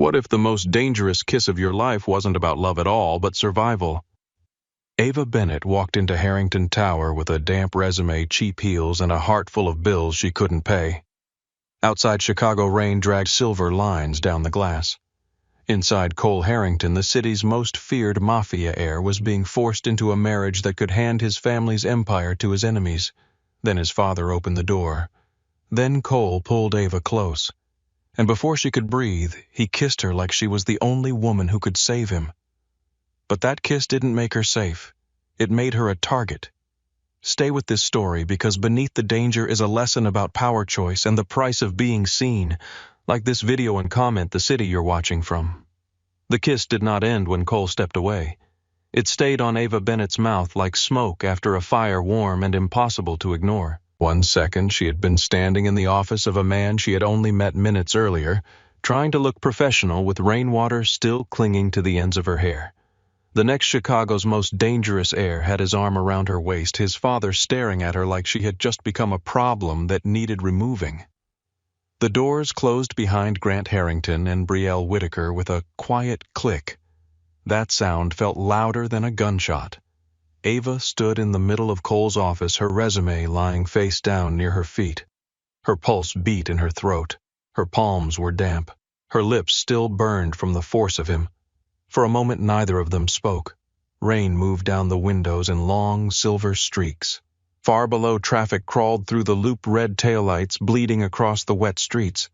What if the most dangerous kiss of your life wasn't about love at all, but survival? Ava Bennett walked into Harrington Tower with a damp resume, cheap heels, and a heart full of bills she couldn't pay. Outside, Chicago rain dragged silver lines down the glass. Inside Cole Harrington, the city's most feared Mafia heir was being forced into a marriage that could hand his family's empire to his enemies. Then his father opened the door. Then Cole pulled Ava close. And before she could breathe, he kissed her like she was the only woman who could save him. But that kiss didn't make her safe. It made her a target. Stay with this story, because beneath the danger is a lesson about power choice and the price of being seen. Like this video and comment the city you're watching from. The kiss did not end when Cole stepped away. It stayed on Ava Bennett's mouth like smoke after a fire, warm and impossible to ignore. 1 second she had been standing in the office of a man she had only met minutes earlier, trying to look professional with rainwater still clinging to the ends of her hair. The next, Chicago's most dangerous heir had his arm around her waist, his father staring at her like she had just become a problem that needed removing. The doors closed behind Grant Harrington and Brielle Whitaker with a quiet click. That sound felt louder than a gunshot. Ava stood in the middle of Cole's office, her resume lying face down near her feet. Her pulse beat in her throat. Her palms were damp. Her lips still burned from the force of him. For a moment neither of them spoke. Rain moved down the windows in long silver streaks. Far below, traffic crawled through the loop-red taillights, bleeding across the wet streets.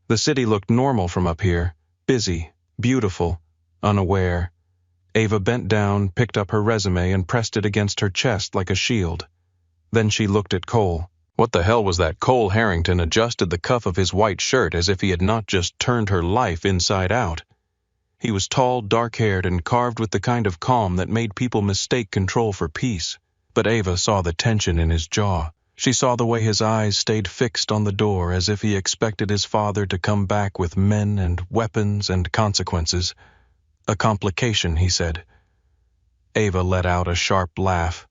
The city looked normal from up here, busy, beautiful, unaware. Ava bent down, picked up her resume, and pressed it against her chest like a shield. Then she looked at Cole. What the hell was that? Cole Harrington adjusted the cuff of his white shirt as if he had not just turned her life inside out. He was tall, dark-haired, and carved with the kind of calm that made people mistake control for peace. But Ava saw the tension in his jaw. She saw the way his eyes stayed fixed on the door, as if he expected his father to come back with men and weapons and consequences. A complication, he said. Ava let out a sharp laugh.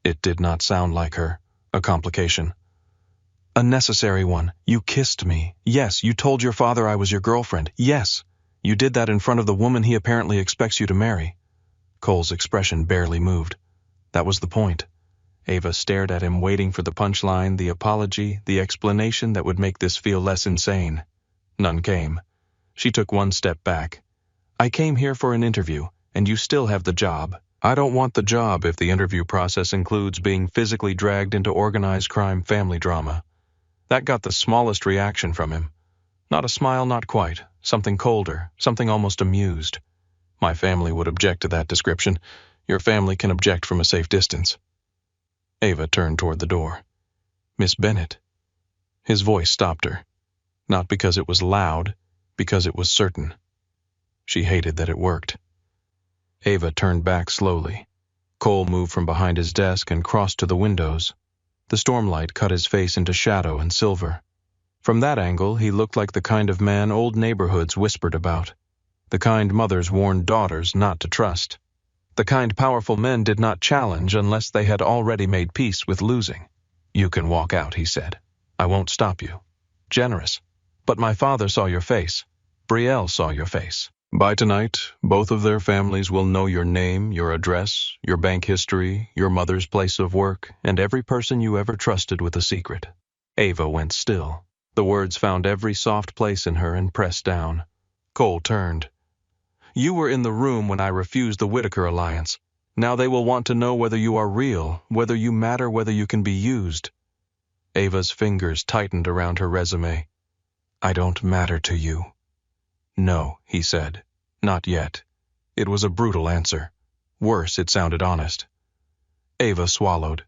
It did not sound like her. A complication. A necessary one. You kissed me. Yes, you told your father I was your girlfriend. Yes. You did that in front of the woman he apparently expects you to marry. Cole's expression barely moved. That was the point. Ava stared at him, waiting for the punchline, the apology, the explanation that would make this feel less insane. None came. She took one step back. I came here for an interview, and you still have the job. I don't want the job if the interview process includes being physically dragged into organized crime family drama. That got the smallest reaction from him. Not a smile, not quite. Something colder, something almost amused. My family would object to that description. Your family can object from a safe distance. Ava turned toward the door. Miss Bennett. His voice stopped her. Not because it was loud, because it was certain. She hated that it worked. Ava turned back slowly. Cole moved from behind his desk and crossed to the windows. The stormlight cut his face into shadow and silver. From that angle, he looked like the kind of man old neighborhoods whispered about. The kind mothers warned daughters not to trust. The kind powerful men did not challenge unless they had already made peace with losing. You can walk out, he said. I won't stop you. Generous. But my father saw your face. Brielle saw your face. By tonight, both of their families will know your name, your address, your bank history, your mother's place of work, and every person you ever trusted with a secret. Ava went still. The words found every soft place in her and pressed down. Cole turned. You were in the room when I refused the Whitaker alliance. Now they will want to know whether you are real, whether you matter, whether you can be used. Ava's fingers tightened around her resume. I don't matter to you. No, he said. Not yet. It was a brutal answer. Worse, it sounded honest. Ava swallowed.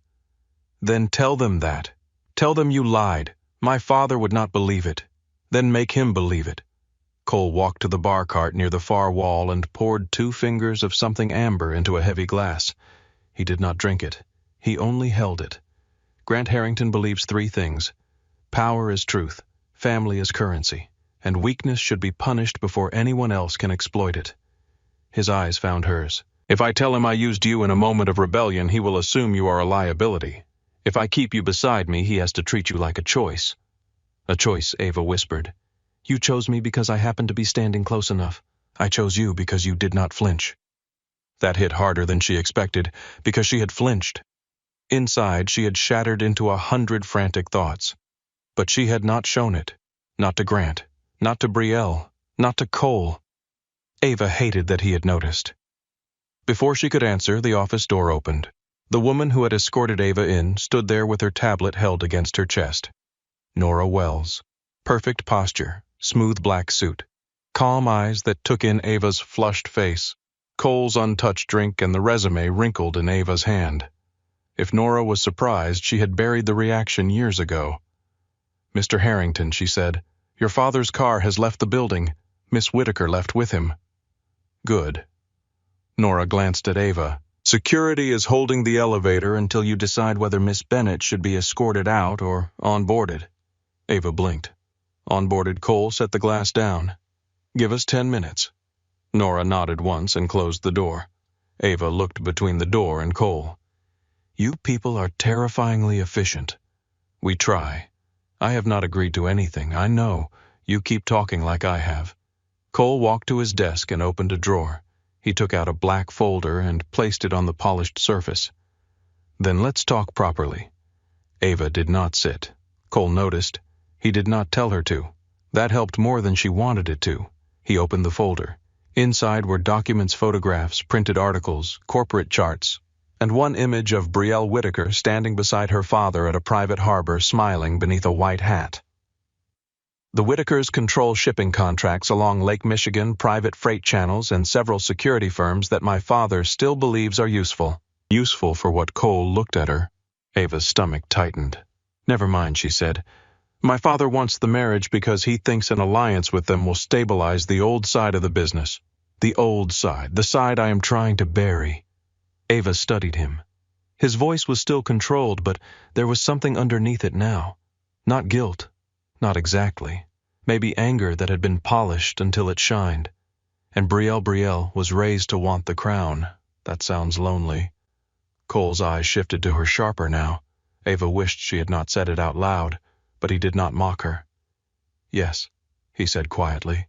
Then tell them that. Tell them you lied. My father would not believe it. Then make him believe it. Cole walked to the bar cart near the far wall and poured 2 fingers of something amber into a heavy glass. He did not drink it. He only held it. Grant Harrington believes 3 things. Power is truth, family is currency, and weakness should be punished before anyone else can exploit it. His eyes found hers. If I tell him I used you in a moment of rebellion, he will assume you are a liability. If I keep you beside me, he has to treat you like a choice. A choice, Ava whispered. You chose me because I happened to be standing close enough. I chose you because you did not flinch. That hit harder than she expected, because she had flinched. Inside, she had shattered into 100 frantic thoughts. But she had not shown it. Not to Grant. Not to Brielle. Not to Cole. Ava hated that he had noticed. Before she could answer, the office door opened. The woman who had escorted Ava in stood there with her tablet held against her chest. Nora Wells. Perfect posture, smooth black suit, calm eyes that took in Ava's flushed face, Cole's untouched drink and the resume wrinkled in Ava's hand. If Nora was surprised, she had buried the reaction years ago. "Mr. Harrington," she said, "your father's car has left the building. Miss Whitaker left with him." "Good." Nora glanced at Ava. "Security is holding the elevator until you decide whether Miss Bennett should be escorted out or onboarded." Ava blinked. Onboarded Cole set the glass down. "Give us 10 minutes." Nora nodded once and closed the door. Ava looked between the door and Cole. "You people are terrifyingly efficient." "We try. I have not agreed to anything, I know. You keep talking like I have." Cole walked to his desk and opened a drawer. He took out a black folder and placed it on the polished surface. "Then let's talk properly." Ava did not sit. Cole noticed. He did not tell her to. That helped more than she wanted it to. He opened the folder. Inside were documents, photographs, printed articles, corporate charts, and one image of Brielle Whitaker standing beside her father at a private harbor smiling beneath a white hat. The Whitakers control shipping contracts along Lake Michigan, private freight channels, and several security firms that my father still believes are useful. Useful for what? Cole looked at her. Ava's stomach tightened. "Never mind," she said. "My father wants the marriage because he thinks an alliance with them will stabilize the old side of the business. The old side, the side I am trying to bury." Ava studied him. His voice was still controlled, but there was something underneath it now. Not guilt. Not exactly. Maybe anger that had been polished until it shined. And Brielle was raised to want the crown. That sounds lonely. Cole's eyes shifted to her sharper now. Ava wished she had not said it out loud, but he did not mock her. "Yes," he said quietly.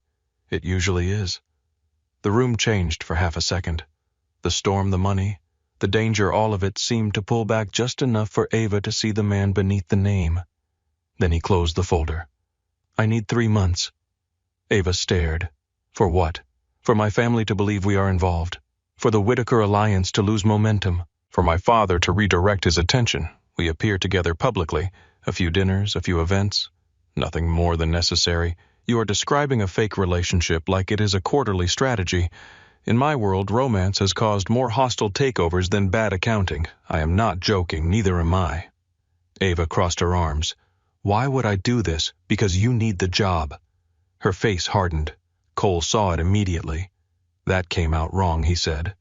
"It usually is." The room changed for half a second. The storm, the money, the danger, all of it seemed to pull back just enough for Ava to see the man beneath the name. Then he closed the folder. "I need 3 months." Ava stared. "For what?" "For my family to believe we are involved. For the Whitaker alliance to lose momentum. For my father to redirect his attention. We appear together publicly. A few dinners, a few events. Nothing more than necessary. You are describing a fake relationship like it is a quarterly strategy. In my world, romance has caused more hostile takeovers than bad accounting. I am not joking, neither am I." Ava crossed her arms. "Why would I do this? Because you need the job." Her face hardened. Cole saw it immediately. "That came out wrong," he said.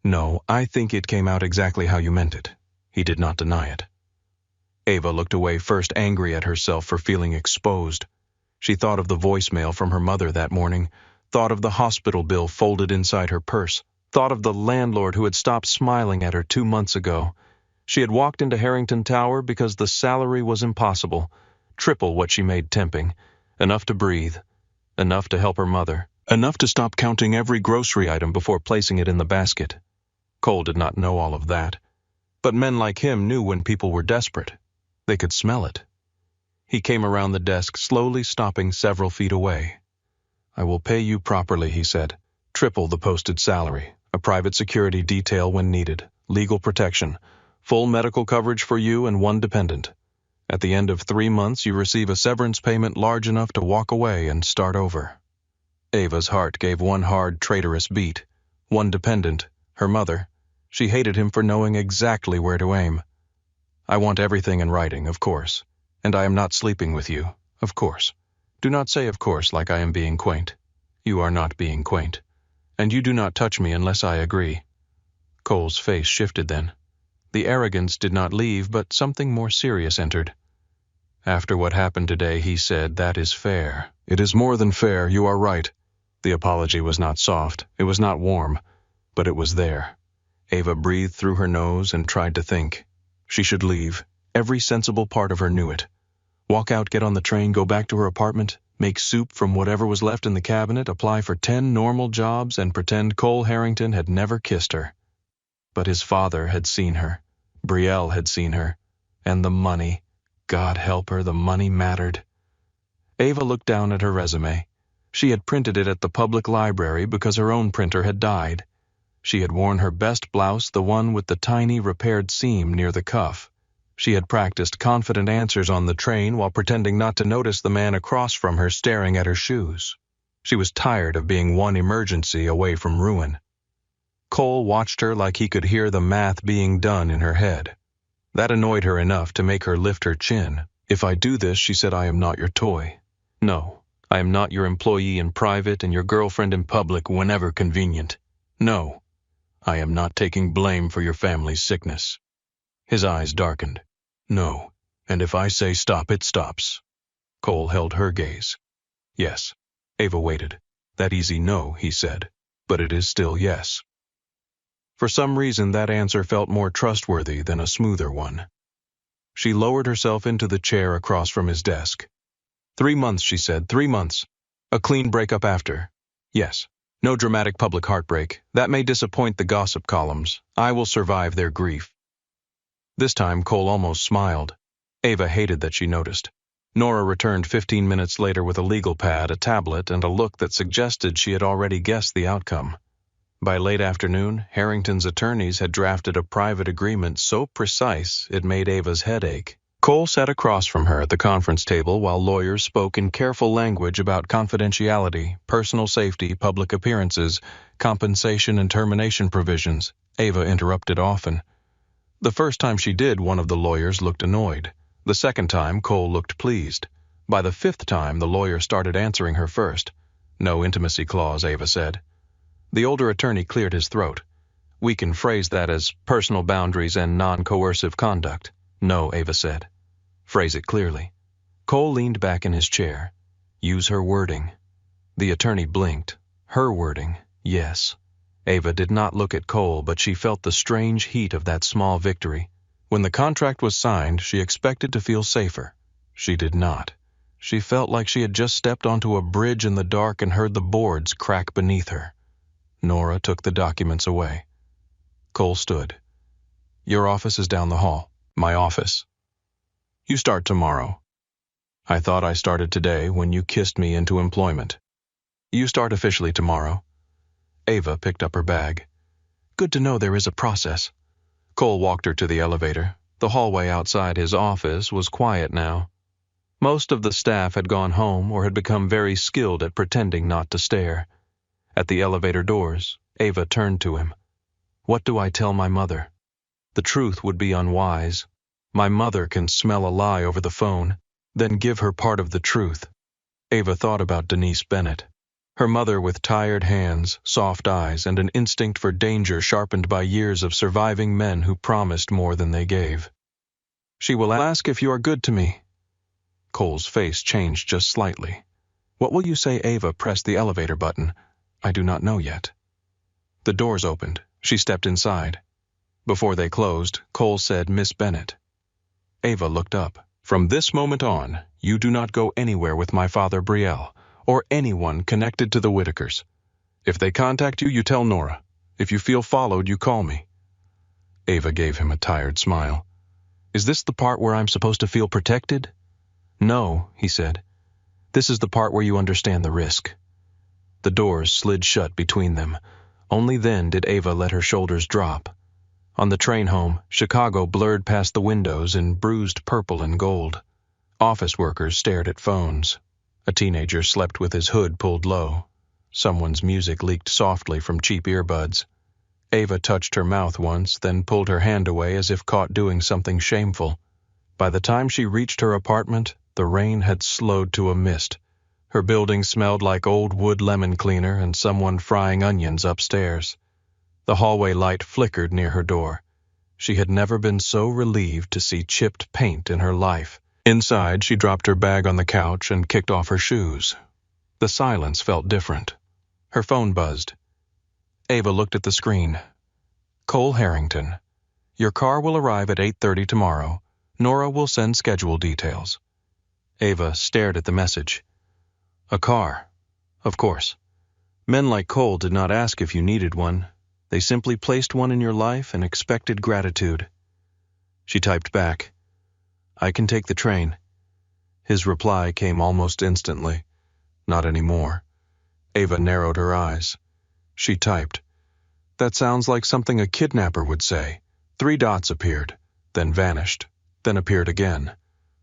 "No, I think it came out exactly how you meant it." He did not deny it. Ava looked away, first angry at herself for feeling exposed. She thought of the voicemail from her mother that morning, thought of the hospital bill folded inside her purse, thought of the landlord who had stopped smiling at her 2 months ago. She had walked into Harrington Tower because the salary was impossible, triple what she made temping, enough to breathe, enough to help her mother, enough to stop counting every grocery item before placing it in the basket. Cole did not know all of that, but men like him knew when people were desperate. They could smell it. He came around the desk, slowly stopping several feet away. "I will pay you properly," he said. "Triple the posted salary, a private security detail when needed, legal protection, full medical coverage for you and 1 dependent. At the end of 3 months, you receive a severance payment large enough to walk away and start over." Ava's heart gave one hard, traitorous beat. 1 dependent, her mother. She hated him for knowing exactly where to aim. "I want everything in writing, of course. And I am not sleeping with you, of course. Do not say of course like I am being quaint. You are not being quaint. And you do not touch me unless I agree." Cole's face shifted then. The arrogance did not leave, but something more serious entered. "After what happened today," he said, "that is fair. It is more than fair, you are right." The apology was not soft, it was not warm, but it was there. Ava breathed through her nose and tried to think. She should leave. Every sensible part of her knew it. Walk out, get on the train, go back to her apartment, Make soup from whatever was left in the cabinet, apply for 10 normal jobs, and pretend Cole Harrington had never kissed her. But his father had seen her. Brielle had seen her. And the money. God help her, the money mattered. Ava looked down at her resume. She had printed it at the public library because her own printer had died. She had worn her best blouse, the one with the tiny repaired seam near the cuff. She had practiced confident answers on the train while pretending not to notice the man across from her staring at her shoes. She was tired of being one emergency away from ruin. Cole watched her like he could hear the math being done in her head. That annoyed her enough to make her lift her chin. If I do this, she said, I am not your toy. No, I am not your employee in private and your girlfriend in public whenever convenient. No, I am not taking blame for your family's sickness. His eyes darkened. No, and if I say stop, it stops. Cole held her gaze. Yes. Ava waited. That easy no, he said, but it is still yes. For some reason, that answer felt more trustworthy than a smoother one. She lowered herself into the chair across from his desk. 3 months, she said, 3 months. A clean breakup after. Yes. No dramatic public heartbreak. That may disappoint the gossip columns. I will survive their grief. This time, Cole almost smiled. Ava hated that she noticed. Nora returned 15 minutes later with a legal pad, a tablet, and a look that suggested she had already guessed the outcome. By late afternoon, Harrington's attorneys had drafted a private agreement so precise it made Ava's head ache. Cole sat across from her at the conference table while lawyers spoke in careful language about confidentiality, personal safety, public appearances, compensation and termination provisions. Ava interrupted often. The first time she did, one of the lawyers looked annoyed. The second time, Cole looked pleased. By the 5th time, the lawyer started answering her first. No intimacy clause, Ava said. The older attorney cleared his throat. We can phrase that as personal boundaries and non-coercive conduct. No, Ava said. Phrase it clearly. Cole leaned back in his chair. Use her wording. The attorney blinked. Her wording, yes. Ava did not look at Cole, but she felt the strange heat of that small victory. When the contract was signed, she expected to feel safer. She did not. She felt like she had just stepped onto a bridge in the dark and heard the boards crack beneath her. Nora took the documents away. Cole stood. Your office is down the hall. My office. You start tomorrow. I thought I started today when you kissed me into employment. You start officially tomorrow. Ava picked up her bag. Good to know there is a process. Cole walked her to the elevator. The hallway outside his office was quiet now. Most of the staff had gone home or had become very skilled at pretending not to stare. At the elevator doors, Ava turned to him. What do I tell my mother? The truth would be unwise. My mother can smell a lie over the phone, then give her part of the truth. Ava thought about Denise Bennett. Her mother with tired hands, soft eyes, and an instinct for danger sharpened by years of surviving men who promised more than they gave. She will ask if you are good to me. Cole's face changed just slightly. What will you say? Ava pressed the elevator button. I do not know yet. The doors opened. She stepped inside. Before they closed, Cole said, Miss Bennett. Ava looked up. From this moment on, you do not go anywhere with my father Brielle, or anyone connected to the Whitakers. If they contact you, you tell Nora. If you feel followed, you call me. Ava gave him a tired smile. Is this the part where I'm supposed to feel protected? No, he said. This is the part where you understand the risk. The doors slid shut between them. Only then did Ava let her shoulders drop. On the train home, Chicago blurred past the windows in bruised purple and gold. Office workers stared at phones. A teenager slept with his hood pulled low. Someone's music leaked softly from cheap earbuds. Ava touched her mouth once, then pulled her hand away as if caught doing something shameful. By the time she reached her apartment, the rain had slowed to a mist. Her building smelled like old wood lemon cleaner and someone frying onions upstairs. The hallway light flickered near her door. She had never been so relieved to see chipped paint in her life. Inside, she dropped her bag on the couch and kicked off her shoes. The silence felt different. Her phone buzzed. Ava looked at the screen. Cole Harrington. Your car will arrive at 8:30 tomorrow. Nora will send schedule details. Ava stared at the message. A car. Of course. Men like Cole did not ask if you needed one. They simply placed one in your life and expected gratitude. She typed back, "I can take the train." His reply came almost instantly. "Not anymore." Ava narrowed her eyes. She typed, "That sounds like something a kidnapper would say." 3 dots appeared, then vanished, then appeared again.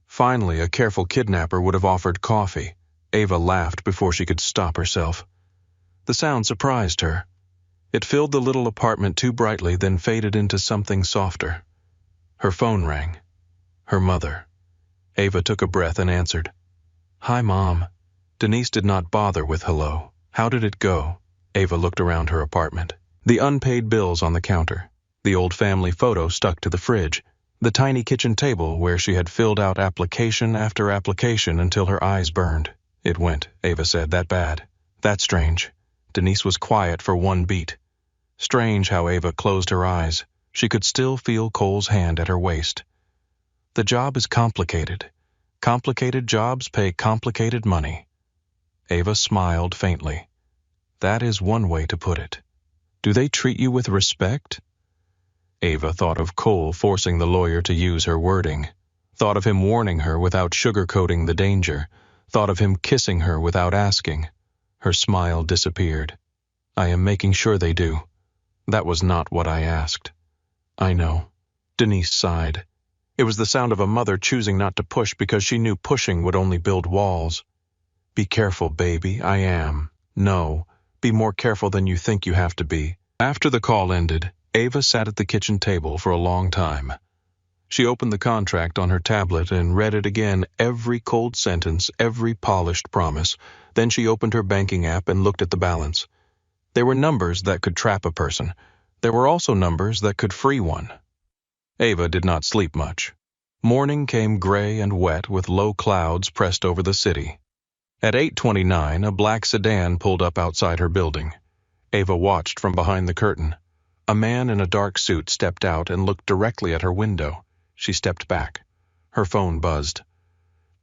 Finally, a careful kidnapper would have offered coffee. Ava laughed before she could stop herself. The sound surprised her. It filled the little apartment too brightly, then faded into something softer. Her phone rang. Her mother. Ava took a breath and answered. "Hi, Mom." Denise did not bother with hello. How did it go? Ava looked around her apartment. The unpaid bills on the counter. The old family photo stuck to the fridge. The tiny kitchen table where she had filled out application after application until her eyes burned. "It went," Ava said. "That bad. That's strange." Denise was quiet for 1 beat. Strange how Ava closed her eyes. She could still feel Cole's hand at her waist. "The job is complicated. Complicated jobs pay complicated money." Ava smiled faintly. "That is one way to put it. Do they treat you with respect?" Ava thought of Cole forcing the lawyer to use her wording. Thought of him warning her without sugarcoating the danger. Thought of him kissing her without asking. Her smile disappeared. "I am making sure they do. That was not what I asked." "I know." Denise sighed. It was the sound of a mother choosing not to push because she knew pushing would only build walls. "Be careful, baby. I am. No, be more careful than you think you have to be." After the call ended, Ava sat at the kitchen table for a long time. She opened the contract on her tablet and read it again, every cold sentence, every polished promise. Then she opened her banking app and looked at the balance. There were numbers that could trap a person. There were also numbers that could free one. Ava did not sleep much. Morning came gray and wet with low clouds pressed over the city. At 8:29, a black sedan pulled up outside her building. Ava watched from behind the curtain. A man in a dark suit stepped out and looked directly at her window. She stepped back. Her phone buzzed.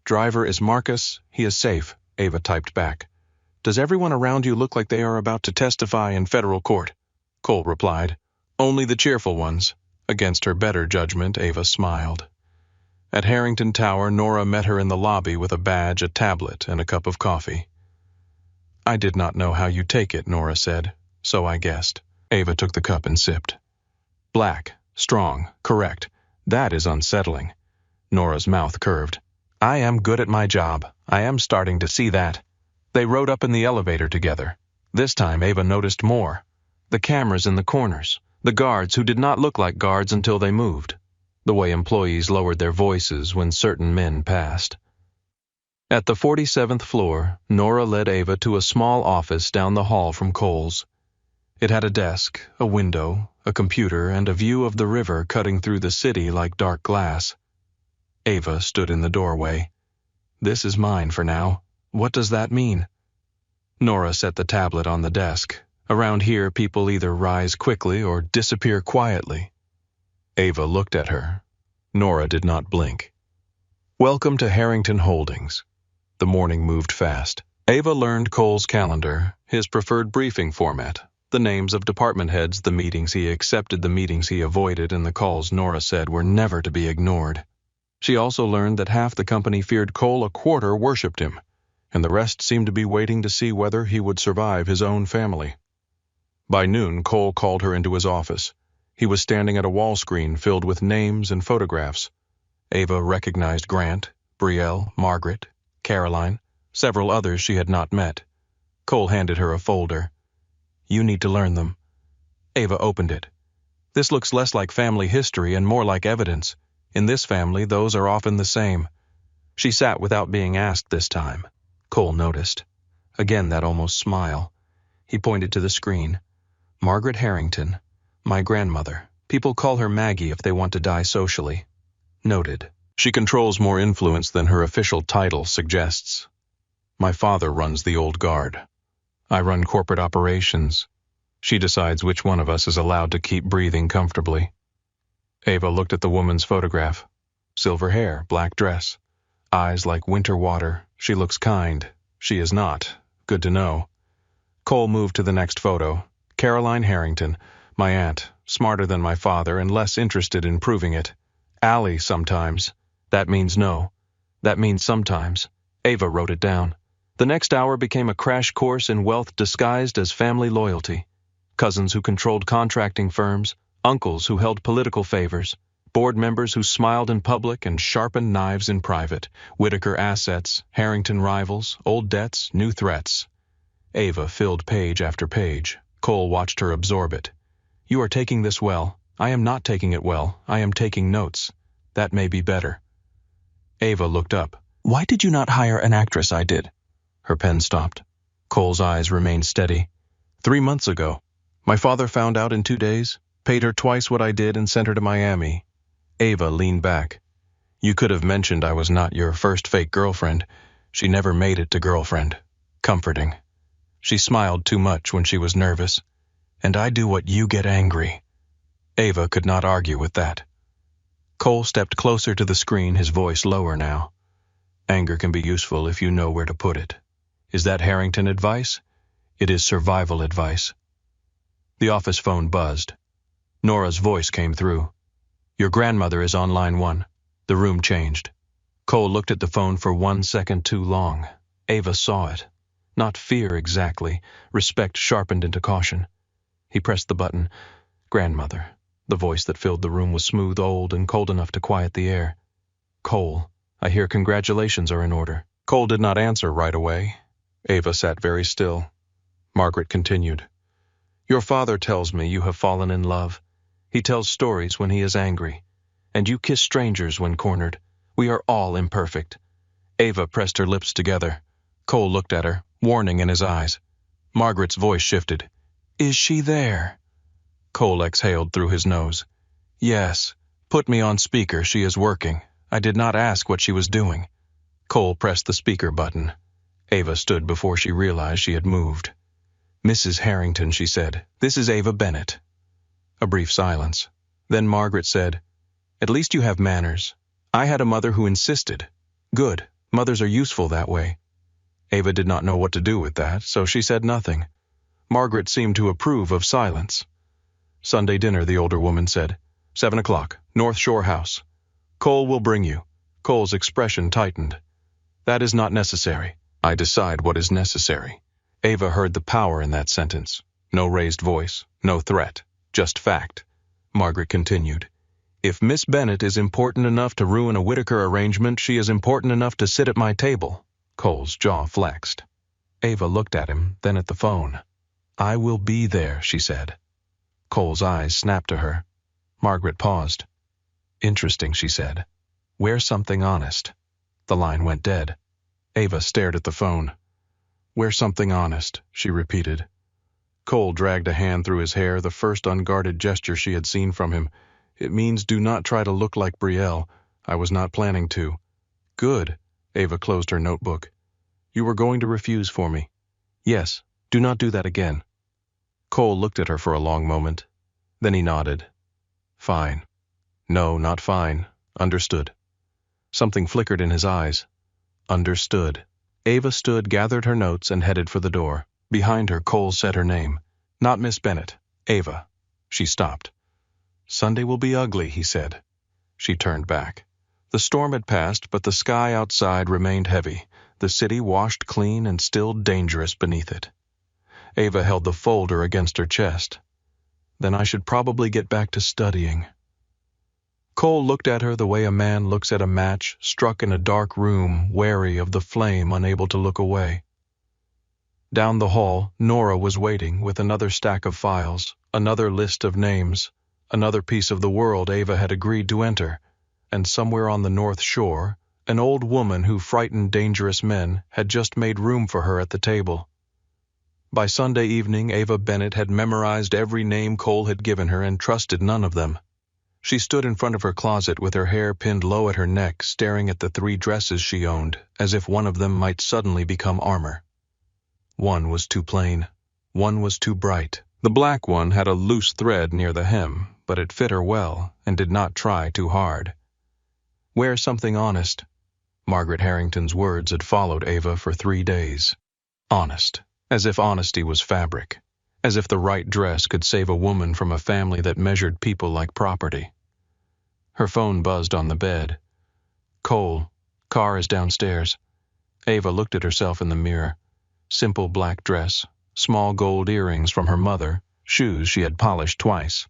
"Driver is Marcus. He is safe," Ava typed back. "Does everyone around you look like they are about to testify in federal court?" Cole replied. "Only the cheerful ones." Against her better judgment, Ava smiled. At Harrington Tower, Nora met her in the lobby with a badge, a tablet, and a cup of coffee. "I did not know how you take it," Nora said, "so I guessed." Ava took the cup and sipped. "Black, strong, correct. That is unsettling." Nora's mouth curved. "I am good at my job. I am starting to see that." They rode up in the elevator together. This time Ava noticed more. The cameras in the corners. The guards who did not look like guards until they moved. The way employees lowered their voices when certain men passed. At the 47th floor, Nora led Ava to a small office down the hall from Cole's. It had a desk, a window, a computer, and a view of the river cutting through the city like dark glass. Ava stood in the doorway. "This is mine for now. What does that mean?" Nora set the tablet on the desk. Around here, people either rise quickly or disappear quietly. Ava looked at her. Nora did not blink. "Welcome to Harrington Holdings." The morning moved fast. Ava learned Cole's calendar, his preferred briefing format, the names of department heads, the meetings he accepted, the meetings he avoided, and the calls Nora said were never to be ignored. She also learned that half the company feared Cole, a quarter worshipped him, and the rest seemed to be waiting to see whether he would survive his own family. By noon, Cole called her into his office. He was standing at a wall screen filled with names and photographs. Ava recognized Grant, Brielle, Margaret, Caroline, several others she had not met. Cole handed her a folder. "You need to learn them." Ava opened it. "This looks less like family history and more like evidence. In this family, those are often the same." She sat without being asked this time. Cole noticed. Again that almost smile. He pointed to the screen. "Margaret Harrington. My grandmother. People call her Maggie if they want to die socially." Noted. She controls more influence than her official title suggests. "My father runs the old guard. I run corporate operations. She decides which one of us is allowed to keep breathing comfortably." Ava looked at the woman's photograph. Silver hair, black dress. Eyes like winter water. She looks kind, She is not. Good to know. Cole moved to the next photo. Caroline Harrington, my aunt, smarter than my father and less interested in proving it. Allie sometimes. That means no. That means sometimes. Ava wrote it down. The next hour became a crash course in wealth disguised as family loyalty. Cousins who controlled contracting firms, uncles who held political favors, board members who smiled in public and sharpened knives in private, Whitaker assets, Harrington rivals, old debts, new threats. Ava filled page after page. Cole watched her absorb it. You are taking this well. I am not taking it well. I am taking notes. That may be better. Ava looked up. Why did you not hire an actress? I did. Her pen stopped. Cole's eyes remained steady. 3 months ago. My father found out in 2 days, paid her twice what I did and sent her to Miami. Ava leaned back. You could have mentioned I was not your first fake girlfriend. She never made it to girlfriend. Comforting. She smiled too much when she was nervous. And I do what you get angry. Ava could not argue with that. Cole stepped closer to the screen, his voice lower now. Anger can be useful if you know where to put it. Is that Harrington advice? It is survival advice. The office phone buzzed. Nora's voice came through. Your grandmother is on line 1. The room changed. Cole looked at the phone for 1 second too long. Ava saw it. Not fear exactly, respect sharpened into caution. He pressed the button. Grandmother. The voice that filled the room was smooth, old, and cold enough to quiet the air. Cole, I hear congratulations are in order. Cole did not answer right away. Ava sat very still. Margaret continued. Your father tells me you have fallen in love. He tells stories when he is angry. And you kiss strangers when cornered. We are all imperfect. Ava pressed her lips together. Cole looked at her, warning in his eyes. Margaret's voice shifted. Is she there? Cole exhaled through his nose. Yes. Put me on speaker, she is working. I did not ask what she was doing. Cole pressed the speaker button. Ava stood before she realized she had moved. Mrs. Harrington, she said, this is Ava Bennett. A brief silence. Then Margaret said, At least you have manners. I had a mother who insisted. Good. Mothers are useful that way. Ava did not know what to do with that, so she said nothing. Margaret seemed to approve of silence. Sunday dinner, the older woman said. 7 o'clock, North Shore House. Cole will bring you. Cole's expression tightened. That is not necessary. I decide what is necessary. Ava heard the power in that sentence. No raised voice, no threat, just fact. Margaret continued. If Miss Bennett is important enough to ruin a Whitaker arrangement, she is important enough to sit at my table. Cole's jaw flexed. Ava looked at him, then at the phone. I will be there, she said. Cole's eyes snapped to her. Margaret paused. Interesting, she said. Wear something honest. The line went dead. Ava stared at the phone. Wear something honest, she repeated. Cole dragged a hand through his hair, the first unguarded gesture she had seen from him. It means do not try to look like Brielle. I was not planning to. Good. Ava closed her notebook. You were going to refuse for me. Yes, do not do that again. Cole looked at her for a long moment. Then he nodded. Fine. No, not fine. Understood. Something flickered in his eyes. Understood. Ava stood, gathered her notes, and headed for the door. Behind her, Cole said her name. Not Miss Bennett. Ava. She stopped. Sunday will be ugly, he said. She turned back. The storm had passed, but the sky outside remained heavy, the city washed clean and still dangerous beneath it. Ava held the folder against her chest. Then I should probably get back to studying. Cole looked at her the way a man looks at a match struck in a dark room, wary of the flame, unable to look away. Down the hall, Nora was waiting with another stack of files, another list of names, another piece of the world Ava had agreed to enter, and somewhere on the North Shore, an old woman who frightened dangerous men had just made room for her at the table. By Sunday evening, Ava Bennett had memorized every name Cole had given her and trusted none of them. She stood in front of her closet with her hair pinned low at her neck, staring at the 3 dresses she owned, as if one of them might suddenly become armor. One was too plain. One was too bright. The black one had a loose thread near the hem, but it fit her well and did not try too hard. Wear something honest. Margaret Harrington's words had followed Ava for 3 days. Honest, as if honesty was fabric, as if the right dress could save a woman from a family that measured people like property. Her phone buzzed on the bed. Cole, car is downstairs. Ava looked at herself in the mirror. Simple black dress, small gold earrings from her mother, shoes she had polished twice.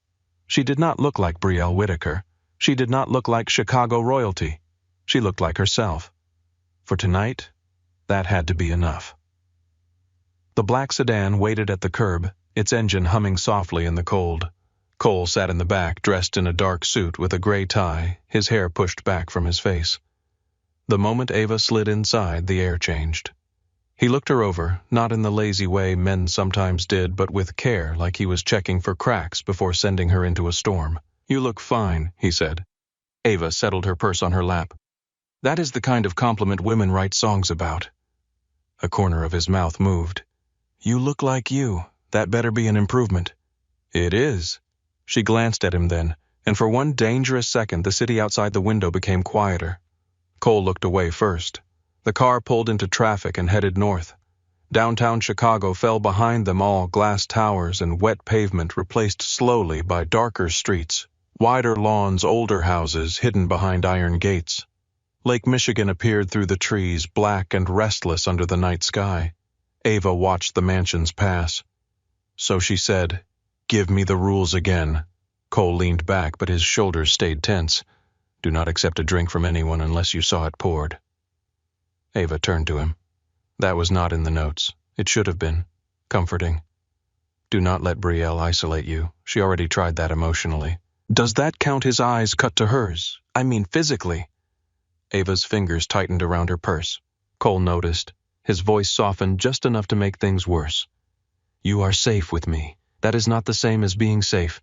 She did not look like Brielle Whittaker. She did not look like Chicago royalty. She looked like herself. For tonight, that had to be enough. The black sedan waited at the curb, its engine humming softly in the cold. Cole sat in the back, dressed in a dark suit with a gray tie, his hair pushed back from his face. The moment Ava slid inside, the air changed. He looked her over, not in the lazy way men sometimes did, but with care, like he was checking for cracks before sending her into a storm. "You look fine," he said. Ava settled her purse on her lap. "That is the kind of compliment women write songs about." A corner of his mouth moved. "You look like you. That better be an improvement." "It is." She glanced at him then, and for one dangerous second the city outside the window became quieter. Cole looked away first. The car pulled into traffic and headed north. Downtown Chicago fell behind them all, glass towers and wet pavement replaced slowly by darker streets, wider lawns, older houses hidden behind iron gates. Lake Michigan appeared through the trees, black and restless under the night sky. Ava watched the mansions pass. So she said, "Give me the rules again." Cole leaned back, but his shoulders stayed tense. "Do not accept a drink from anyone unless you saw it poured." Ava turned to him. That was not in the notes. It should have been. Comforting. "Do not let Brielle isolate you. She already tried that emotionally." "Does that count?" His eyes cut to hers. "I mean physically." Ava's fingers tightened around her purse. Cole noticed. His voice softened just enough to make things worse. "You are safe with me. That is not the same as being safe."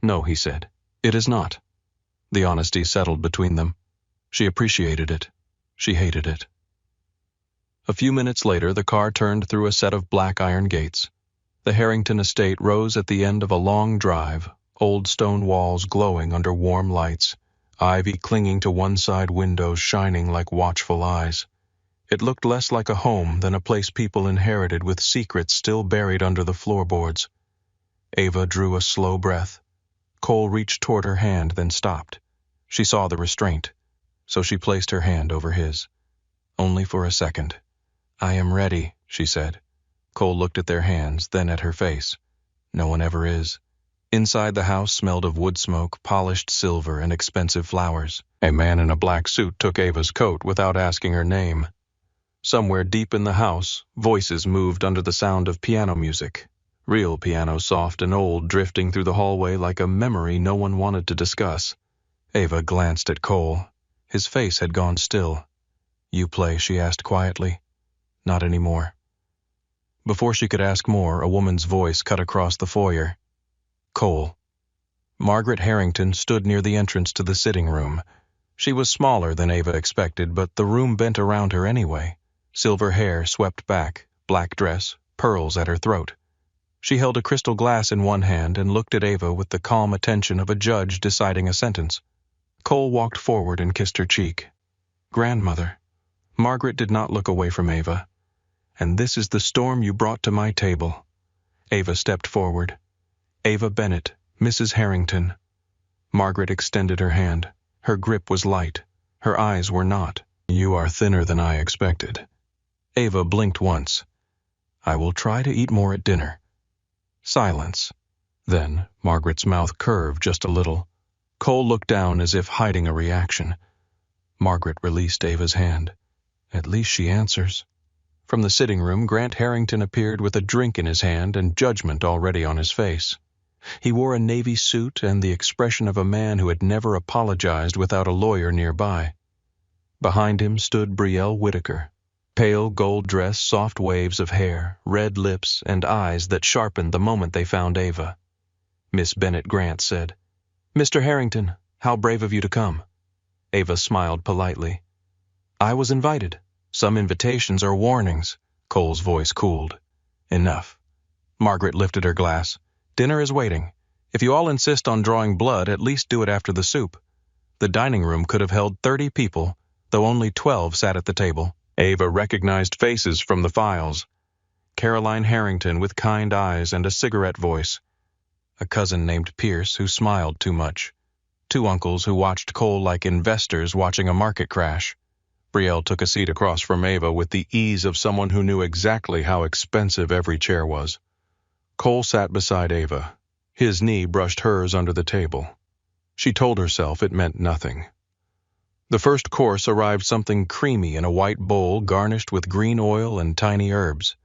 "No," he said. "It is not." The honesty settled between them. She appreciated it. She hated it. A few minutes later, the car turned through a set of black iron gates. The Harrington estate rose at the end of a long drive, old stone walls glowing under warm lights, ivy clinging to one-side windows shining like watchful eyes. It looked less like a home than a place people inherited with secrets still buried under the floorboards. Ava drew a slow breath. Cole reached toward her hand, then stopped. She saw the restraint, so she placed her hand over his. Only for a second. "I am ready," she said. Cole looked at their hands, then at her face. No one ever is. Inside the house smelled of wood smoke, polished silver, and expensive flowers. A man in a black suit took Ava's coat without asking her name. Somewhere deep in the house, voices moved under the sound of piano music. Real piano, soft and old, drifting through the hallway like a memory no one wanted to discuss. Ava glanced at Cole. His face had gone still. "You play?" she asked quietly. "Not anymore." Before she could ask more, a woman's voice cut across the foyer. "Cole." Margaret Harrington stood near the entrance to the sitting room. She was smaller than Ava expected, but the room bent around her anyway. Silver hair swept back, black dress, pearls at her throat. She held a crystal glass in one hand and looked at Ava with the calm attention of a judge deciding a sentence. Cole walked forward and kissed her cheek. "Grandmother." Margaret did not look away from Ava. "And this is the storm you brought to my table." Ava stepped forward. "Ava Bennett, Mrs. Harrington." Margaret extended her hand. Her grip was light. Her eyes were not. "You are thinner than I expected." Ava blinked once. "I will try to eat more at dinner." Silence. Then Margaret's mouth curved just a little. Cole looked down as if hiding a reaction. Margaret released Ava's hand. "At least she answers." From the sitting room, Grant Harrington appeared with a drink in his hand and judgment already on his face. He wore a navy suit and the expression of a man who had never apologized without a lawyer nearby. Behind him stood Brielle Whittaker. Pale gold dress, soft waves of hair, red lips, and eyes that sharpened the moment they found Ava. Miss Bennett Grant said, "Mr. Harrington, how brave of you to come." Ava smiled politely. "I was invited. Some invitations are warnings." Cole's voice cooled. "Enough." Margaret lifted her glass. "Dinner is waiting. If you all insist on drawing blood, at least do it after the soup. The dining room could have held 30 people, Though only 12 sat at the table, Ava recognized faces from the files. Caroline Harrington with kind eyes and a cigarette voice. A cousin named Pierce who smiled too much. 2 uncles who watched Cole like investors watching a market crash. Brielle took a seat across from Ava with the ease of someone who knew exactly how expensive every chair was. Cole sat beside Ava. His knee brushed hers under the table. She told herself it meant nothing. The first course arrived something creamy in a white bowl garnished with green oil and tiny herbs.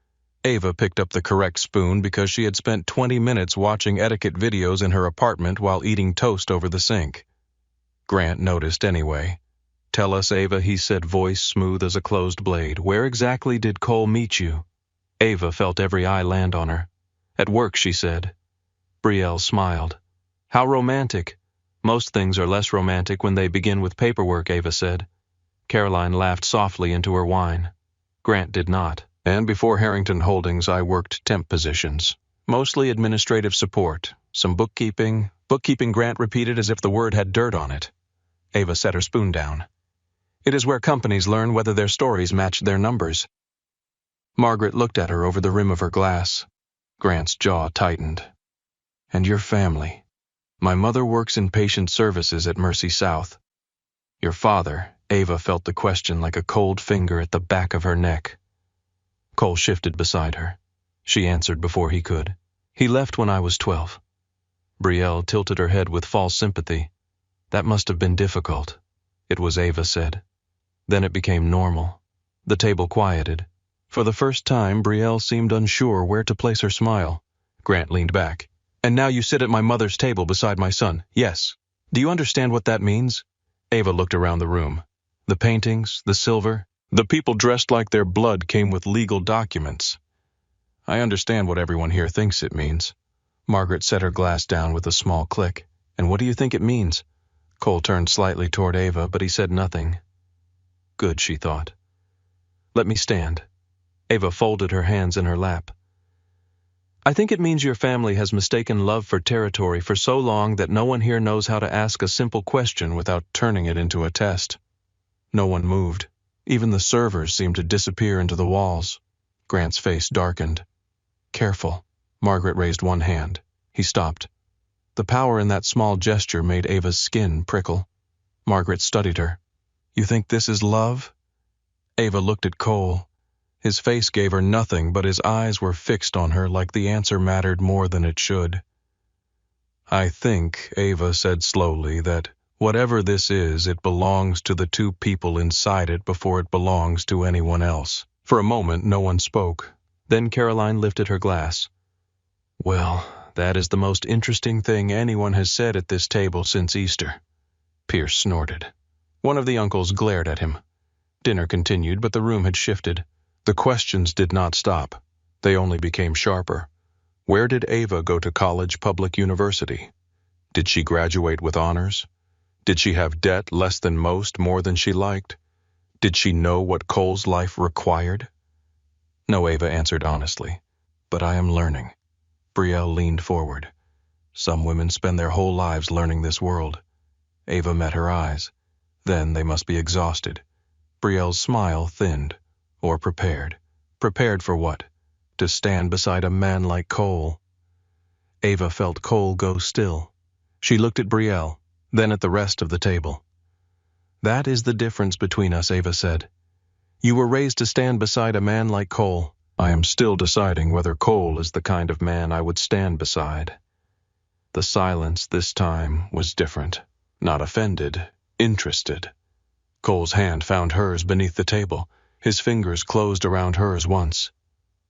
Ava picked up the correct spoon because she had spent 20 minutes watching etiquette videos in her apartment while eating toast over the sink. Grant noticed anyway. "Tell us, Ava," he said, voice smooth as a closed blade. "Where exactly did Cole meet you?" Ava felt every eye land on her. "At work," she said. Brielle smiled. "How romantic." "Most things are less romantic when they begin with paperwork," Ava said. Caroline laughed softly into her wine. Grant did not. "And before Harrington Holdings, I worked temp positions. Mostly administrative support, some bookkeeping." "Bookkeeping," Grant repeated as if the word had dirt on it. Ava set her spoon down. "It is where companies learn whether their stories match their numbers." Margaret looked at her over the rim of her glass. Grant's jaw tightened. "And your family?" "My mother works in patient services at Mercy South." "Your father?" Ava felt the question like a cold finger at the back of her neck. Cole shifted beside her. She answered before he could. "He left when I was 12. Brielle tilted her head with false sympathy. "That must have been difficult." It was Ava said. Then it became normal. The table quieted. For the first time, Brielle seemed unsure where to place her smile. Grant leaned back. "And now you sit at my mother's table beside my son, yes. Do you understand what that means?" Ava looked around the room. The paintings, the silver, the people dressed like their blood came with legal documents. "I understand what everyone here thinks it means." Margaret set her glass down with a small click. "And what do you think it means?" Cole turned slightly toward Ava, but he said nothing. Good, she thought. "Let me stand." Ava folded her hands in her lap. "I think it means your family has mistaken love for territory for so long that no one here knows how to ask a simple question without turning it into a test." No one moved. Even the servers seemed to disappear into the walls. Grant's face darkened. "Careful." Margaret raised one hand. He stopped. The power in that small gesture made Ava's skin prickle. Margaret studied her. "You think this is love?" Ava looked at Cole. His face gave her nothing, but his eyes were fixed on her like the answer mattered more than it should. "I think," Ava said slowly, "that whatever this is, it belongs to the 2 people inside it before it belongs to anyone else." For a moment, no one spoke. Then Caroline lifted her glass. "Well, that is the most interesting thing anyone has said at this table since Easter." Pierce snorted. One of the uncles glared at him. Dinner continued, but the room had shifted. The questions did not stop. They only became sharper. Where did Ava go to college, public university? Did she graduate with honors? Did she have debt less than most, more than she liked? Did she know what Cole's life required? No, Ava answered honestly. "But I am learning." Brielle leaned forward. "Some women spend their whole lives learning this world." Ava met her eyes. Then they must be exhausted. Brielle's smile thinned. Or prepared. Prepared for what? To stand beside a man like Cole. Ava felt Cole go still. She looked at Brielle, then at the rest of the table. "That is the difference between us," Ava said. "You were raised to stand beside a man like Cole. I am still deciding whether Cole is the kind of man I would stand beside." The silence this time was different. Not offended, interested. Cole's hand found hers beneath the table. His fingers closed around hers once.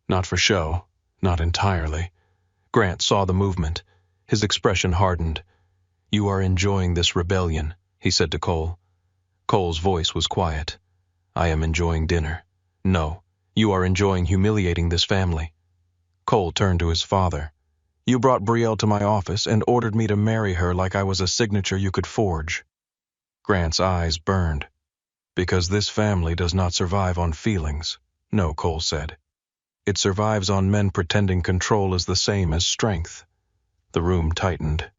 Not for show, not entirely. Grant saw the movement. His expression hardened. "You are enjoying this rebellion," he said to Cole. Cole's voice was quiet. "I am enjoying dinner." "No, you are enjoying humiliating this family." Cole turned to his father. "You brought Brielle to my office and ordered me to marry her like I was a signature you could forge." Grant's eyes burned. "Because this family does not survive on feelings." "No," Cole said. "It survives on men pretending control is the same as strength." The room tightened.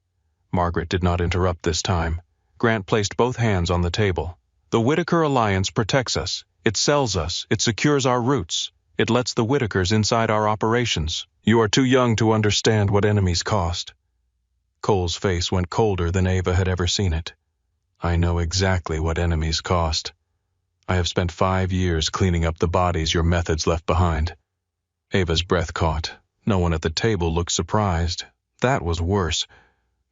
Margaret did not interrupt this time. Grant placed both hands on the table. The Whitaker Alliance protects us. It sells us. It secures our roots. It lets the Whitakers inside our operations. You are too young to understand what enemies cost. Cole's face went colder than Ava had ever seen it. I know exactly what enemies cost. I have spent 5 years cleaning up the bodies your methods left behind. Ava's breath caught. No one at the table looked surprised. That was worse.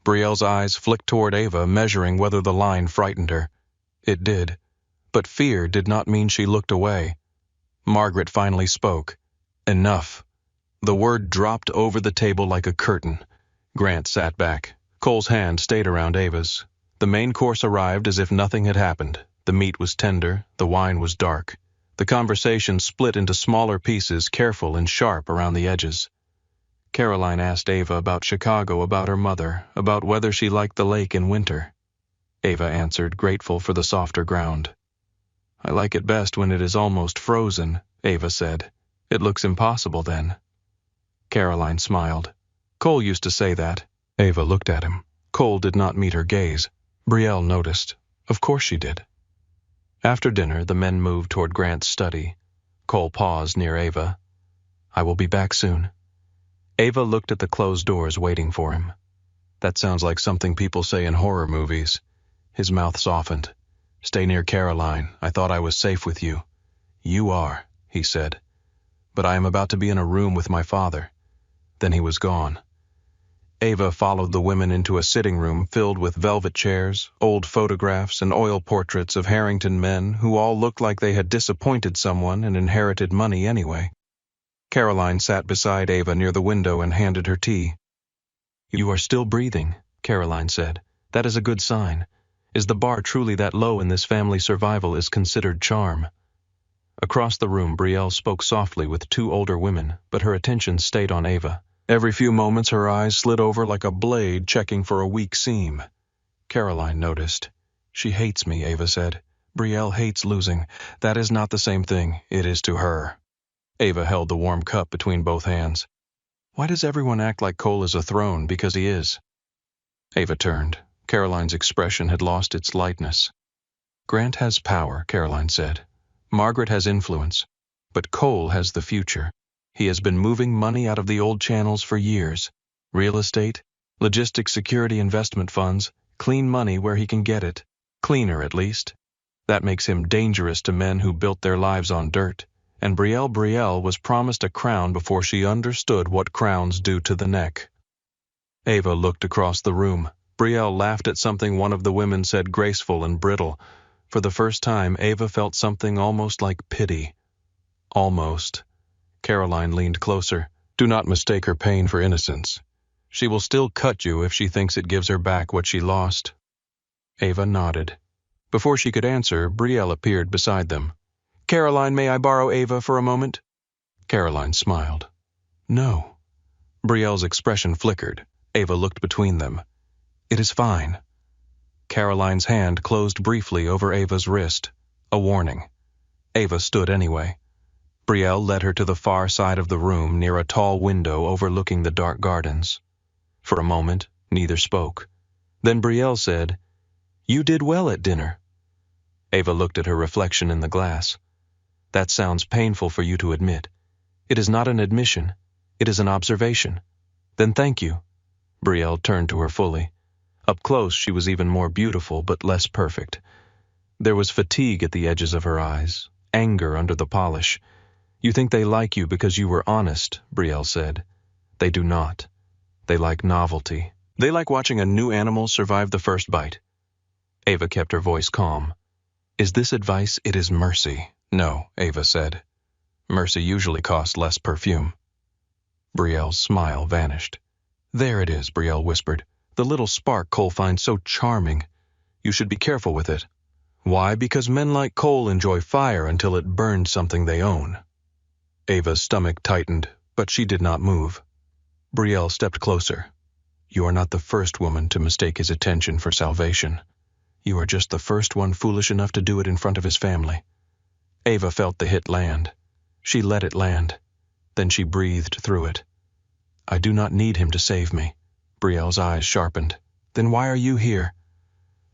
Brielle's eyes flicked toward Ava, measuring whether the line frightened her. It did. But fear did not mean she looked away. Margaret finally spoke. Enough. The word dropped over the table like a curtain. Grant sat back. Cole's hand stayed around Ava's. The main course arrived as if nothing had happened. The meat was tender, the wine was dark. The conversation split into smaller pieces, careful and sharp around the edges. Caroline asked Ava about Chicago, about her mother, about whether she liked the lake in winter. Ava answered, grateful for the softer ground. I like it best when it is almost frozen, Ava said. It looks impossible then. Caroline smiled. Cole used to say that. Ava looked at him. Cole did not meet her gaze. Brielle noticed. Of course she did. After dinner, the men moved toward Grant's study. Cole paused near Ava. I will be back soon. Ava looked at the closed doors waiting for him. That sounds like something people say in horror movies. His mouth softened. Stay near Caroline. I thought I was safe with you. You are, he said. But I am about to be in a room with my father. Then he was gone. Ava followed the women into a sitting room filled with velvet chairs, old photographs, and oil portraits of Harrington men who all looked like they had disappointed someone and inherited money anyway. Caroline sat beside Ava near the window and handed her tea. You are still breathing, Caroline said. That is a good sign. Is the bar truly that low in this family survival is considered charm? Across the room, Brielle spoke softly with 2 older women, but her attention stayed on Ava. Every few moments her eyes slid over like a blade checking for a weak seam. Caroline noticed. She hates me, Ava said. Brielle hates losing. That is not the same thing. It is to her. Ava held the warm cup between both hands. Why does everyone act like Cole is a throne because he is? Ava turned. Caroline's expression had lost its lightness. Grant has power, Caroline said. Margaret has influence. But Cole has the future. He has been moving money out of the old channels for years. Real estate, logistics security investment funds, clean money where he can get it. Cleaner, at least. That makes him dangerous to men who built their lives on dirt. And Brielle was promised a crown before she understood what crowns do to the neck. Ava looked across the room. Brielle laughed at something one of the women said, graceful and brittle. For the first time, Ava felt something almost like pity. Almost. Caroline leaned closer. Do not mistake her pain for innocence. She will still cut you if she thinks it gives her back what she lost. Ava nodded. Before she could answer, Brielle appeared beside them. Caroline, may I borrow Ava for a moment? Caroline smiled. No. Brielle's expression flickered. Ava looked between them. It is fine. Caroline's hand closed briefly over Ava's wrist. A warning. Ava stood anyway. Brielle led her to the far side of the room near a tall window overlooking the dark gardens. For a moment, neither spoke. Then Brielle said, You did well at dinner. Ava looked at her reflection in the glass. That sounds painful for you to admit. It is not an admission. It is an observation. Then thank you. Brielle turned to her fully. Up close, she was even more beautiful, but less perfect. There was fatigue at the edges of her eyes, anger under the polish. You think they like you because you were honest, Brielle said. They do not. They like novelty. They like watching a new animal survive the first bite. Ava kept her voice calm. Is this advice? It is mercy. No, Ava said. Mercy usually costs less perfume. Brielle's smile vanished. There it is, Brielle whispered. The little spark Cole finds so charming. You should be careful with it. Why? Because men like Cole enjoy fire until it burns something they own. Ava's stomach tightened, but she did not move. Brielle stepped closer. You are not the first woman to mistake his attention for salvation. You are just the first one foolish enough to do it in front of his family. Ava felt the hit land. She let it land. Then she breathed through it. I do not need him to save me. Brielle's eyes sharpened. Then why are you here?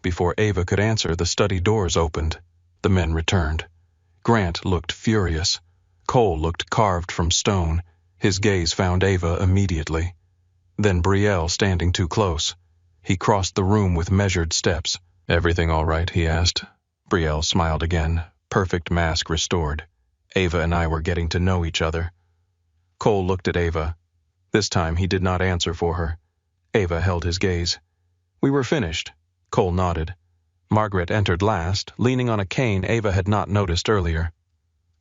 Before Ava could answer, the study doors opened. The men returned. Grant looked furious. Cole looked carved from stone. His gaze found Ava immediately. Then Brielle standing too close. He crossed the room with measured steps. "Everything all right?" he asked. Brielle smiled again, perfect mask restored. Ava and I were getting to know each other. Cole looked at Ava. This time he did not answer for her. Ava held his gaze. "We were finished." Cole nodded. Margaret entered last, leaning on a cane Ava had not noticed earlier.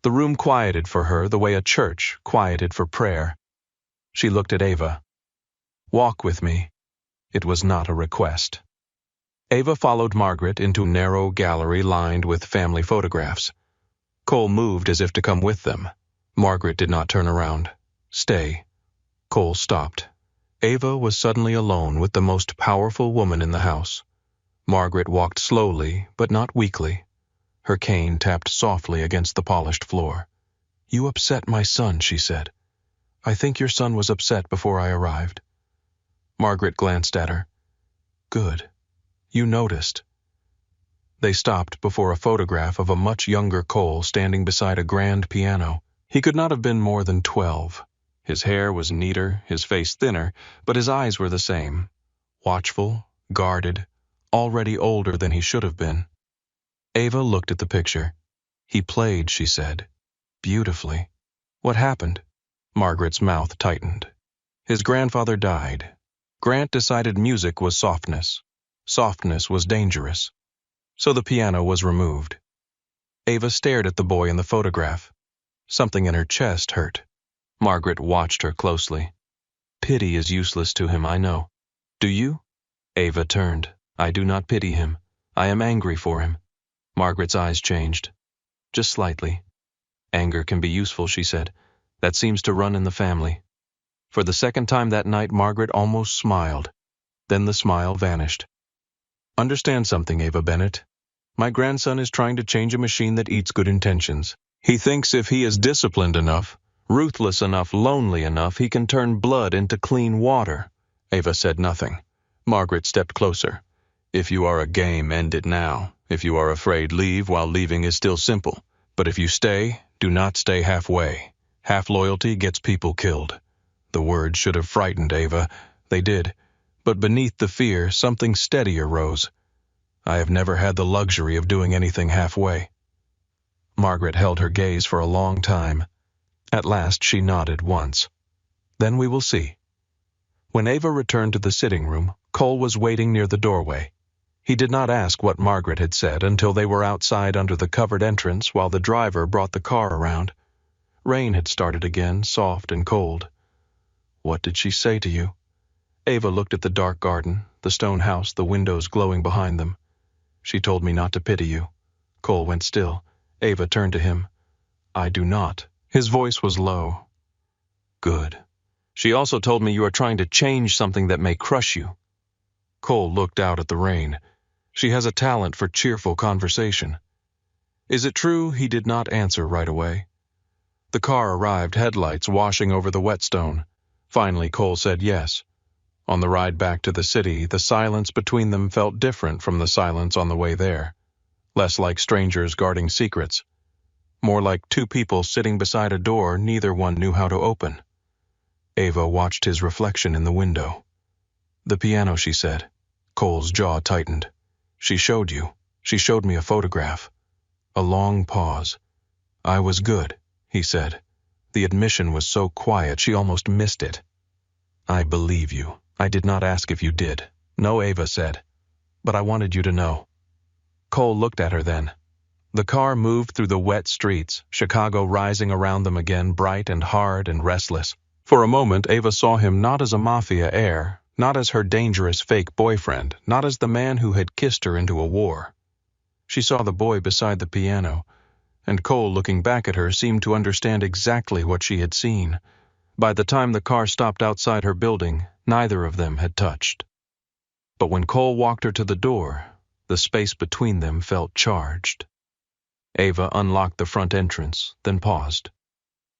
The room quieted for her the way a church quieted for prayer. She looked at Ava. "Walk with me." It was not a request. Ava followed Margaret into a narrow gallery lined with family photographs. Cole moved as if to come with them. Margaret did not turn around. "Stay." Cole stopped. Ava was suddenly alone with the most powerful woman in the house. Margaret walked slowly, but not weakly. Her cane tapped softly against the polished floor. "You upset my son," she said. "I think your son was upset before I arrived." Margaret glanced at her. "Good. You noticed." They stopped before a photograph of a much younger Cole standing beside a grand piano. He could not have been more than 12. His hair was neater, his face thinner, but his eyes were the same. Watchful, guarded, already older than he should have been. Ava looked at the picture. "He played," she said. "Beautifully." "What happened?" Margaret's mouth tightened. "His grandfather died. Grant decided music was softness. Softness was dangerous. So the piano was removed." Ava stared at the boy in the photograph. Something in her chest hurt. Margaret watched her closely. "Pity is useless to him, I know." "Do you?" Ava turned. "I do not pity him. I am angry for him." Margaret's eyes changed. "Just slightly." "Anger can be useful," she said. "That seems to run in the family." For the second time that night, Margaret almost smiled. Then the smile vanished. "Understand something, Ava Bennett. My grandson is trying to change a machine that eats good intentions. He thinks if he is disciplined enough, ruthless enough, lonely enough, he can turn blood into clean water." Ava said nothing. Margaret stepped closer. "If you are a game, end it now. If you are afraid, leave while leaving is still simple. But if you stay, do not stay halfway. Half loyalty gets people killed." The words should have frightened Ava. They did. But beneath the fear, something steadier rose. "I have never had the luxury of doing anything halfway." Margaret held her gaze for a long time. At last she nodded once. "Then we will see." When Ava returned to the sitting room, Cole was waiting near the doorway. He did not ask what Margaret had said until they were outside under the covered entrance while the driver brought the car around. Rain had started again, soft and cold. "What did she say to you?" Ava looked at the dark garden, the stone house, the windows glowing behind them. "She told me not to pity you." Cole went still. Ava turned to him. "I do not." His voice was low. "Good. She also told me you are trying to change something that may crush you." Cole looked out at the rain. "She has a talent for cheerful conversation." "Is it true?" He did not answer right away. The car arrived, headlights washing over the whetstone. Finally, Cole said yes. On the ride back to the city, the silence between them felt different from the silence on the way there. Less like strangers guarding secrets. More like two people sitting beside a door neither one knew how to open. Ava watched his reflection in the window. "The piano," she said. Cole's jaw tightened. "She showed you. She showed me a photograph." A long pause. "I was good," he said. The admission was so quiet she almost missed it. "I believe you. I did not ask if you did." "No," Ava said. "But I wanted you to know." Cole looked at her then. The car moved through the wet streets, Chicago rising around them again, bright and hard and restless. For a moment, Ava saw him not as a Mafia heir, not as her dangerous fake boyfriend, not as the man who had kissed her into a war. She saw the boy beside the piano, and Cole, looking back at her, seemed to understand exactly what she had seen. By the time the car stopped outside her building, neither of them had touched. But when Cole walked her to the door, the space between them felt charged. Ava unlocked the front entrance, then paused.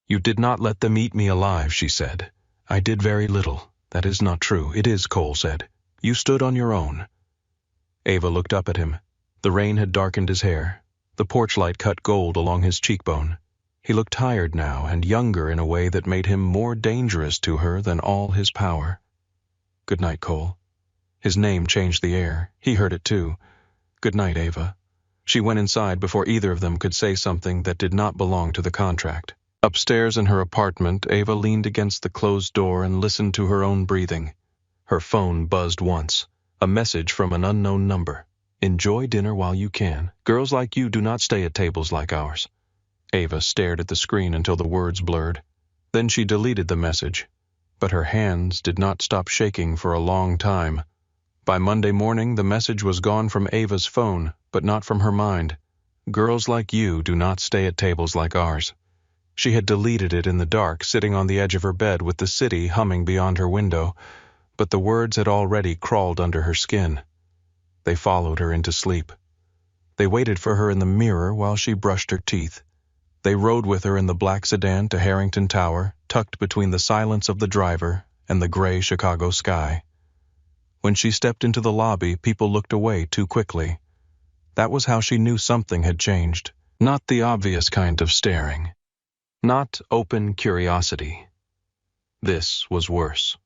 "You did not let them eat me alive," she said. "I did very little. That is not true." "It is," Cole said. "You stood on your own." Ava looked up at him. The rain had darkened his hair. The porch light cut gold along his cheekbone. He looked tired now and younger in a way that made him more dangerous to her than all his power. "Good night, Cole." His name changed the air. He heard it too. "Good night, Ava." She went inside before either of them could say something that did not belong to the contract. Upstairs in her apartment, Ava leaned against the closed door and listened to her own breathing. Her phone buzzed once. A message from an unknown number. "Enjoy dinner while you can. Girls like you do not stay at tables like ours." Ava stared at the screen until the words blurred. Then she deleted the message. But her hands did not stop shaking for a long time. By Monday morning, the message was gone from Ava's phone, but not from her mind. "Girls like you do not stay at tables like ours." She had deleted it in the dark, sitting on the edge of her bed with the city humming beyond her window, but the words had already crawled under her skin. They followed her into sleep. They waited for her in the mirror while she brushed her teeth. They rode with her in the black sedan to Harrington Tower, tucked between the silence of the driver and the gray Chicago sky. When she stepped into the lobby, people looked away too quickly. That was how she knew something had changed. Not the obvious kind of staring. Not open curiosity. This was worse.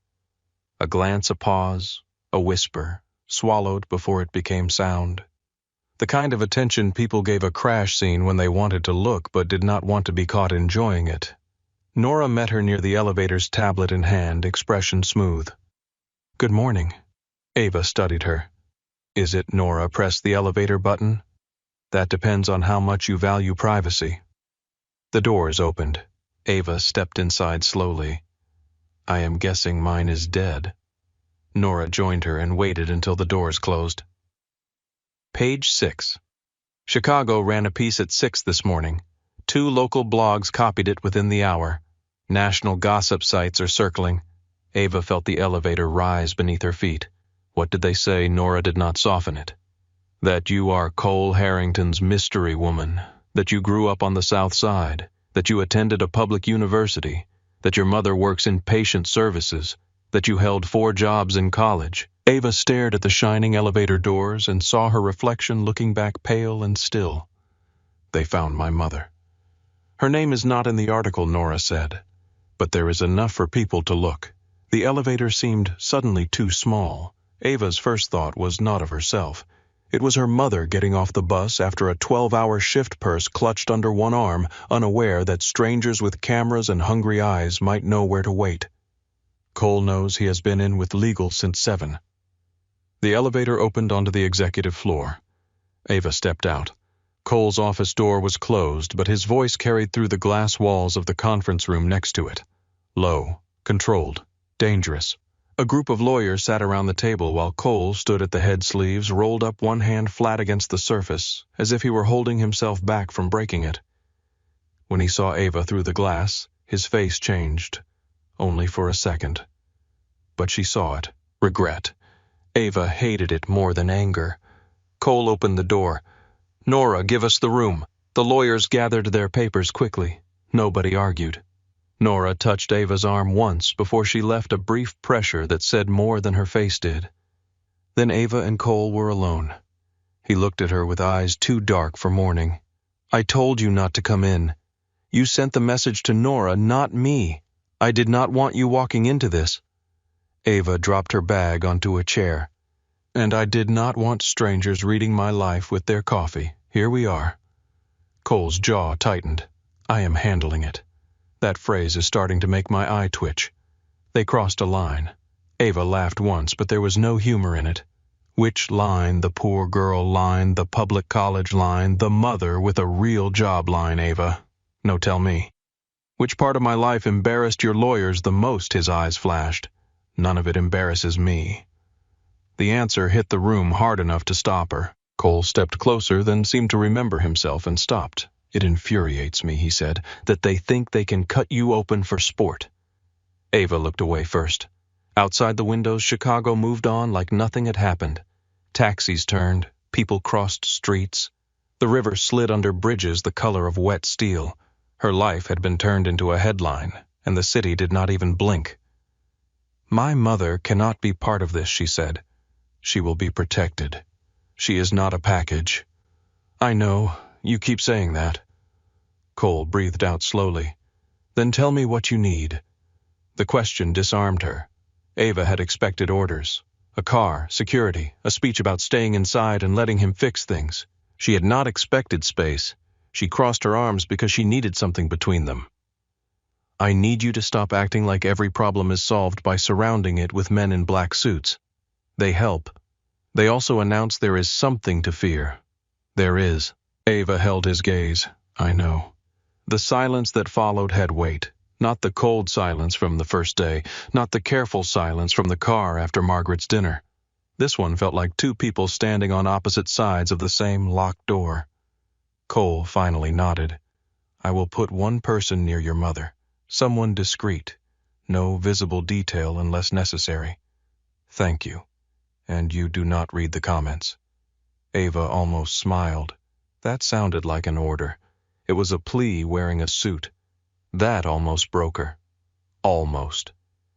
A glance, a pause, a whisper, swallowed before it became sound. The kind of attention people gave a crash scene when they wanted to look but did not want to be caught enjoying it. Nora met her near the elevator's tablet in hand, expression smooth. "Good morning." Ava studied her. "Is it Nora pressed the elevator button?" "That depends on how much you value privacy." The doors opened. Ava stepped inside slowly. "I am guessing mine is dead." Nora joined her and waited until the doors closed. Page 6. Chicago ran a piece at 6 this morning. 2 local blogs copied it within the hour. National gossip sites are circling. Ava felt the elevator rise beneath her feet. What did they say? Nora did not soften it. That you are Cole Harrington's mystery woman, that you grew up on the South Side, that you attended a public university, that your mother works in patient services, that you held 4 jobs in college. Ava stared at the shining elevator doors and saw her reflection looking back pale and still. "They found my mother." "Her name is not in the article," Nora said. "But there is enough for people to look." The elevator seemed suddenly too small. Ava's first thought was not of herself. It was her mother getting off the bus after a 12-hour shift purse clutched under one arm, unaware that strangers with cameras and hungry eyes might know where to wait. "Cole knows he has been in with legal since 7. The elevator opened onto the executive floor. Ava stepped out. Cole's office door was closed, but his voice carried through the glass walls of the conference room next to it. Low, controlled, dangerous. A group of lawyers sat around the table while Cole stood at the head sleeves, rolled up one hand flat against the surface, as if he were holding himself back from breaking it. When he saw Ava through the glass, his face changed, only for a second. But she saw it. Regret. Ava hated it more than anger. Cole opened the door. "Nora, give us the room." The lawyers gathered their papers quickly. Nobody argued. Nora touched Ava's arm once before she left a brief pressure that said more than her face did. Then Ava and Cole were alone. He looked at her with eyes too dark for mourning. "I told you not to come in. You sent the message to Nora, not me. I did not want you walking into this." Ava dropped her bag onto a chair. "And I did not want strangers reading my life with their coffee. Here we are." Cole's jaw tightened. "I am handling it." That phrase is starting to make my eye twitch. They crossed a line. Ava laughed once, but there was no humor in it. Which line? The poor girl line, the public college line, the mother with a real job line, Ava? No, tell me. "Which part of my life embarrassed your lawyers the most?" His eyes flashed. "None of it embarrasses me." The answer hit the room hard enough to stop her. Cole stepped closer, then seemed to remember himself and stopped. "It infuriates me," he said, "that they think they can cut you open for sport." Ava looked away first. Outside the windows, Chicago moved on like nothing had happened. Taxis turned, people crossed streets. The river slid under bridges the color of wet steel. Her life had been turned into a headline, and the city did not even blink. "My mother cannot be part of this," she said. "She will be protected. She is not a package." "I know. You keep saying that. Cole breathed out slowly. Then tell me what you need. The question disarmed her. Ava had expected orders. A car, security, a speech about staying inside and letting him fix things. She had not expected space. She crossed her arms because she needed something between them. I need you to stop acting like every problem is solved by surrounding it with men in black suits. They help. They also announce there is something to fear. There is. Ava held his gaze. I know. The silence that followed had weight. Not the cold silence from the first day, not the careful silence from the car after Margaret's dinner. This one felt like two people standing on opposite sides of the same locked door. Cole finally nodded. I will put one person near your mother. Someone discreet. No visible detail unless necessary. Thank you. And you do not read the comments. Ava almost smiled. That sounded like an order. It was a plea wearing a suit. That almost broke her. Almost.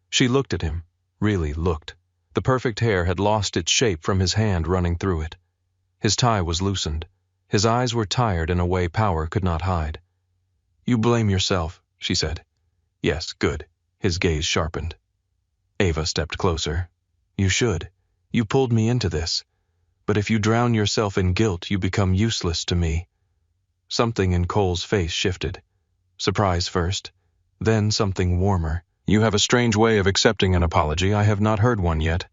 She looked at him. Really looked. The perfect hair had lost its shape from his hand running through it. His tie was loosened. His eyes were tired in a way power could not hide. You blame yourself, she said. Yes, good. His gaze sharpened. Ava stepped closer. You should. You pulled me into this. But if you drown yourself in guilt, you become useless to me. Something in Cole's face shifted. Surprise first, then something warmer. You have a strange way of accepting an apology. I have not heard one yet.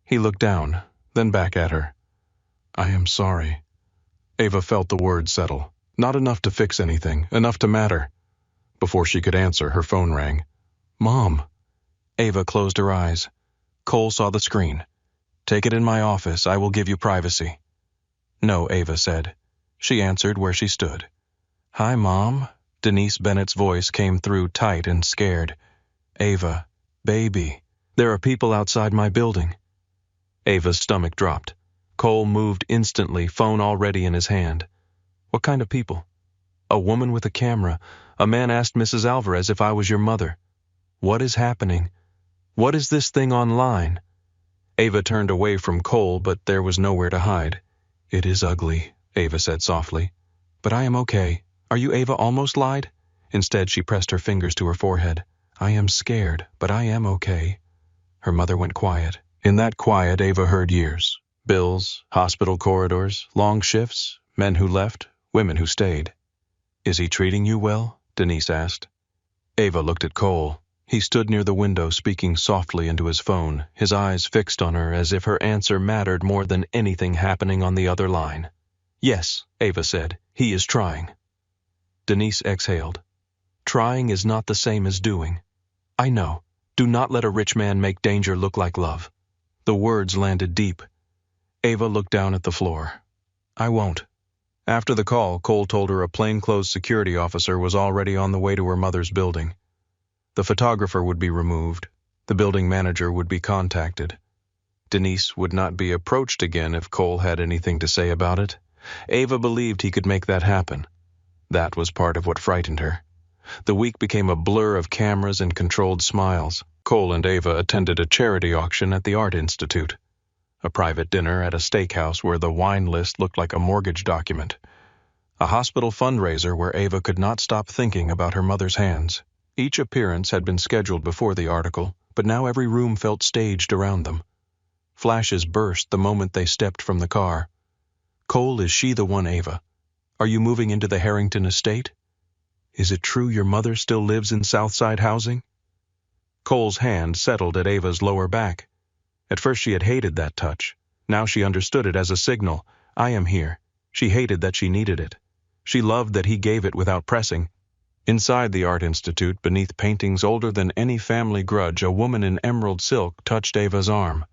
He looked down, then back at her. I am sorry. Ava felt the words settle. Not enough to fix anything, enough to matter. Before she could answer, her phone rang. Mom. Ava closed her eyes. Cole saw the screen. Take it in my office. I will give you privacy. No, Ava said. She answered where she stood. Hi, Mom. Denise Bennett's voice came through tight and scared. Ava, baby, there are people outside my building. Ava's stomach dropped. Cole moved instantly, phone already in his hand. What kind of people? A woman with a camera. A man asked Mrs. Alvarez if I was your mother. What is happening? What is this thing online? Ava turned away from Cole, but there was nowhere to hide. It is ugly, Ava said softly. But I am okay. Are you Ava almost lied? Instead, she pressed her fingers to her forehead. I am scared, but I am okay. Her mother went quiet. In that quiet, Ava heard years. Bills, hospital corridors, long shifts, men who left, women who stayed. Is he treating you well? Denise asked. Ava looked at Cole. He stood near the window, speaking softly into his phone, his eyes fixed on her as if her answer mattered more than anything happening on the other line. Yes, Ava said. He is trying. Denise exhaled. Trying is not the same as doing. I know. Do not let a rich man make danger look like love. The words landed deep. Ava looked down at the floor. I won't. After the call, Cole told her a plainclothes security officer was already on the way to her mother's building. The photographer would be removed. The building manager would be contacted. Denise would not be approached again if Cole had anything to say about it. Ava believed he could make that happen. That was part of what frightened her. The week became a blur of cameras and controlled smiles. Cole and Ava attended a charity auction at the Art Institute. A private dinner at a steakhouse where the wine list looked like a mortgage document. A hospital fundraiser where Ava could not stop thinking about her mother's hands. Each appearance had been scheduled before the article, but now every room felt staged around them. Flashes burst the moment they stepped from the car. Cole, is she the one, Ava? Are you moving into the Harrington estate? Is it true your mother still lives in Southside housing? Cole's hand settled at Ava's lower back. At first she had hated that touch. Now she understood it as a signal. I am here. She hated that she needed it. She loved that he gave it without pressing. Inside the Art Institute, beneath paintings older than any family grudge, a woman in emerald silk touched Ava's arm.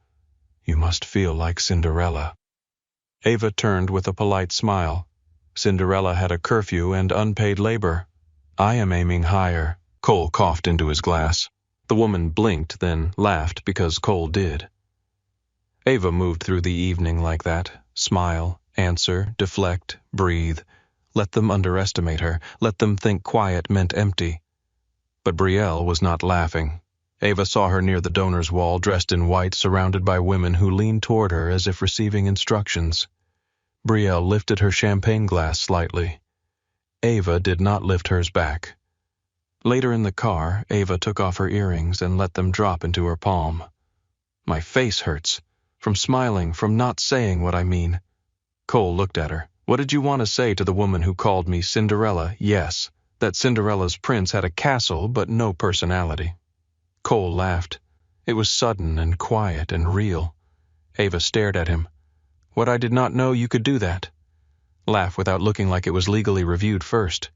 You must feel like Cinderella. Ava turned with a polite smile. Cinderella had a curfew and unpaid labor. I am aiming higher. Cole coughed into his glass. The woman blinked, then laughed because Cole did. Ava moved through the evening like that. Smile, answer, deflect, breathe. Let them underestimate her. Let them think quiet meant empty. But Brielle was not laughing. Ava saw her near the donor's wall, dressed in white, surrounded by women who leaned toward her as if receiving instructions. Brielle lifted her champagne glass slightly. Ava did not lift hers back. Later in the car, Ava took off her earrings and let them drop into her palm. My face hurts. From smiling, from not saying what I mean. Cole looked at her. What did you want to say to the woman who called me Cinderella? Yes, that Cinderella's prince had a castle but no personality. Cole laughed. It was sudden and quiet and real. Ava stared at him. What, I did not know you could do that. Laugh without looking like it was legally reviewed first.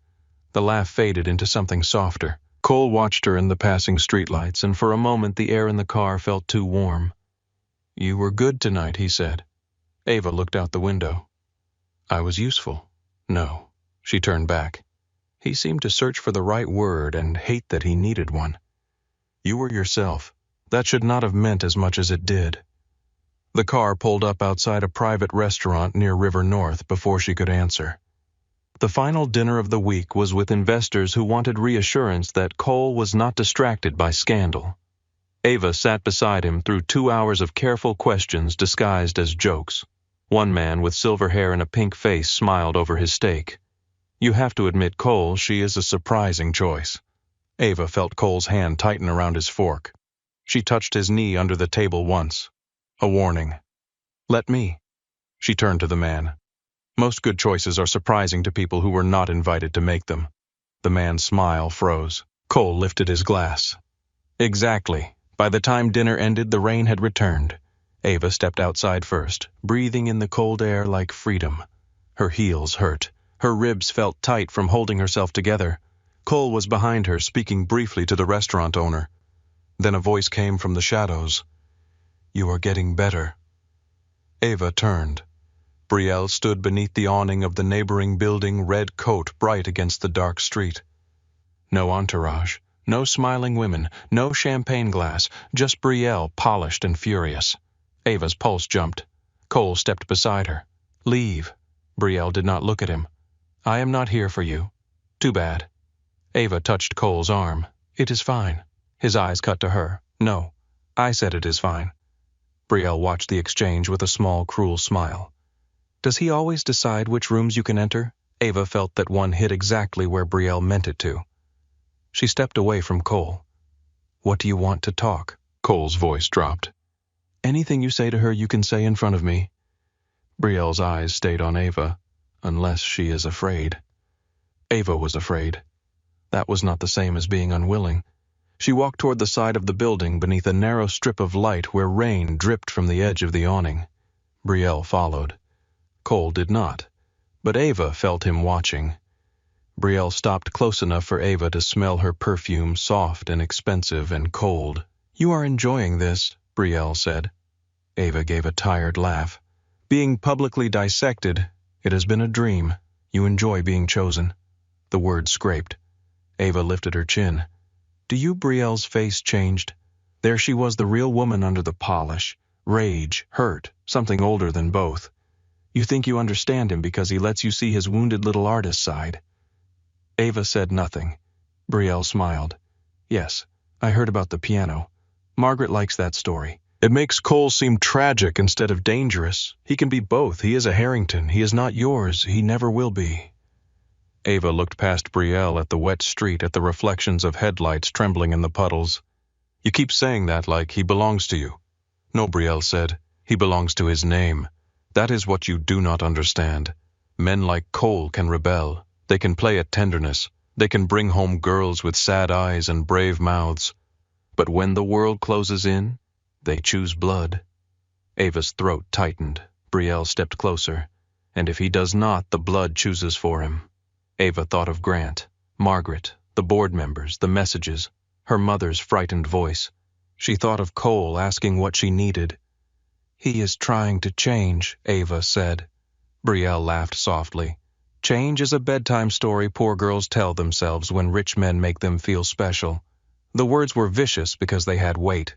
The laugh faded into something softer. Cole watched her in the passing streetlights, and for a moment the air in the car felt too warm. You were good tonight, he said. Ava looked out the window. I was useful. No. She turned back. He seemed to search for the right word and hate that he needed one. You were yourself. That should not have meant as much as it did. The car pulled up outside a private restaurant near River North before she could answer. The final dinner of the week was with investors who wanted reassurance that Cole was not distracted by scandal. Ava sat beside him through 2 hours of careful questions disguised as jokes. One man with silver hair and a pink face smiled over his steak. You have to admit, Cole, she is a surprising choice. Ava felt Cole's hand tighten around his fork. She touched his knee under the table once. A warning. Let me. She turned to the man. Most good choices are surprising to people who were not invited to make them. The man's smile froze. Cole lifted his glass. Exactly. By the time dinner ended, the rain had returned. Ava stepped outside first, breathing in the cold air like freedom. Her heels hurt. Her ribs felt tight from holding herself together. Cole was behind her, speaking briefly to the restaurant owner. Then a voice came from the shadows. You are getting better. Ava turned. Brielle stood beneath the awning of the neighboring building, red coat bright against the dark street. No entourage, no smiling women, no champagne glass, just Brielle, polished and furious. Ava's pulse jumped. Cole stepped beside her. Leave. Brielle did not look at him. I am not here for you. Too bad. Ava touched Cole's arm. It is fine. His eyes cut to her. No, I said it is fine. Brielle watched the exchange with a small, cruel smile. Does he always decide which rooms you can enter? Ava felt that one hit exactly where Brielle meant it to. She stepped away from Cole. What do you want to talk? Cole's voice dropped. Anything you say to her you can say in front of me. Brielle's eyes stayed on Ava, unless she is afraid. Ava was afraid. That was not the same as being unwilling. She walked toward the side of the building beneath a narrow strip of light where rain dripped from the edge of the awning. Brielle followed. Cole did not, but Ava felt him watching. Brielle stopped close enough for Ava to smell her perfume, soft and expensive and cold. You are enjoying this, Brielle said. Ava gave a tired laugh. Being publicly dissected, it has been a dream. You enjoy being chosen. The words scraped. Ava lifted her chin. Do you? Brielle's face changed. There she was, the real woman under the polish. Rage, hurt, something older than both. You think you understand him because he lets you see his wounded little artist side. Ava said nothing. Brielle smiled. Yes, I heard about the piano. Margaret likes that story. It makes Cole seem tragic instead of dangerous. He can be both. He is a Harrington. He is not yours. He never will be. Ava looked past Brielle at the wet street, at the reflections of headlights trembling in the puddles. You keep saying that like he belongs to you. No, Brielle said. He belongs to his name. That is what you do not understand. Men like Cole can rebel. They can play at tenderness. They can bring home girls with sad eyes and brave mouths. But when the world closes in, they choose blood. Ava's throat tightened. Brielle stepped closer. And if he does not, the blood chooses for him. Ava thought of Grant, Margaret, the board members, the messages, her mother's frightened voice. She thought of Cole asking what she needed. He is trying to change, Ava said. Brielle laughed softly. Change is a bedtime story poor girls tell themselves when rich men make them feel special. The words were vicious because they had weight.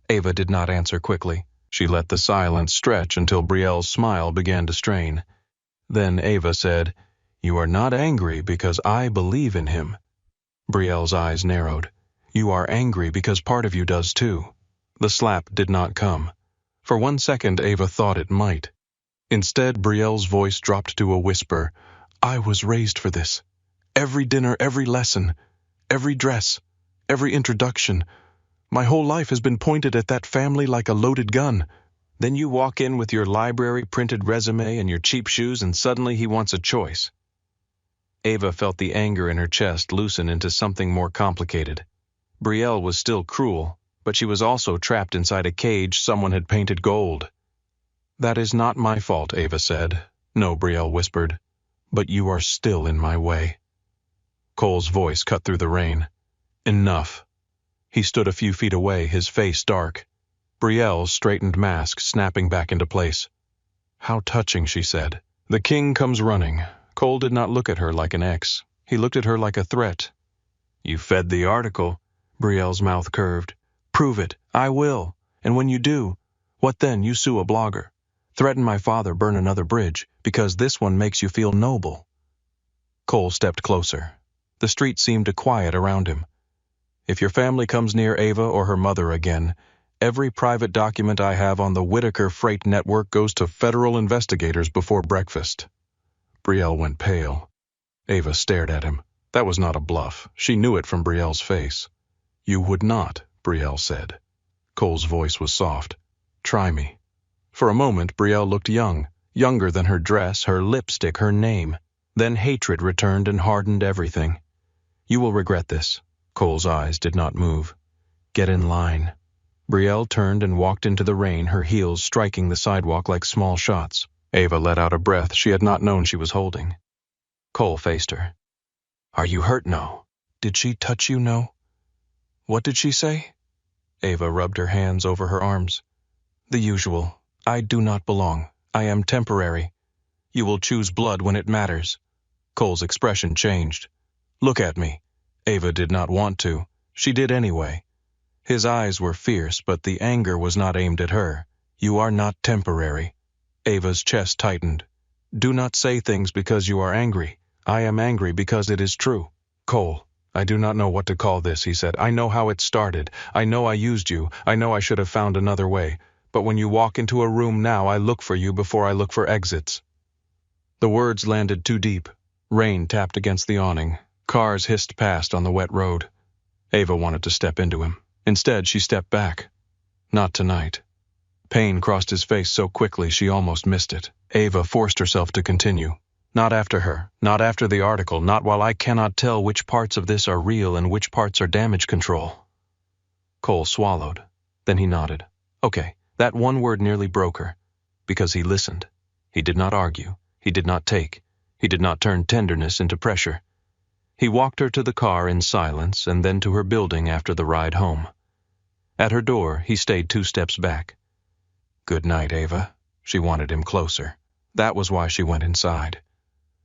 Ava did not answer quickly. She let the silence stretch until Brielle's smile began to strain. Then Ava said, You are not angry because I believe in him. Brielle's eyes narrowed. You are angry because part of you does too. The slap did not come. For 1 second Ava thought it might. Instead, Brielle's voice dropped to a whisper. I was raised for this. Every dinner, every lesson, every dress, every introduction. My whole life has been pointed at that family like a loaded gun. Then you walk in with your library-printed resume and your cheap shoes, and suddenly he wants a choice. Ava felt the anger in her chest loosen into something more complicated. Brielle was still cruel, but she was also trapped inside a cage someone had painted gold. That is not my fault, Ava said. No, Brielle whispered. But you are still in my way. Cole's voice cut through the rain. Enough. He stood a few feet away, his face dark. Brielle's straightened mask snapping back into place. How touching, she said. The king comes running. Cole did not look at her like an ex. He looked at her like a threat. You fed the article. Brielle's mouth curved. Prove it. I will. And when you do, what then? You sue a blogger. Threaten my father, burn another bridge, because this one makes you feel noble. Cole stepped closer. The street seemed to quiet around him. If your family comes near Ava or her mother again, every private document I have on the Whitaker Freight Network goes to federal investigators before breakfast. Brielle went pale. Ava stared at him. That was not a bluff. She knew it from Brielle's face. You would not, Brielle said. Cole's voice was soft. Try me. For a moment, Brielle looked young, younger than her dress, her lipstick, her name. Then hatred returned and hardened everything. You will regret this. Cole's eyes did not move. Get in line. Brielle turned and walked into the rain, her heels striking the sidewalk like small shots. Ava let out a breath she had not known she was holding. Cole faced her. Are you hurt? No. Did she touch you? No. What did she say? Ava rubbed her hands over her arms. The usual. I do not belong. I am temporary. You will choose blood when it matters. Cole's expression changed. Look at me. Ava did not want to. She did anyway. His eyes were fierce, but the anger was not aimed at her. You are not temporary. Ava's chest tightened. Do not say things because you are angry. I am angry because it is true. Cole, I do not know what to call this, he said. I know how it started. I know I used you. I know I should have found another way. But when you walk into a room now, I look for you before I look for exits. The words landed too deep. Rain tapped against the awning. Cars hissed past on the wet road. Ava wanted to step into him. Instead, she stepped back. Not tonight. Pain crossed his face so quickly she almost missed it. Ava forced herself to continue. Not after her. Not after the article. Not while I cannot tell which parts of this are real and which parts are damage control. Cole swallowed. Then he nodded. Okay, that one word nearly broke her. Because he listened. He did not argue. He did not take. He did not turn tenderness into pressure. He walked her to the car in silence and then to her building after the ride home. At her door, he stayed 2 steps back. Good night, Ava. She wanted him closer. That was why she went inside.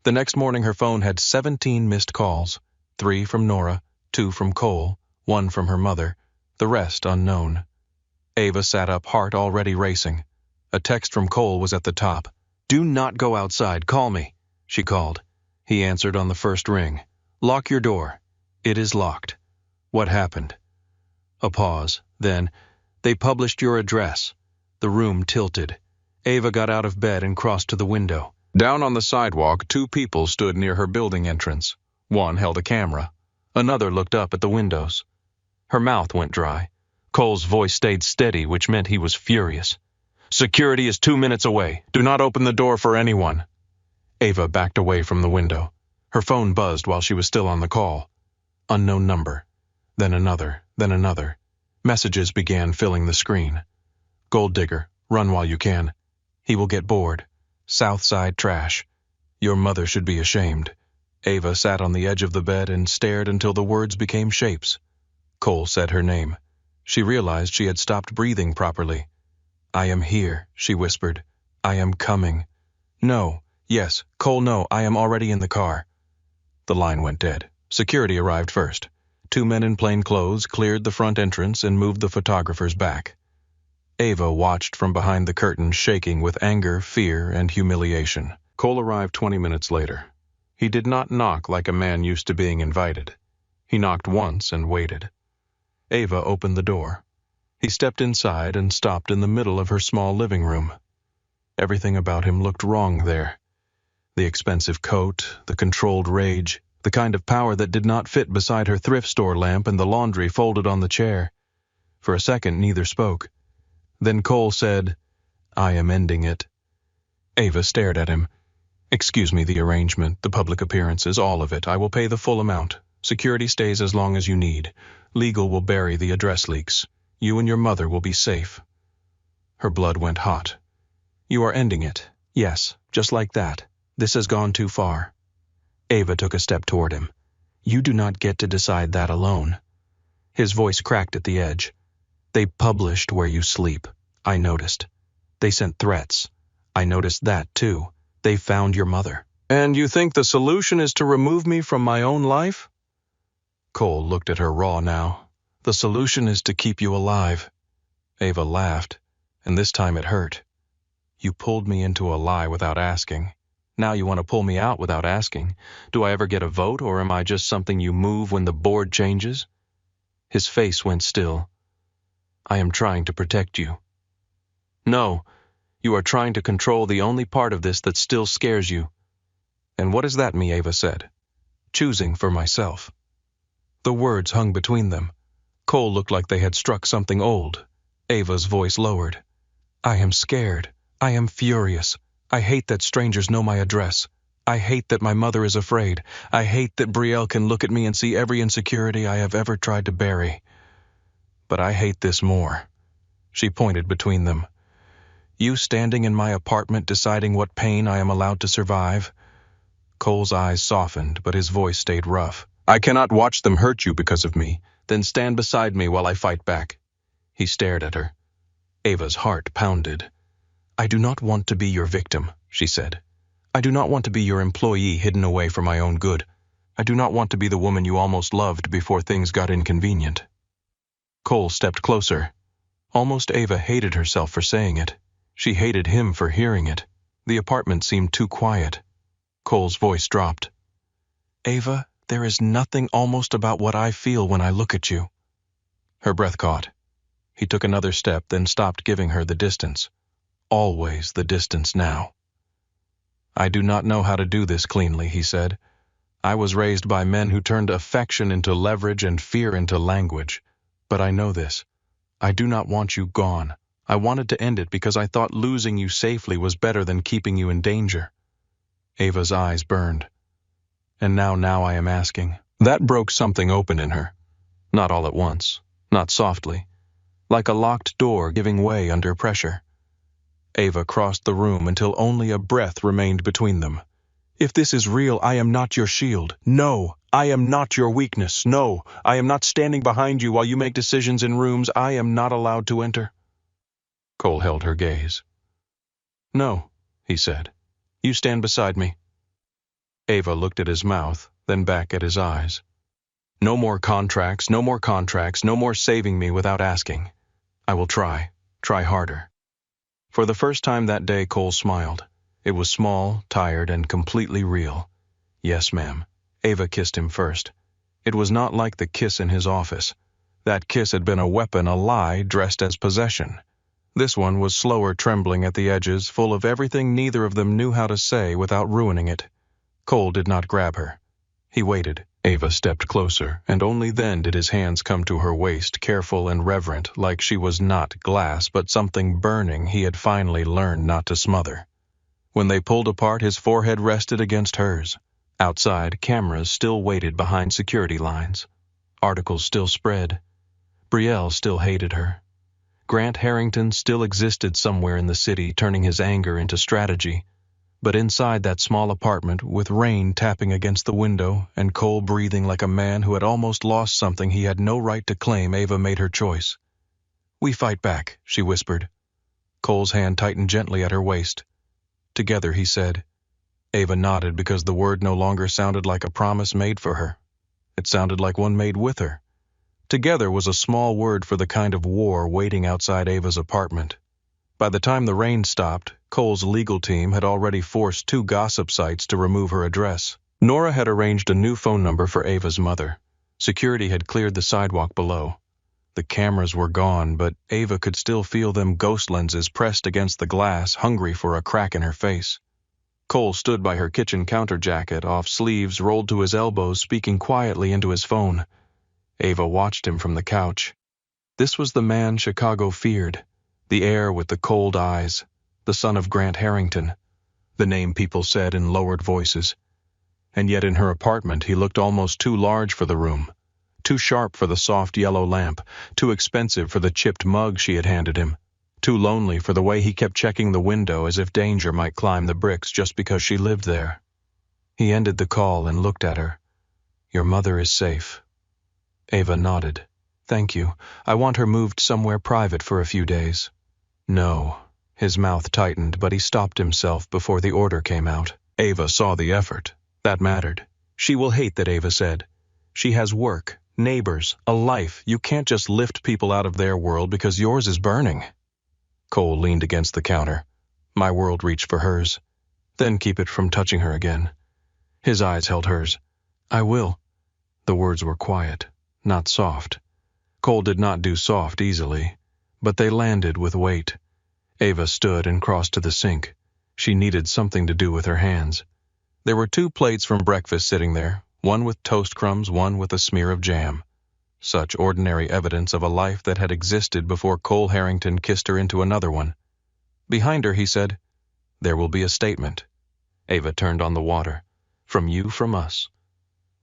The next morning her phone had 17 missed calls, 3 from Nora, 2 from Cole, 1 from her mother, the rest unknown. Ava sat up, heart already racing. A text from Cole was at the top. Do not go outside, call me, she called. He answered on the first ring. Lock your door. It is locked. What happened? A pause, then, they published your address. The room tilted. Ava got out of bed and crossed to the window. Down on the sidewalk, 2 people stood near her building entrance. One held a camera. Another looked up at the windows. Her mouth went dry. Cole's voice stayed steady, which meant he was furious. Security is 2 minutes away. Do not open the door for anyone. Ava backed away from the window. Her phone buzzed while she was still on the call. Unknown number. Then another, then another. Messages began filling the screen. Gold digger, run while you can. He will get bored. Southside trash. Your mother should be ashamed. Ava sat on the edge of the bed and stared until the words became shapes. Cole said her name. She realized she had stopped breathing properly. I am here, she whispered. I am coming. No. Yes, Cole, no, I am already in the car. The line went dead. Security arrived first. 2 men in plain clothes cleared the front entrance and moved the photographers back. Ava watched from behind the curtain, shaking with anger, fear, and humiliation. Cole arrived 20 minutes later. He did not knock like a man used to being invited. He knocked once and waited. Ava opened the door. He stepped inside and stopped in the middle of her small living room. Everything about him looked wrong there. The expensive coat, the controlled rage, the kind of power that did not fit beside her thrift store lamp and the laundry folded on the chair. For a second, neither spoke. Then Cole said, "I am ending it." Ava stared at him. "Excuse me, the arrangement, the public appearances, all of it. I will pay the full amount. Security stays as long as you need. Legal will bury the address leaks. You and your mother will be safe." Her blood went hot. "You are ending it. Yes, just like that. This has gone too far." Ava took a step toward him. "You do not get to decide that alone." His voice cracked at the edge. "They published where you sleep. I noticed. They sent threats. I noticed that too. They found your mother." "And you think the solution is to remove me from my own life?" Cole looked at her raw now. "The solution is to keep you alive." Ava laughed, and this time it hurt. "You pulled me into a lie without asking. Now you want to pull me out without asking. Do I ever get a vote, or am I just something you move when the board changes?" His face went still. "I am trying to protect you." "No, you are trying to control the only part of this that still scares you." "And what is that, Ava said?" "Choosing for myself." The words hung between them. Cole looked like they had struck something old. Ava's voice lowered. "I am scared. I am furious. I hate that strangers know my address. I hate that my mother is afraid. I hate that Brielle can look at me and see every insecurity I have ever tried to bury. But I hate this more." She pointed between them. "You standing in my apartment deciding what pain I am allowed to survive." Cole's eyes softened, but his voice stayed rough. "I cannot watch them hurt you because of me. Then stand beside me while I fight back." He stared at her. Ava's heart pounded. "I do not want to be your victim," she said. "I do not want to be your employee hidden away for my own good. I do not want to be the woman you almost loved before things got inconvenient." Cole stepped closer. Almost Ava hated herself for saying it. She hated him for hearing it. The apartment seemed too quiet. Cole's voice dropped. "Ava, there is nothing almost about what I feel when I look at you." Her breath caught. He took another step, then stopped, giving her the distance. Always the distance now. "I do not know how to do this cleanly," he said. "I was raised by men who turned affection into leverage and fear into language. But I know this. I do not want you gone. I wanted to end it because I thought losing you safely was better than keeping you in danger." Ava's eyes burned. "And now I am asking." That broke something open in her. Not all at once, not softly, like a locked door giving way under pressure. Ava crossed the room until only a breath remained between them. "If this is real, I am not your shield. No, I am not your weakness. No, I am not standing behind you while you make decisions in rooms I am not allowed to enter." Cole held her gaze. "No," he said. "You stand beside me." Ava looked at his mouth, then back at his eyes. "No more contracts, no more contracts, no more saving me without asking. I will try harder." For the first time that day, Cole smiled. It was small, tired, and completely real. "Yes, ma'am." Ava kissed him first. It was not like the kiss in his office. That kiss had been a weapon, a lie, dressed as possession. This one was slower, trembling at the edges, full of everything neither of them knew how to say without ruining it. Cole did not grab her. He waited. Ava stepped closer, and only then did his hands come to her waist, careful and reverent, like she was not glass but something burning he had finally learned not to smother. When they pulled apart, his forehead rested against hers. Outside, cameras still waited behind security lines. Articles still spread. Brielle still hated her. Grant Harrington still existed somewhere in the city, turning his anger into strategy. But inside that small apartment, with rain tapping against the window and Cole breathing like a man who had almost lost something he had no right to claim, Ava made her choice. "We fight back," she whispered. Cole's hand tightened gently at her waist. "Together," he said. Ava nodded because the word no longer sounded like a promise made for her. It sounded like one made with her. Together was a small word for the kind of war waiting outside Ava's apartment. By the time the rain stopped, Cole's legal team had already forced 2 gossip sites to remove her address. Nora had arranged a new phone number for Ava's mother. Security had cleared the sidewalk below. The cameras were gone, but Ava could still feel them ghost lenses pressed against the glass, hungry for a crack in her face. Cole stood by her kitchen counter jacket, off sleeves rolled to his elbows, speaking quietly into his phone. Ava watched him from the couch. This was the man Chicago feared, the heir with the cold eyes, the son of Grant Harrington, the name people said in lowered voices. And yet in her apartment he looked almost too large for the room, too sharp for the soft yellow lamp, too expensive for the chipped mug she had handed him, too lonely for the way he kept checking the window as if danger might climb the bricks just because she lived there. He ended the call and looked at her. "Your mother is safe." Ava nodded. "Thank you. I want her moved somewhere private for a few days." "No." His mouth tightened, but he stopped himself before the order came out. Ava saw the effort. That mattered. "She will hate that," Ava said. "She has work, neighbors, a life. You can't just lift people out of their world because yours is burning." Cole leaned against the counter. "My world reached for hers. Then keep it from touching her again." His eyes held hers. "I will." The words were quiet, not soft. Cole did not do soft easily, but they landed with weight. Ava stood and crossed to the sink. She needed something to do with her hands. There were 2 plates from breakfast sitting there, one with toast crumbs, one with a smear of jam. Such ordinary evidence of a life that had existed before Cole Harrington kissed her into another one. Behind her, he said, "There will be a statement." Ava turned on the water. "From you, from us."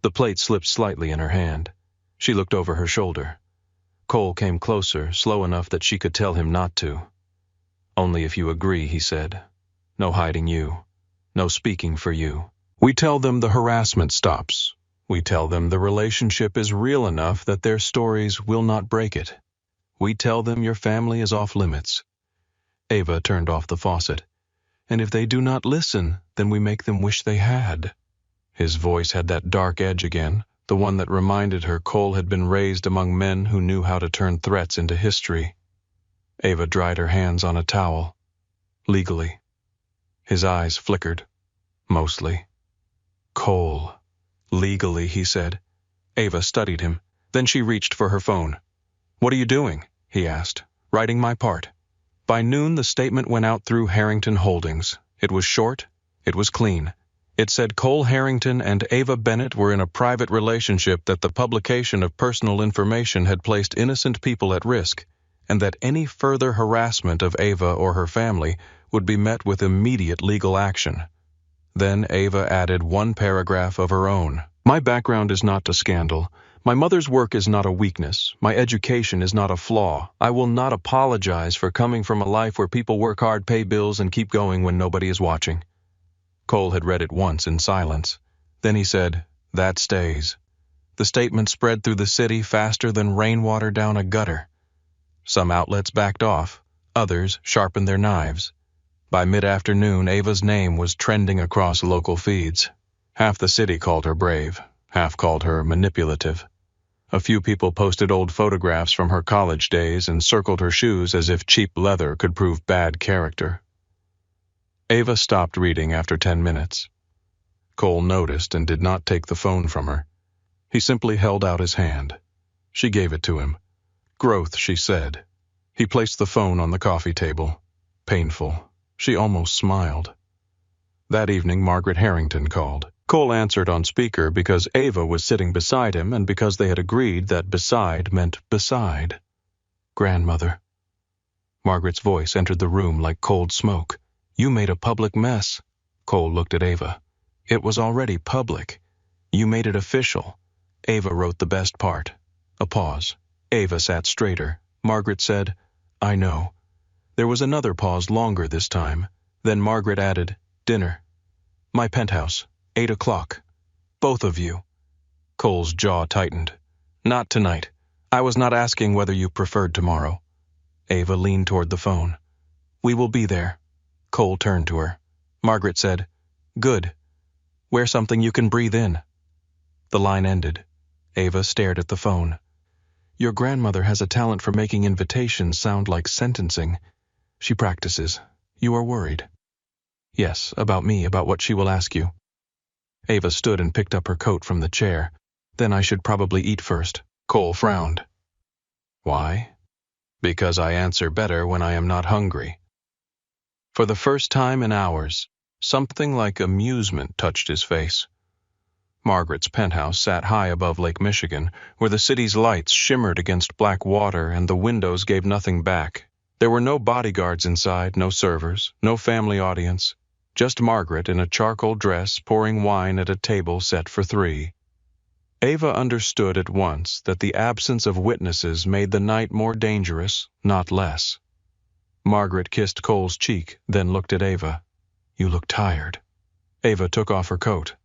The plate slipped slightly in her hand. She looked over her shoulder. Cole came closer, slow enough that she could tell him not to. "Only if you agree," he said. "No hiding you. No speaking for you. We tell them the harassment stops. We tell them the relationship is real enough that their stories will not break it. We tell them your family is off limits." Ava turned off the faucet. "And if they do not listen, then we make them wish they had." His voice had that dark edge again, the one that reminded her Cole had been raised among men who knew how to turn threats into history. Ava dried her hands on a towel. "Legally." His eyes flickered. "Mostly." "Cole." "Legally," he said. Ava studied him. Then she reached for her phone. "What are you doing?" he asked. "Writing my part." By noon the statement went out through Harrington Holdings. It was short. It was clean. It said Cole Harrington and Ava Bennett were in a private relationship, that the publication of personal information had placed innocent people at risk, and that any further harassment of Ava or her family would be met with immediate legal action. Then Ava added 1 paragraph of her own. "My background is not a scandal. My mother's work is not a weakness. My education is not a flaw. I will not apologize for coming from a life where people work hard, pay bills, and keep going when nobody is watching." Cole had read it once in silence. Then he said, "That stays." The statement spread through the city faster than rainwater down a gutter. Some outlets backed off. Others sharpened their knives. By mid-afternoon, Ava's name was trending across local feeds. Half the city called her brave. Half called her manipulative. A few people posted old photographs from her college days and circled her shoes as if cheap leather could prove bad character. Ava stopped reading after 10 minutes. Cole noticed and did not take the phone from her. He simply held out his hand. She gave it to him. "Growth," she said. He placed the phone on the coffee table. Painful. She almost smiled. That evening, Margaret Harrington called. Cole answered on speaker because Ava was sitting beside him and because they had agreed that beside meant beside. "Grandmother." Margaret's voice entered the room like cold smoke. "You made a public mess." Cole looked at Ava. "It was already public. You made it official." Ava wrote the best part. A pause. Ava sat straighter. Margaret said, "I know." There was another pause, longer this time. Then Margaret added, "Dinner. My penthouse. 8 o'clock. Both of you." Cole's jaw tightened. "Not tonight. I was not asking whether you preferred tomorrow." Ava leaned toward the phone. "We will be there." Cole turned to her. Margaret said, "Good. Wear something you can breathe in." The line ended. Ava stared at the phone. "Your grandmother has a talent for making invitations sound like sentencing. She practices. You are worried." "Yes, about me, about what she will ask you." Ava stood and picked up her coat from the chair. "Then I should probably eat first." Cole frowned. Why? Because I answer better when I am not hungry. For the first time in hours, something like amusement touched his face. Margaret's penthouse sat high above Lake Michigan, where the city's lights shimmered against black water and the windows gave nothing back. There were no bodyguards inside, no servers, no family audience, just Margaret in a charcoal dress pouring wine at a table set for 3. Ava understood at once that the absence of witnesses made the night more dangerous, not less. Margaret kissed Cole's cheek, then looked at Ava. You look tired. Ava took off her coat.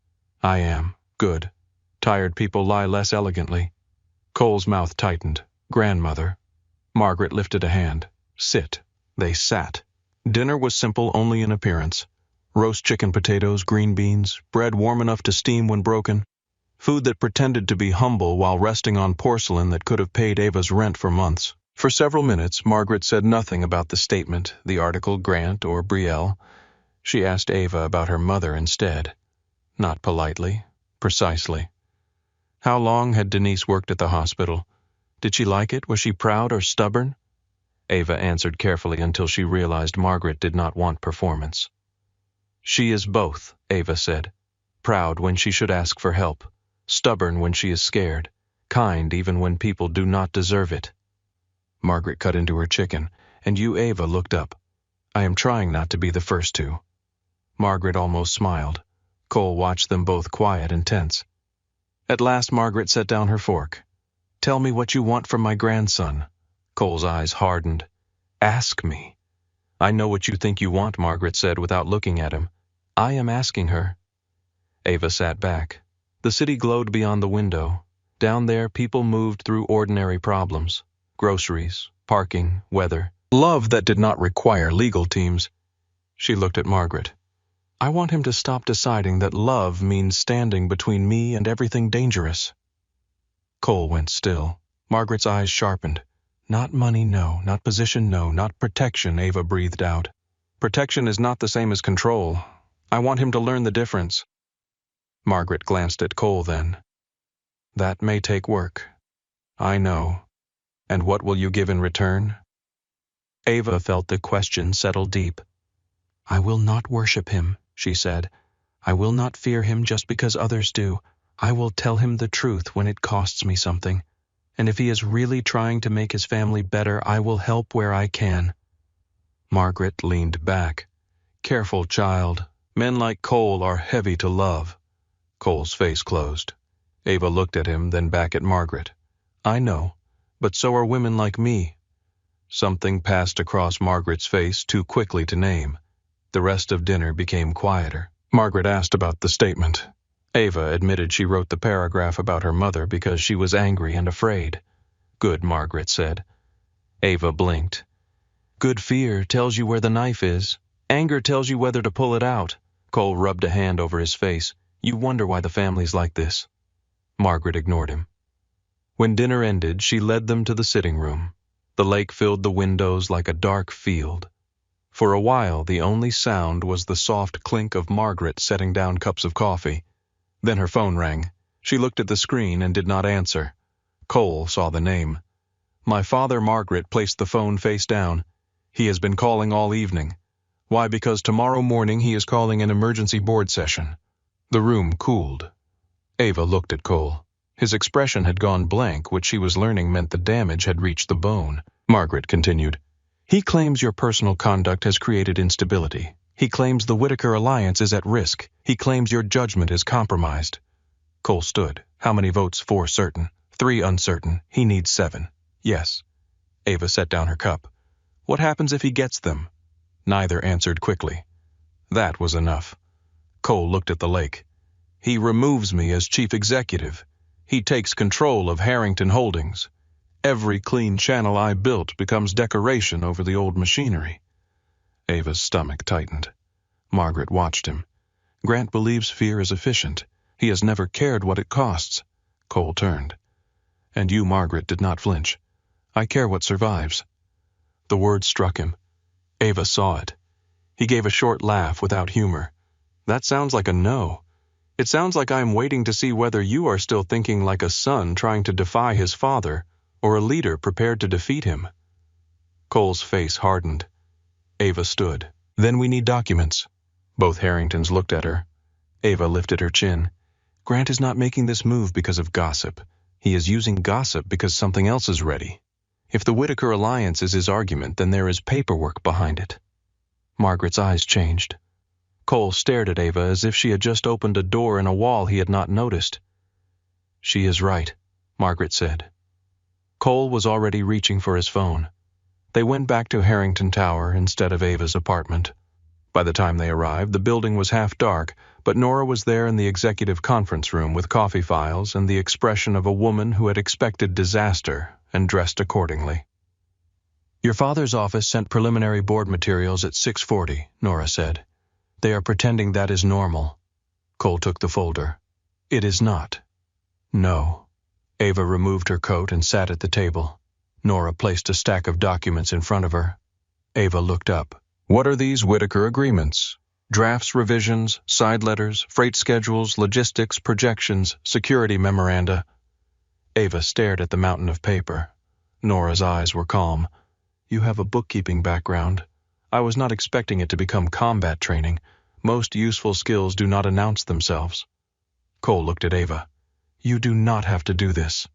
I am. Good. Tired people lie less elegantly. Cole's mouth tightened. Grandmother. Margaret lifted a hand. Sit. They sat. Dinner was simple only in appearance. Roast chicken potatoes, green beans, bread warm enough to steam when broken. Food that pretended to be humble while resting on porcelain that could have paid Ava's rent for months. For several minutes, Margaret said nothing about the statement, the article, Grant, or Brielle. She asked Ava about her mother instead. Not politely, precisely. How long had Denise worked at the hospital? Did she like it? Was she proud or stubborn? Ava answered carefully until she realized Margaret did not want performance. She is both, Ava said. Proud when she should ask for help. Stubborn when she is scared, kind even when people do not deserve it. Margaret cut into her chicken, and Ava looked up. I am trying not to be the first to. Margaret almost smiled. Cole watched them both quiet and tense. At last Margaret set down her fork. Tell me what you want from my grandson. Cole's eyes hardened. Ask me. I know what you think you want, Margaret said without looking at him. I am asking her. Ava sat back. The city glowed beyond the window. Down there, people moved through ordinary problems. Groceries, parking, weather. Love that did not require legal teams. She looked at Margaret. I want him to stop deciding that love means standing between me and everything dangerous. Cole went still. Margaret's eyes sharpened. Not money, no. Not position, no. Not protection, Ava breathed out. Protection is not the same as control. I want him to learn the difference. Margaret glanced at Cole then. That may take work. I know. And what will you give in return? Ava felt the question settle deep. I will not worship him, she said. I will not fear him just because others do. I will tell him the truth when it costs me something. And if he is really trying to make his family better, I will help where I can. Margaret leaned back. Careful, child. Men like Cole are heavy to love. Cole's face closed. Ava looked at him, then back at Margaret. I know, but so are women like me. Something passed across Margaret's face too quickly to name. The rest of dinner became quieter. Margaret asked about the statement. Ava admitted she wrote the paragraph about her mother because she was angry and afraid. Good, Margaret said. Ava blinked. Good fear tells you where the knife is. Anger tells you whether to pull it out. Cole rubbed a hand over his face. You wonder why the family's like this. Margaret ignored him. When dinner ended, she led them to the sitting room. The lake filled the windows like a dark field. For a while, the only sound was the soft clink of Margaret setting down cups of coffee. Then her phone rang. She looked at the screen and did not answer. Cole saw the name. My father, Margaret, placed the phone face down. He has been calling all evening. Why, because tomorrow morning he is calling an emergency board session. The room cooled. Ava looked at Cole. His expression had gone blank, which she was learning meant the damage had reached the bone. Margaret continued. He claims your personal conduct has created instability. He claims the Whitaker alliance is at risk. He claims your judgment is compromised. Cole stood. How many votes? 4 certain. 3 uncertain. He needs 7. Yes. Ava set down her cup. What happens if he gets them? Neither answered quickly. That was enough. Cole looked at the lake. He removes me as chief executive. He takes control of Harrington Holdings. Every clean channel I built becomes decoration over the old machinery. Ava's stomach tightened. Margaret watched him. Grant believes fear is efficient. He has never cared what it costs. Cole turned. And you, Margaret, did not flinch. I care what survives. The word struck him. Ava saw it. He gave a short laugh without humor. That sounds like a no. It sounds like I am waiting to see whether you are still thinking like a son trying to defy his father, or a leader prepared to defeat him. Cole's face hardened. Ava stood. Then we need documents. Both Harringtons looked at her. Ava lifted her chin. Grant is not making this move because of gossip. He is using gossip because something else is ready. If the Whitaker alliance is his argument, then there is paperwork behind it. Margaret's eyes changed. Cole stared at Ava as if she had just opened a door in a wall he had not noticed. She is right, Margaret said. Cole was already reaching for his phone. They went back to Harrington Tower instead of Ava's apartment. By the time they arrived, the building was half dark, but Nora was there in the executive conference room with coffee files and the expression of a woman who had expected disaster and dressed accordingly. Your father's office sent preliminary board materials at 6:40, Nora said. They are pretending that is normal. Cole took the folder. It is not. No. Ava removed her coat and sat at the table. Nora placed a stack of documents in front of her. Ava looked up. What are these Whitaker agreements? Drafts, revisions, side letters, freight schedules, logistics, projections, security memoranda. Ava stared at the mountain of paper. Nora's eyes were calm. You have a bookkeeping background. I was not expecting it to become combat training. Most useful skills do not announce themselves. Cole looked at Ava. You do not have to do this.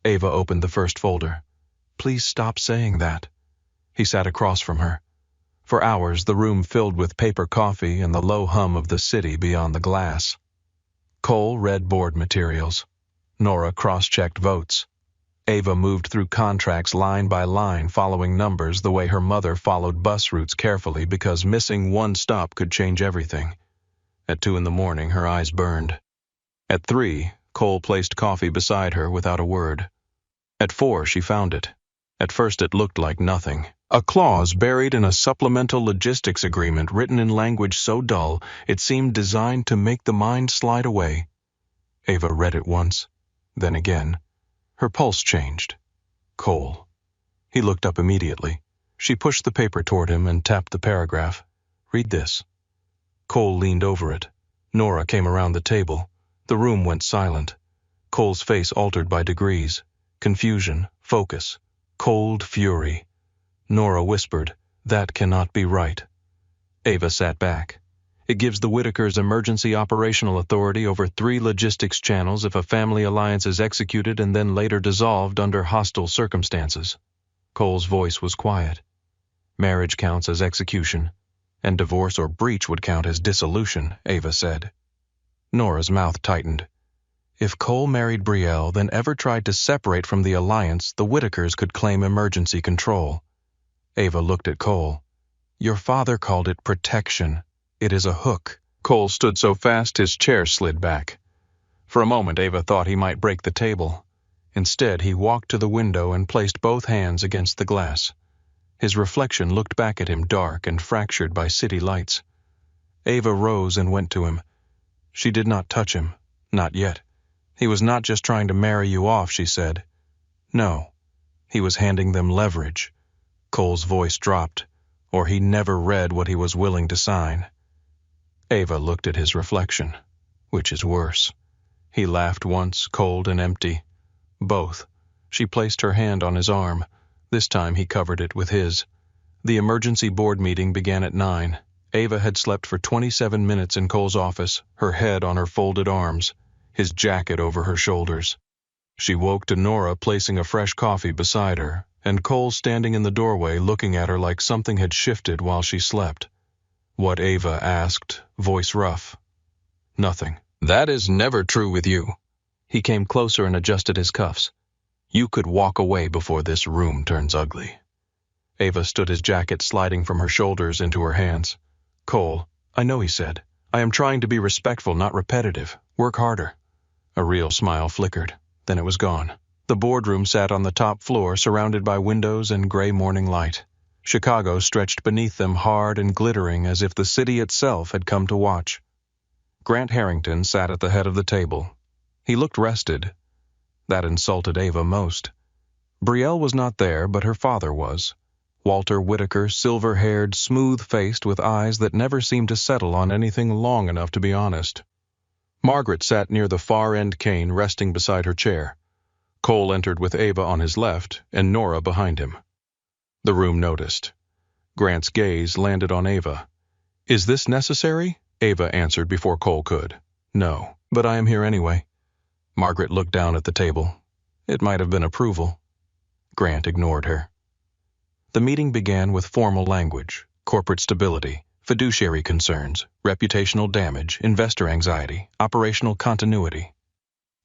Ava opened the first folder. Please stop saying that. He sat across from her. For hours, the room filled with paper coffee and the low hum of the city beyond the glass. Cole read board materials. Nora cross-checked votes. Ava moved through contracts line by line, following numbers the way her mother followed bus routes carefully because missing one stop could change everything. At 2 a.m, her eyes burned. At 3, Cole placed coffee beside her without a word. At 4, she found it. At first it looked like nothing. A clause buried in a supplemental logistics agreement written in language so dull it seemed designed to make the mind slide away. Ava read it once, then again. Her pulse changed. Cole. He looked up immediately. She pushed the paper toward him and tapped the paragraph. Read this. Cole leaned over it. Nora came around the table. The room went silent. Cole's face altered by degrees. Confusion, focus, cold fury. Nora whispered, That cannot be right. Ava sat back. It gives the Whitakers emergency operational authority over 3 logistics channels if a family alliance is executed and then later dissolved under hostile circumstances. Cole's voice was quiet. Marriage counts as execution, and divorce or breach would count as dissolution, Ava said. Nora's mouth tightened. If Cole married Brielle, then ever tried to separate from the alliance, the Whitakers could claim emergency control. Ava looked at Cole. Your father called it protection. It is a hook. Cole stood so fast his chair slid back. For a moment Ava thought he might break the table. Instead, he walked to the window and placed both hands against the glass. His reflection looked back at him dark and fractured by city lights. Ava rose and went to him. She did not touch him. Not yet. He was not just trying to marry you off, she said. No. He was handing them leverage. Cole's voice dropped, or he never read what he was willing to sign. Ava looked at his reflection. Which is worse? He laughed once, cold and empty. Both. She placed her hand on his arm. This time he covered it with his. The emergency board meeting began at 9. Ava had slept for 27 minutes in Cole's office, her head on her folded arms, his jacket over her shoulders. She woke to Nora placing a fresh coffee beside her, and Cole standing in the doorway looking at her like something had shifted while she slept. What Ava asked, voice rough. Nothing. That is never true with you. He came closer and adjusted his cuffs. You could walk away before this room turns ugly. Ava stood his jacket sliding from her shoulders into her hands. Cole, I know, he said. I am trying to be respectful, not repetitive. Work harder. A real smile flickered. Then it was gone. The boardroom sat on the top floor, surrounded by windows and gray morning light. Chicago stretched beneath them hard and glittering as if the city itself had come to watch. Grant Harrington sat at the head of the table. He looked rested. That insulted Ava most. Brielle was not there, but her father was. Walter Whitaker, silver-haired, smooth-faced, with eyes that never seemed to settle on anything long enough to be honest. Margaret sat near the far-end cane, resting beside her chair. Cole entered with Ava on his left and Nora behind him. The room noticed. Grant's gaze landed on Ava. "Is this necessary?" Ava answered before Cole could. "No, but I am here anyway." Margaret looked down at the table. It might have been approval. Grant ignored her. The meeting began with formal language: corporate stability, fiduciary concerns, reputational damage, investor anxiety, operational continuity.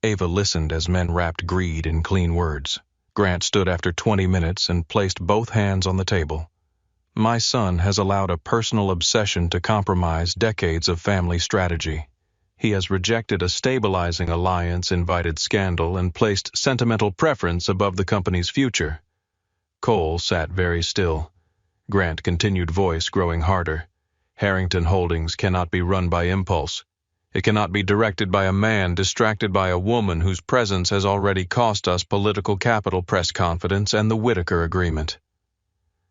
Ava listened as men wrapped greed in clean words. Grant stood after 20 minutes and placed both hands on the table. "My son has allowed a personal obsession to compromise decades of family strategy. He has rejected a stabilizing alliance, invited scandal, and placed sentimental preference above the company's future." Cole sat very still. Grant continued, voice growing harder. "Harrington Holdings cannot be run by impulse. It cannot be directed by a man distracted by a woman whose presence has already cost us political capital, press confidence, and the Whitaker Agreement."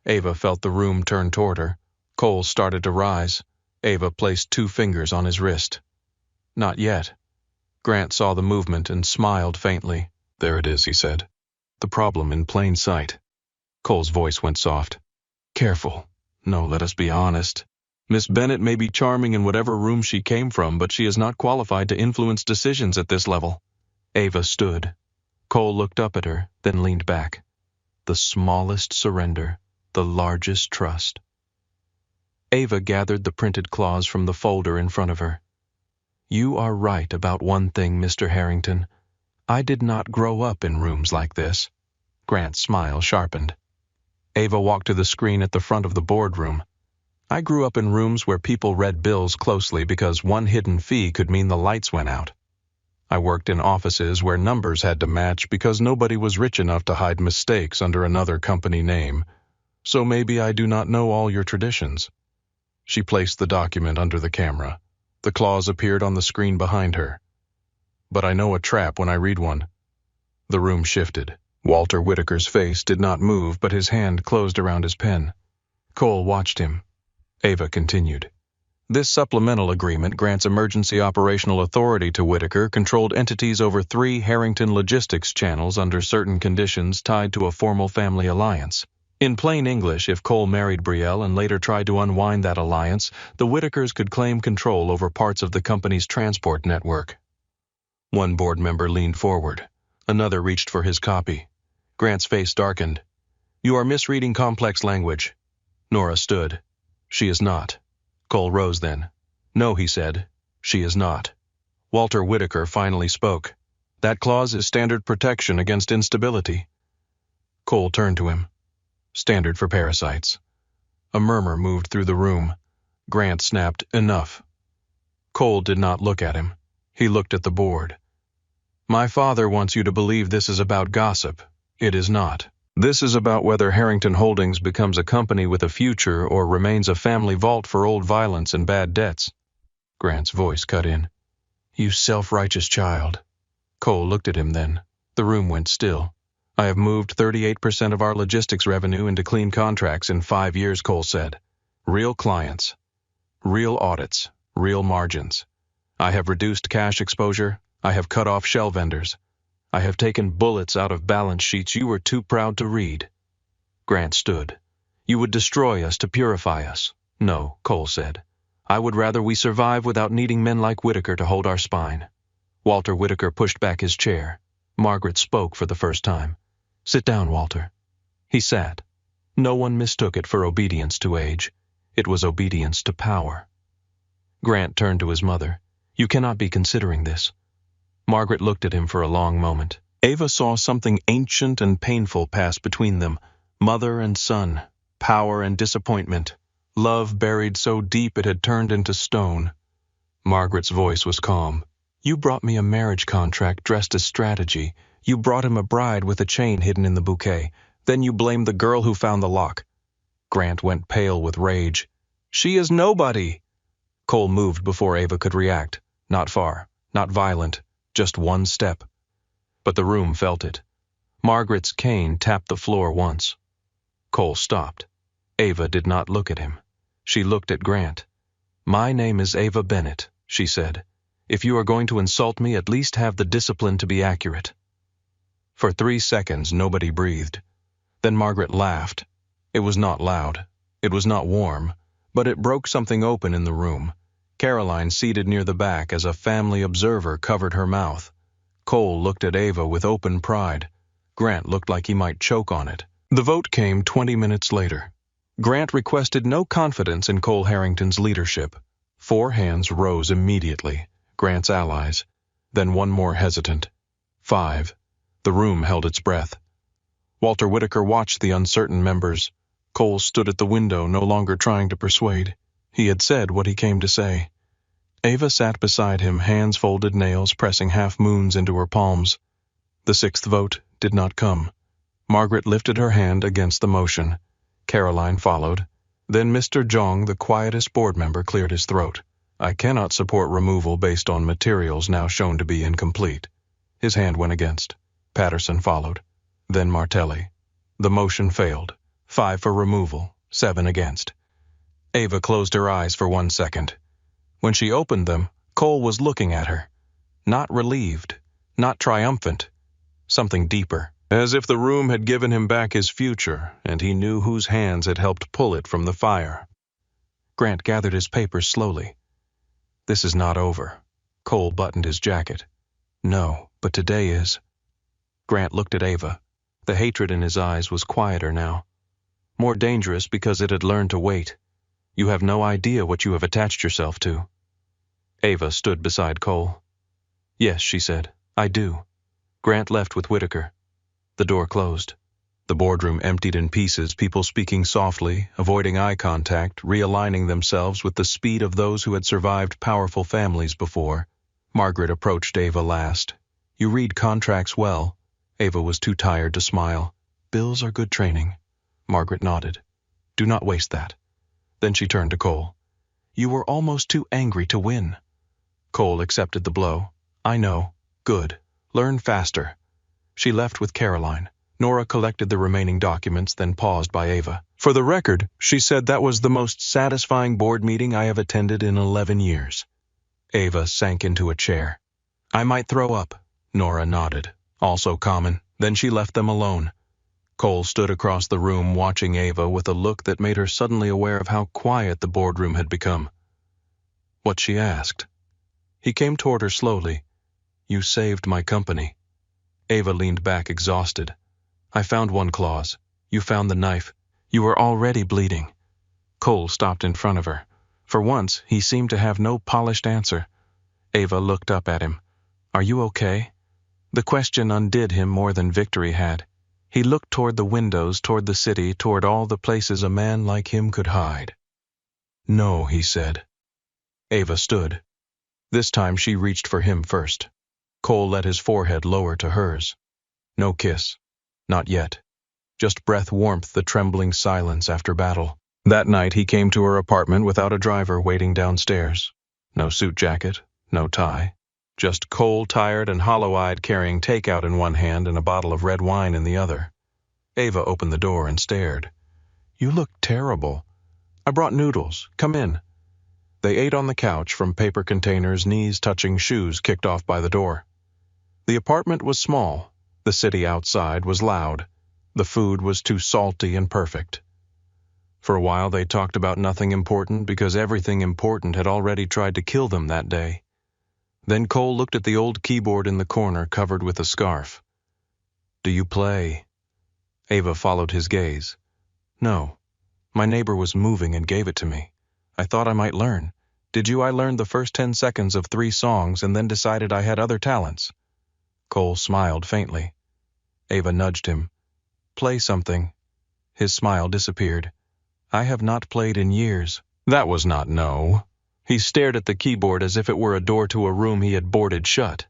Ava felt the room turn toward her. Cole started to rise. Ava placed 2 fingers on his wrist. "Not yet." Grant saw the movement and smiled faintly. "There it is," he said. "The problem in plain sight." Cole's voice went soft. "Careful. No, let us be honest. Miss Bennett may be charming in whatever room she came from, but she is not qualified to influence decisions at this level." Ava stood. Cole looked up at her, then leaned back. The smallest surrender, the largest trust. Ava gathered the printed clause from the folder in front of her. "You are right about one thing, Mr. Harrington. I did not grow up in rooms like this." Grant's smile sharpened. Ava walked to the screen at the front of the boardroom. "I grew up in rooms where people read bills closely because one hidden fee could mean the lights went out. I worked in offices where numbers had to match because nobody was rich enough to hide mistakes under another company name. So maybe I do not know all your traditions." She placed the document under the camera. The clause appeared on the screen behind her. "But I know a trap when I read one." The room shifted. Walter Whitaker's face did not move, but his hand closed around his pen. Cole watched him. Ava continued. "This supplemental agreement grants emergency operational authority to Whitaker-controlled entities over 3 Harrington logistics channels under certain conditions tied to a formal family alliance. In plain English, if Cole married Brielle and later tried to unwind that alliance, the Whitakers could claim control over parts of the company's transport network." One board member leaned forward. Another reached for his copy. Grant's face darkened. "You are misreading complex language." Nora stood. "She is not." Cole rose then. "No," he said. "She is not." Walter Whitaker finally spoke. "That clause is standard protection against instability." Cole turned to him. "Standard for parasites." A murmur moved through the room. Grant snapped, "Enough." Cole did not look at him. He looked at the board. "My father wants you to believe this is about gossip. It is not. This is about whether Harrington Holdings becomes a company with a future or remains a family vault for old violence and bad debts." Grant's voice cut in. "You self-righteous child." Cole looked at him then. The room went still. "I have moved 38% of our logistics revenue into clean contracts in 5 years," Cole said. "Real clients. Real audits. Real margins. I have reduced cash exposure. I have cut off shell vendors. I have taken bullets out of balance sheets you were too proud to read." Grant stood. "You would destroy us to purify us." "No," Cole said. "I would rather we survive without needing men like Whitaker to hold our spine." Walter Whitaker pushed back his chair. Margaret spoke for the first time. "Sit down, Walter." He sat. No one mistook it for obedience to age. It was obedience to power. Grant turned to his mother. "You cannot be considering this." Margaret looked at him for a long moment. Ava saw something ancient and painful pass between them. Mother and son, power and disappointment, love buried so deep it had turned into stone. Margaret's voice was calm. "You brought me a marriage contract dressed as strategy. You brought him a bride with a chain hidden in the bouquet. Then you blamed the girl who found the lock." Grant went pale with rage. "She is nobody." Cole moved before Ava could react. Not far, not violent. Just one step. But the room felt it. Margaret's cane tapped the floor once. Cole stopped. Ava did not look at him. She looked at Grant. "My name is Ava Bennett," she said. "If you are going to insult me, at least have the discipline to be accurate." For 3 seconds, nobody breathed. Then Margaret laughed. It was not loud. It was not warm. But it broke something open in the room. Caroline, seated near the back as a family observer, covered her mouth. Cole looked at Ava with open pride. Grant looked like he might choke on it. The vote came 20 minutes later. Grant requested no confidence in Cole Harrington's leadership. 4 hands rose immediately, Grant's allies. Then one more hesitant. 5. The room held its breath. Walter Whitaker watched the uncertain members. Cole stood at the window, no longer trying to persuade. He had said what he came to say. Ava sat beside him, hands folded, nails pressing half-moons into her palms. The 6th vote did not come. Margaret lifted her hand against the motion. Caroline followed. Then Mr. Jong, the quietest board member, cleared his throat. I cannot support removal based on materials now shown to be incomplete. His hand went against. Patterson followed. Then Martelli. The motion failed. 5 for removal, 7 against. Ava closed her eyes for 1 second. When she opened them, Cole was looking at her. Not relieved, not triumphant. Something deeper. As if the room had given him back his future, and he knew whose hands had helped pull it from the fire. Grant gathered his papers slowly. This is not over. Cole buttoned his jacket. No, but today is. Grant looked at Ava. The hatred in his eyes was quieter now. More dangerous because it had learned to wait. You have no idea what you have attached yourself to. Ava stood beside Cole. Yes, she said, I do. Grant left with Whitaker. The door closed. The boardroom emptied in pieces, people speaking softly, avoiding eye contact, realigning themselves with the speed of those who had survived powerful families before. Margaret approached Ava last. You read contracts well. Ava was too tired to smile. Bills are good training. Margaret nodded. Do not waste that. Then she turned to Cole. You were almost too angry to win. Cole accepted the blow. I know. Good. Learn faster. She left with Caroline. Nora collected the remaining documents, then paused by Ava. For the record, she said that was the most satisfying board meeting I have attended in 11 years. Ava sank into a chair. I might throw up. Nora nodded. Also common. Then she left them alone. Cole stood across the room watching Ava with a look that made her suddenly aware of how quiet the boardroom had become. What she asked. He came toward her slowly. You saved my company. Ava leaned back exhausted. I found one clause. You found the knife. You were already bleeding. Cole stopped in front of her. For once, he seemed to have no polished answer. Ava looked up at him. Are you okay? The question undid him more than victory had. He looked toward the windows, toward the city, toward all the places a man like him could hide. No, he said. Ava stood. This time she reached for him first. Cole let his forehead lower to hers. No kiss. Not yet. Just breath warmth, the trembling silence after battle. That night he came to her apartment without a driver waiting downstairs. No suit jacket, no tie. Just Cole, tired and hollow-eyed, carrying takeout in one hand and a bottle of red wine in the other. Ava opened the door and stared. You look terrible. I brought noodles. Come in. They ate on the couch from paper containers, knees touching shoes kicked off by the door. The apartment was small. The city outside was loud. The food was too salty and perfect. For a while they talked about nothing important because everything important had already tried to kill them that day. Then Cole looked at the old keyboard in the corner covered with a scarf. Do you play? Ava followed his gaze. No. My neighbor was moving and gave it to me. I thought I might learn. Did you? I learned the first 10 seconds of 3 songs and then decided I had other talents. Cole smiled faintly. Ava nudged him. Play something. His smile disappeared. I have not played in years. That was not no. He stared at the keyboard as if it were a door to a room he had boarded shut.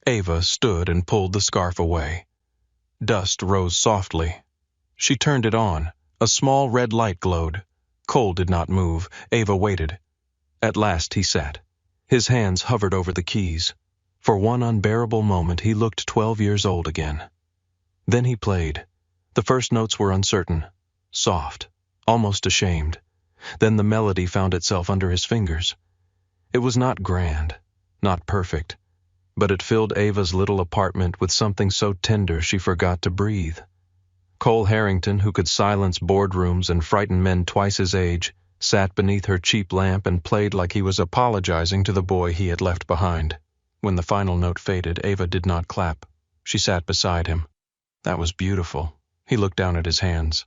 Ava stood and pulled the scarf away. Dust rose softly. She turned it on. A small red light glowed. Cole did not move. Ava waited. At last he sat. His hands hovered over the keys. For one unbearable moment he looked 12 years old again. Then he played. The first notes were uncertain, soft, almost ashamed. Then the melody found itself under his fingers. It was not grand, not perfect, but it filled Ava's little apartment with something so tender she forgot to breathe. Cole Harrington, who could silence boardrooms and frighten men twice his age, sat beneath her cheap lamp and played like he was apologizing to the boy he had left behind. When the final note faded, Ava did not clap. She sat beside him. That was beautiful. He looked down at his hands.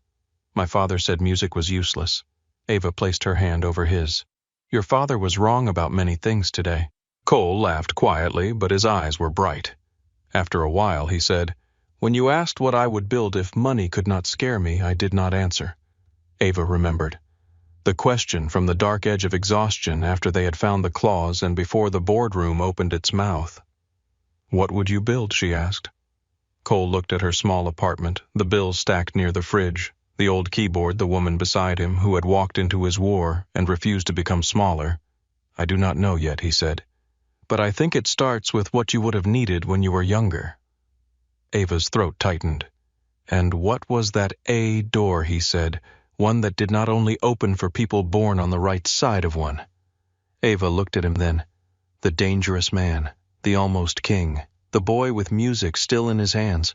My father said music was useless. Ava placed her hand over his. Your father was wrong about many things today. Cole laughed quietly, but his eyes were bright. After a while, he said, When you asked what I would build if money could not scare me, I did not answer. Ava remembered. The question from the dark edge of exhaustion after they had found the claws and before the boardroom opened its mouth. What would you build, she asked. Cole looked at her small apartment, the bills stacked near the fridge, the old keyboard, the woman beside him who had walked into his war and refused to become smaller. I do not know yet, he said. But I think it starts with what you would have needed when you were younger. Ava's throat tightened. And what was that A door, he said, one that did not only open for people born on the right side of one. Ava looked at him then. The dangerous man, the almost king, the boy with music still in his hands.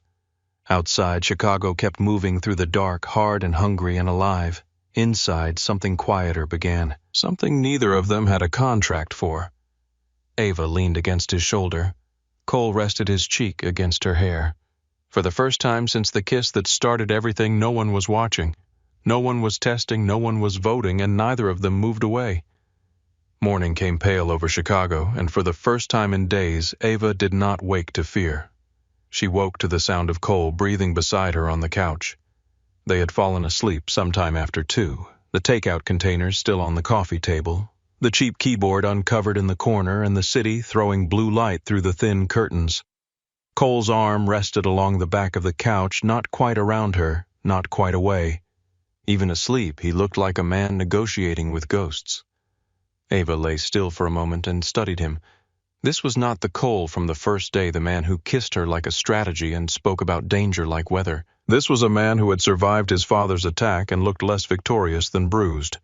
Outside, Chicago kept moving through the dark, hard and hungry and alive. Inside, something quieter began, something neither of them had a contract for. Ava leaned against his shoulder. Cole rested his cheek against her hair. For the first time since the kiss that started everything, no one was watching. No one was testing, no one was voting, and neither of them moved away. Morning came pale over Chicago, and for the first time in days, Ava did not wake to fear. She woke to the sound of Cole breathing beside her on the couch. They had fallen asleep sometime after 2, the takeout containers still on the coffee table, the cheap keyboard uncovered in the corner, and the city throwing blue light through the thin curtains. Cole's arm rested along the back of the couch, not quite around her, not quite away. Even asleep, he looked like a man negotiating with ghosts. Ava lay still for a moment and studied him. This was not the Cole from the first day, the man who kissed her like a strategy and spoke about danger like weather. This was a man who had survived his father's attack and looked less victorious than bruised.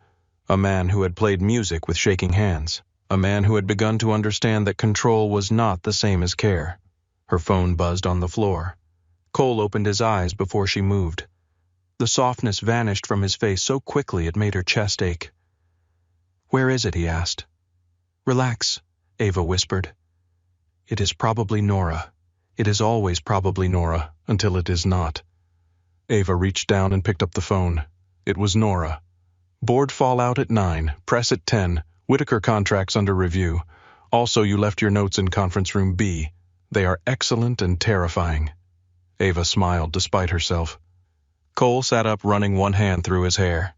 A man who had played music with shaking hands. A man who had begun to understand that control was not the same as care. Her phone buzzed on the floor. Cole opened his eyes before she moved. The softness vanished from his face so quickly it made her chest ache. Where is it, he asked. Relax, Ava whispered. It is probably Nora. It is always probably Nora, until it is not. Ava reached down and picked up the phone. It was Nora. Board fallout at 9, press at 10, Whitaker contracts under review. Also, you left your notes in conference room B. They are excellent and terrifying. Ava smiled despite herself. Cole sat up, running one hand through his hair.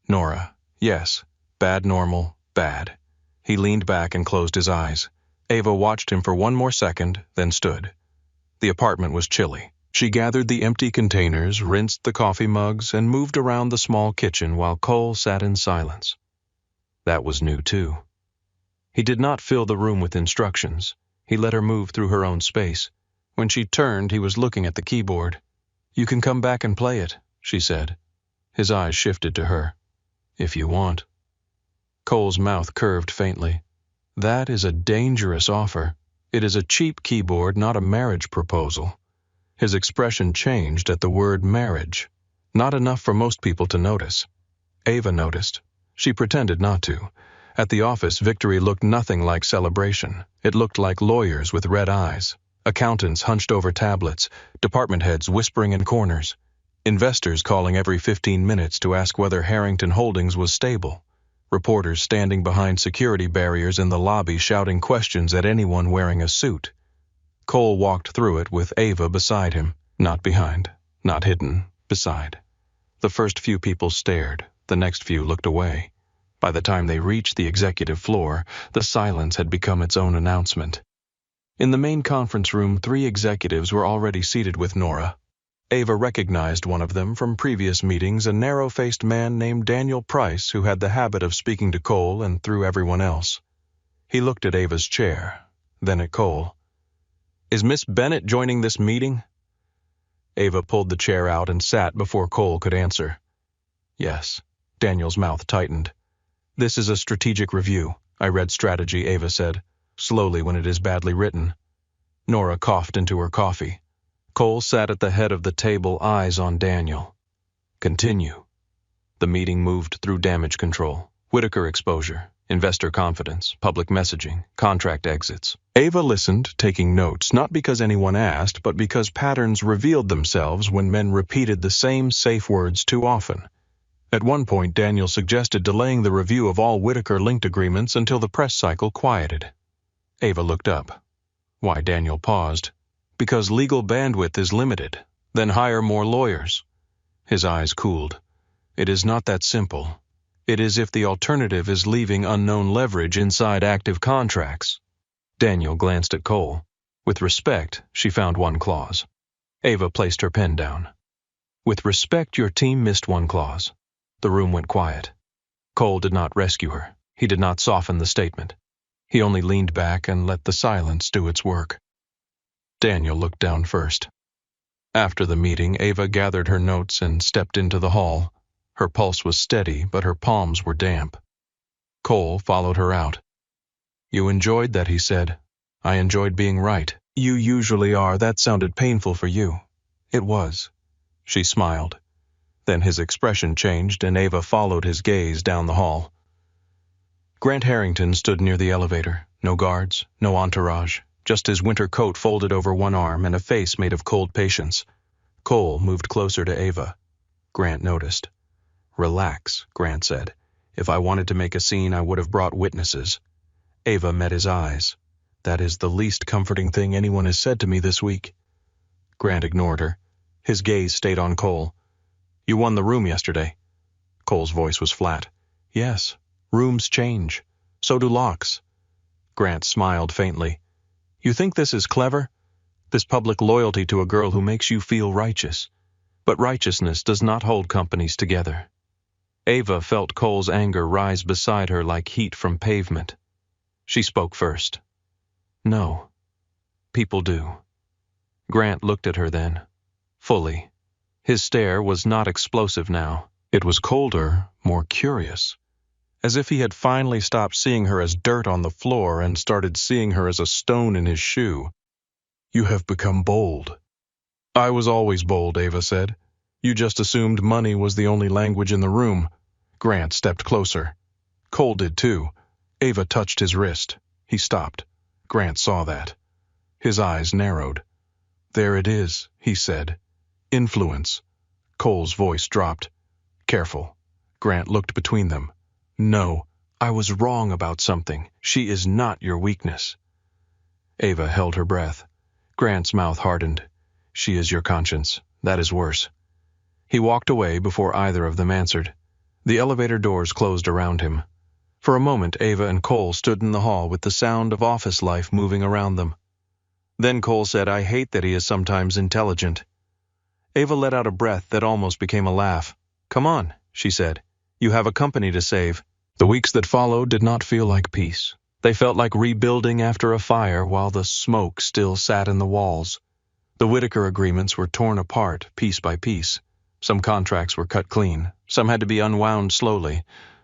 Nora, yes. Bad normal, bad. He leaned back and closed his eyes. Ava watched him for one more second, then stood. The apartment was chilly. She gathered the empty containers, rinsed the coffee mugs, and moved around the small kitchen while Cole sat in silence. That was new, too. He did not fill the room with instructions. He let her move through her own space. When she turned, he was looking at the keyboard. You can come back and play it, she said. His eyes shifted to her. If you want. Cole's mouth curved faintly. That is a dangerous offer. It is a cheap keyboard, not a marriage proposal. His expression changed at the word marriage. Not enough for most people to notice. Ava noticed. She pretended not to. At the office, victory looked nothing like celebration. It looked like lawyers with red eyes, accountants hunched over tablets, department heads whispering in corners, investors calling every 15 minutes to ask whether Harrington Holdings was stable, reporters standing behind security barriers in the lobby shouting questions at anyone wearing a suit. Cole walked through it with Ava beside him, not behind, not hidden, beside. The first few people stared, the next few looked away. By the time they reached the executive floor, the silence had become its own announcement. In the main conference room, 3 executives were already seated with Nora. Ava recognized one of them from previous meetings, a narrow-faced man named Daniel Price who had the habit of speaking to Cole and through everyone else. He looked at Ava's chair, then at Cole. Is Miss Bennett joining this meeting? Ava pulled the chair out and sat before Cole could answer. Yes. Daniel's mouth tightened. This is a strategic review. I read strategy, Ava said, slowly when it is badly written. Nora coughed into her coffee. Cole sat at the head of the table, eyes on Daniel. Continue. The meeting moved through damage control, Whitaker exposure, investor confidence, public messaging, contract exits. Ava listened, taking notes, not because anyone asked, but because patterns revealed themselves when men repeated the same safe words too often. At one point, Daniel suggested delaying the review of all Whitaker-linked agreements until the press cycle quieted. Ava looked up. Why? Daniel paused. Because legal bandwidth is limited. Then hire more lawyers. His eyes cooled. It is not that simple. It is if the alternative is leaving unknown leverage inside active contracts. Daniel glanced at Cole. With respect, she found one clause. Ava placed her pen down. With respect, your team missed one clause. The room went quiet. Cole did not rescue her. He did not soften the statement. He only leaned back and let the silence do its work. Daniel looked down first. After the meeting, Ava gathered her notes and stepped into the hall. Her pulse was steady, but her palms were damp. Cole followed her out. You enjoyed that, he said. I enjoyed being right. You usually are. That sounded painful for you. It was. She smiled. Then his expression changed, and Ava followed his gaze down the hall. Grant Harrington stood near the elevator. No guards, no entourage, just his winter coat folded over one arm and a face made of cold patience. Cole moved closer to Ava. Grant noticed. Relax, Grant said. If I wanted to make a scene, I would have brought witnesses. Ava met his eyes. That is the least comforting thing anyone has said to me this week. Grant ignored her. His gaze stayed on Cole. You won the room yesterday. Cole's voice was flat. Yes, rooms change. So do locks. Grant smiled faintly. You think this is clever? This public loyalty to a girl who makes you feel righteous. But righteousness does not hold companies together. Ava felt Cole's anger rise beside her like heat from pavement. She spoke first. No. People do. Grant looked at her then. Fully. His stare was not explosive now. It was colder, more curious. As if he had finally stopped seeing her as dirt on the floor and started seeing her as a stone in his shoe. You have become bold. I was always bold, Ava said. You just assumed money was the only language in the room. Grant stepped closer. Cole did too. Ava touched his wrist. He stopped. Grant saw that. His eyes narrowed. There it is, he said. Influence. Cole's voice dropped. Careful. Grant looked between them. No, I was wrong about something. She is not your weakness. Ava held her breath. Grant's mouth hardened. She is your conscience. That is worse. He walked away before either of them answered. The elevator doors closed around him. For a moment, Ava and Cole stood in the hall with the sound of office life moving around them. Then Cole said, I hate that he is sometimes intelligent. Ava let out a breath that almost became a laugh. Come on, she said. You have a company to save. The weeks that followed did not feel like peace. They felt like rebuilding after a fire while the smoke still sat in the walls. The Whitaker agreements were torn apart piece by piece. Some contracts were cut clean. Some had to be unwound slowly.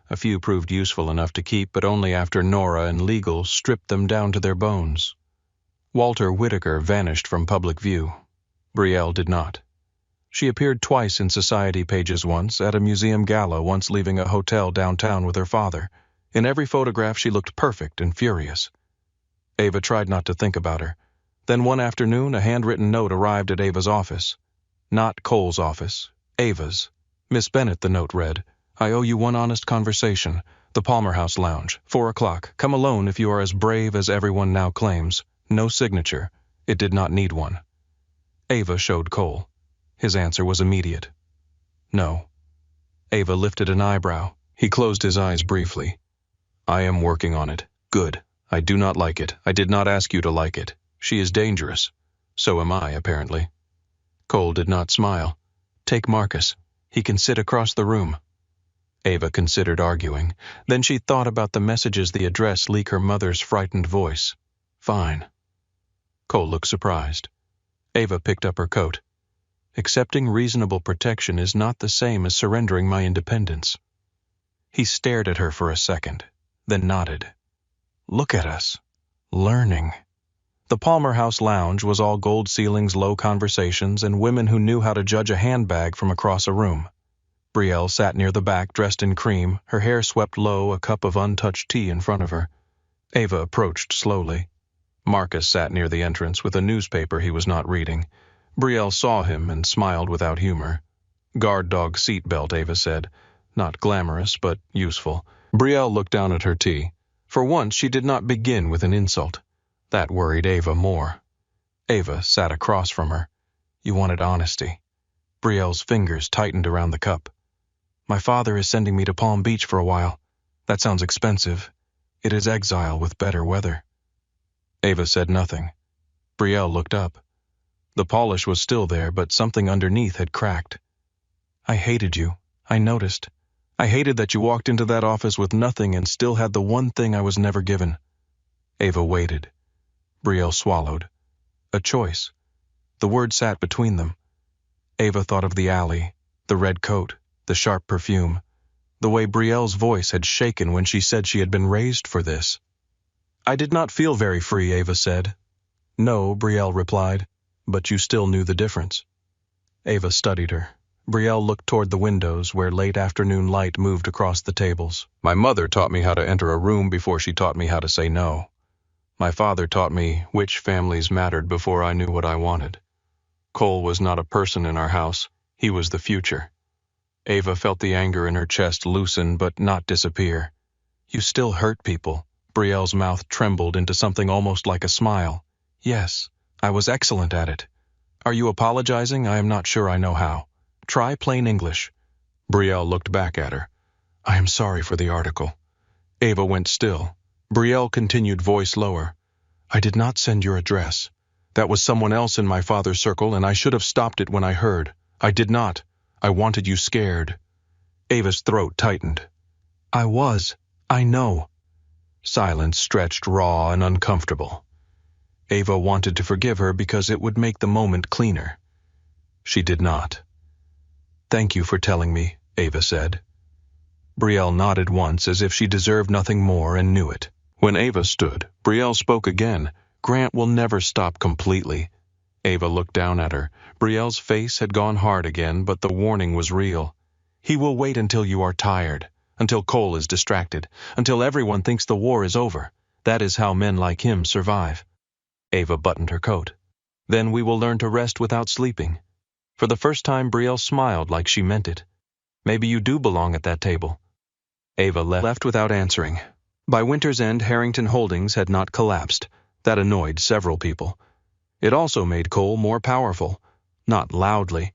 A few proved useful enough to keep, but only after Nora and legal stripped them down to their bones. Walter Whitaker vanished from public view. Brielle did not. She appeared twice in society pages once, at a museum gala once leaving a hotel downtown with her father. In every photograph she looked perfect and furious. Ava tried not to think about her. Then one afternoon a handwritten note arrived at Ava's office. Not Cole's office, Ava's. Miss Bennett, the note read, I owe you one honest conversation. The Palmer House Lounge, 4 o'clock. Come alone if you are as brave as everyone now claims. No signature. It did not need one. Ava showed Cole. His answer was immediate. No. Ava lifted an eyebrow. He closed his eyes briefly. I am working on it. Good. I do not like it. I did not ask you to like it. She is dangerous. So am I, apparently. Cole did not smile. Take Marcus. He can sit across the room. Ava considered arguing. Then she thought about the messages the address leak her mother's frightened voice. Fine. Cole looked surprised. Ava picked up her coat. Accepting reasonable protection is not the same as surrendering my independence. He stared at her for a second, then nodded. Look at us. Learning. The Palmer House lounge was all gold ceilings, low conversations, and women who knew how to judge a handbag from across a room. Brielle sat near the back, dressed in cream, her hair swept low, a cup of untouched tea in front of her. Ava approached slowly. Marcus sat near the entrance with a newspaper he was not reading. Brielle saw him and smiled without humor. Guard dog seatbelt, Ava said. Not glamorous, but useful. Brielle looked down at her tea. For once, she did not begin with an insult. That worried Ava more. Ava sat across from her. You wanted honesty. Brielle's fingers tightened around the cup. My father is sending me to Palm Beach for a while. That sounds expensive. It is exile with better weather. Ava said nothing. Brielle looked up. The polish was still there, but something underneath had cracked. I hated you. I noticed. I hated that you walked into that office with nothing and still had the one thing I was never given. Ava waited. Brielle swallowed. A choice. The word sat between them. Ava thought of the alley, the red coat, the sharp perfume, the way Brielle's voice had shaken when she said she had been raised for this. I did not feel very free, Ava said. No, Brielle replied, but you still knew the difference. Ava studied her. Brielle looked toward the windows where late afternoon light moved across the tables. My mother taught me how to enter a room before she taught me how to say no. My father taught me which families mattered before I knew what I wanted. Cole was not a person in our house. He was the future. Ava felt the anger in her chest loosen but not disappear. You still hurt people. Brielle's mouth trembled into something almost like a smile. Yes, I was excellent at it. Are you apologizing? I am not sure I know how. Try plain English. Brielle looked back at her. I am sorry for the article. Ava went still. Brielle continued, voice lower. I did not send your address. That was someone else in my father's circle, and I should have stopped it when I heard. I did not. I wanted you scared. Ava's throat tightened. I was. I know. Silence stretched raw and uncomfortable. Ava wanted to forgive her because it would make the moment cleaner. She did not. Thank you for telling me, Ava said. Brielle nodded once as if she deserved nothing more and knew it. When Ava stood, Brielle spoke again. Grant will never stop completely. Ava looked down at her. Brielle's face had gone hard again, but the warning was real. He will wait until you are tired, until Cole is distracted, until everyone thinks the war is over. That is how men like him survive. Ava buttoned her coat. Then we will learn to rest without sleeping. For the first time, Brielle smiled like she meant it. Maybe you do belong at that table. Ava left without answering. By winter's end, Harrington Holdings had not collapsed. That annoyed several people. It also made Cole more powerful. Not loudly,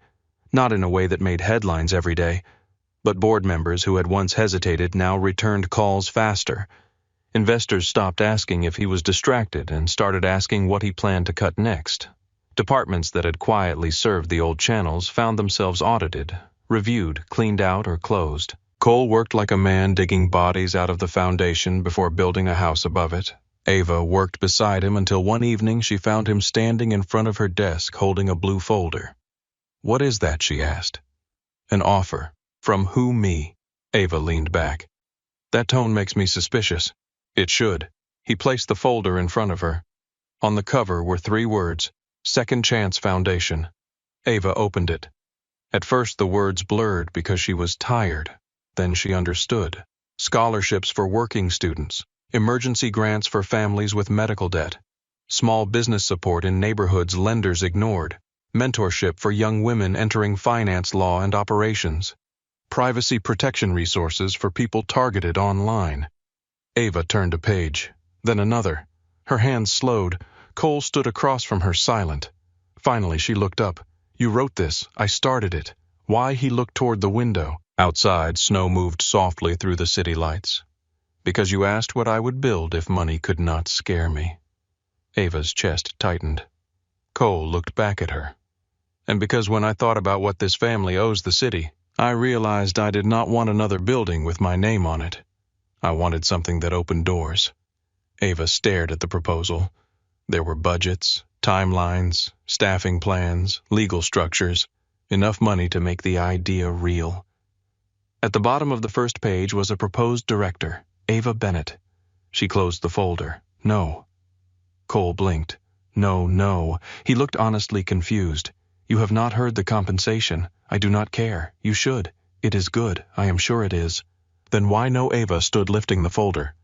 not in a way that made headlines every day, but board members who had once hesitated now returned calls faster. Investors stopped asking if he was distracted and started asking what he planned to cut next. Departments that had quietly served the old channels found themselves audited, reviewed, cleaned out, or closed. Cole worked like a man digging bodies out of the foundation before building a house above it. Ava worked beside him until one evening she found him standing in front of her desk holding a blue folder. What is that? She asked. An offer. From who? Me. Ava leaned back. That tone makes me suspicious. It should. He placed the folder in front of her. On the cover were 3 words, Second Chance Foundation. Ava opened it. At first the words blurred because she was tired. Then she understood. Scholarships for working students. Emergency grants for families with medical debt. Small business support in neighborhoods lenders ignored. Mentorship for young women entering finance law and operations. Privacy protection resources for people targeted online. Ava turned a page, then another. Her hands slowed. Cole stood across from her, silent. Finally, she looked up. You wrote this. I started it. Why? He looked toward the window. Outside, snow moved softly through the city lights. Because you asked what I would build if money could not scare me. Ava's chest tightened. Cole looked back at her. And because when I thought about what this family owes the city, I realized I did not want another building with my name on it. I wanted something that opened doors. Ava stared at the proposal. There were budgets, timelines, staffing plans, legal structures, enough money to make the idea real. At the bottom of the first page was a proposed director, Ava Bennett. She closed the folder. No. Cole blinked. No, no. He looked honestly confused. You have not heard the compensation. I do not care. You should. It is good. I am sure it is. Then why no? Ava stood lifting the folder.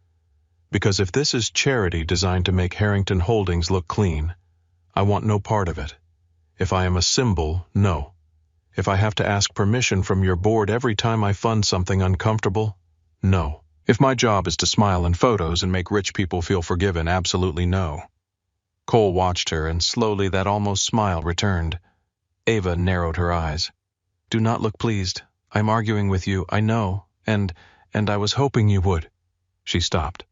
Because if this is charity designed to make Harrington Holdings look clean, I want no part of it. If I am a symbol, no. If I have to ask permission from your board every time I fund something uncomfortable, no. If my job is to smile in photos and make rich people feel forgiven, absolutely no. Cole watched her, and slowly that almost smile returned. Ava narrowed her eyes. Do not look pleased. I'm arguing with you, I know, and I was hoping you would. She stopped.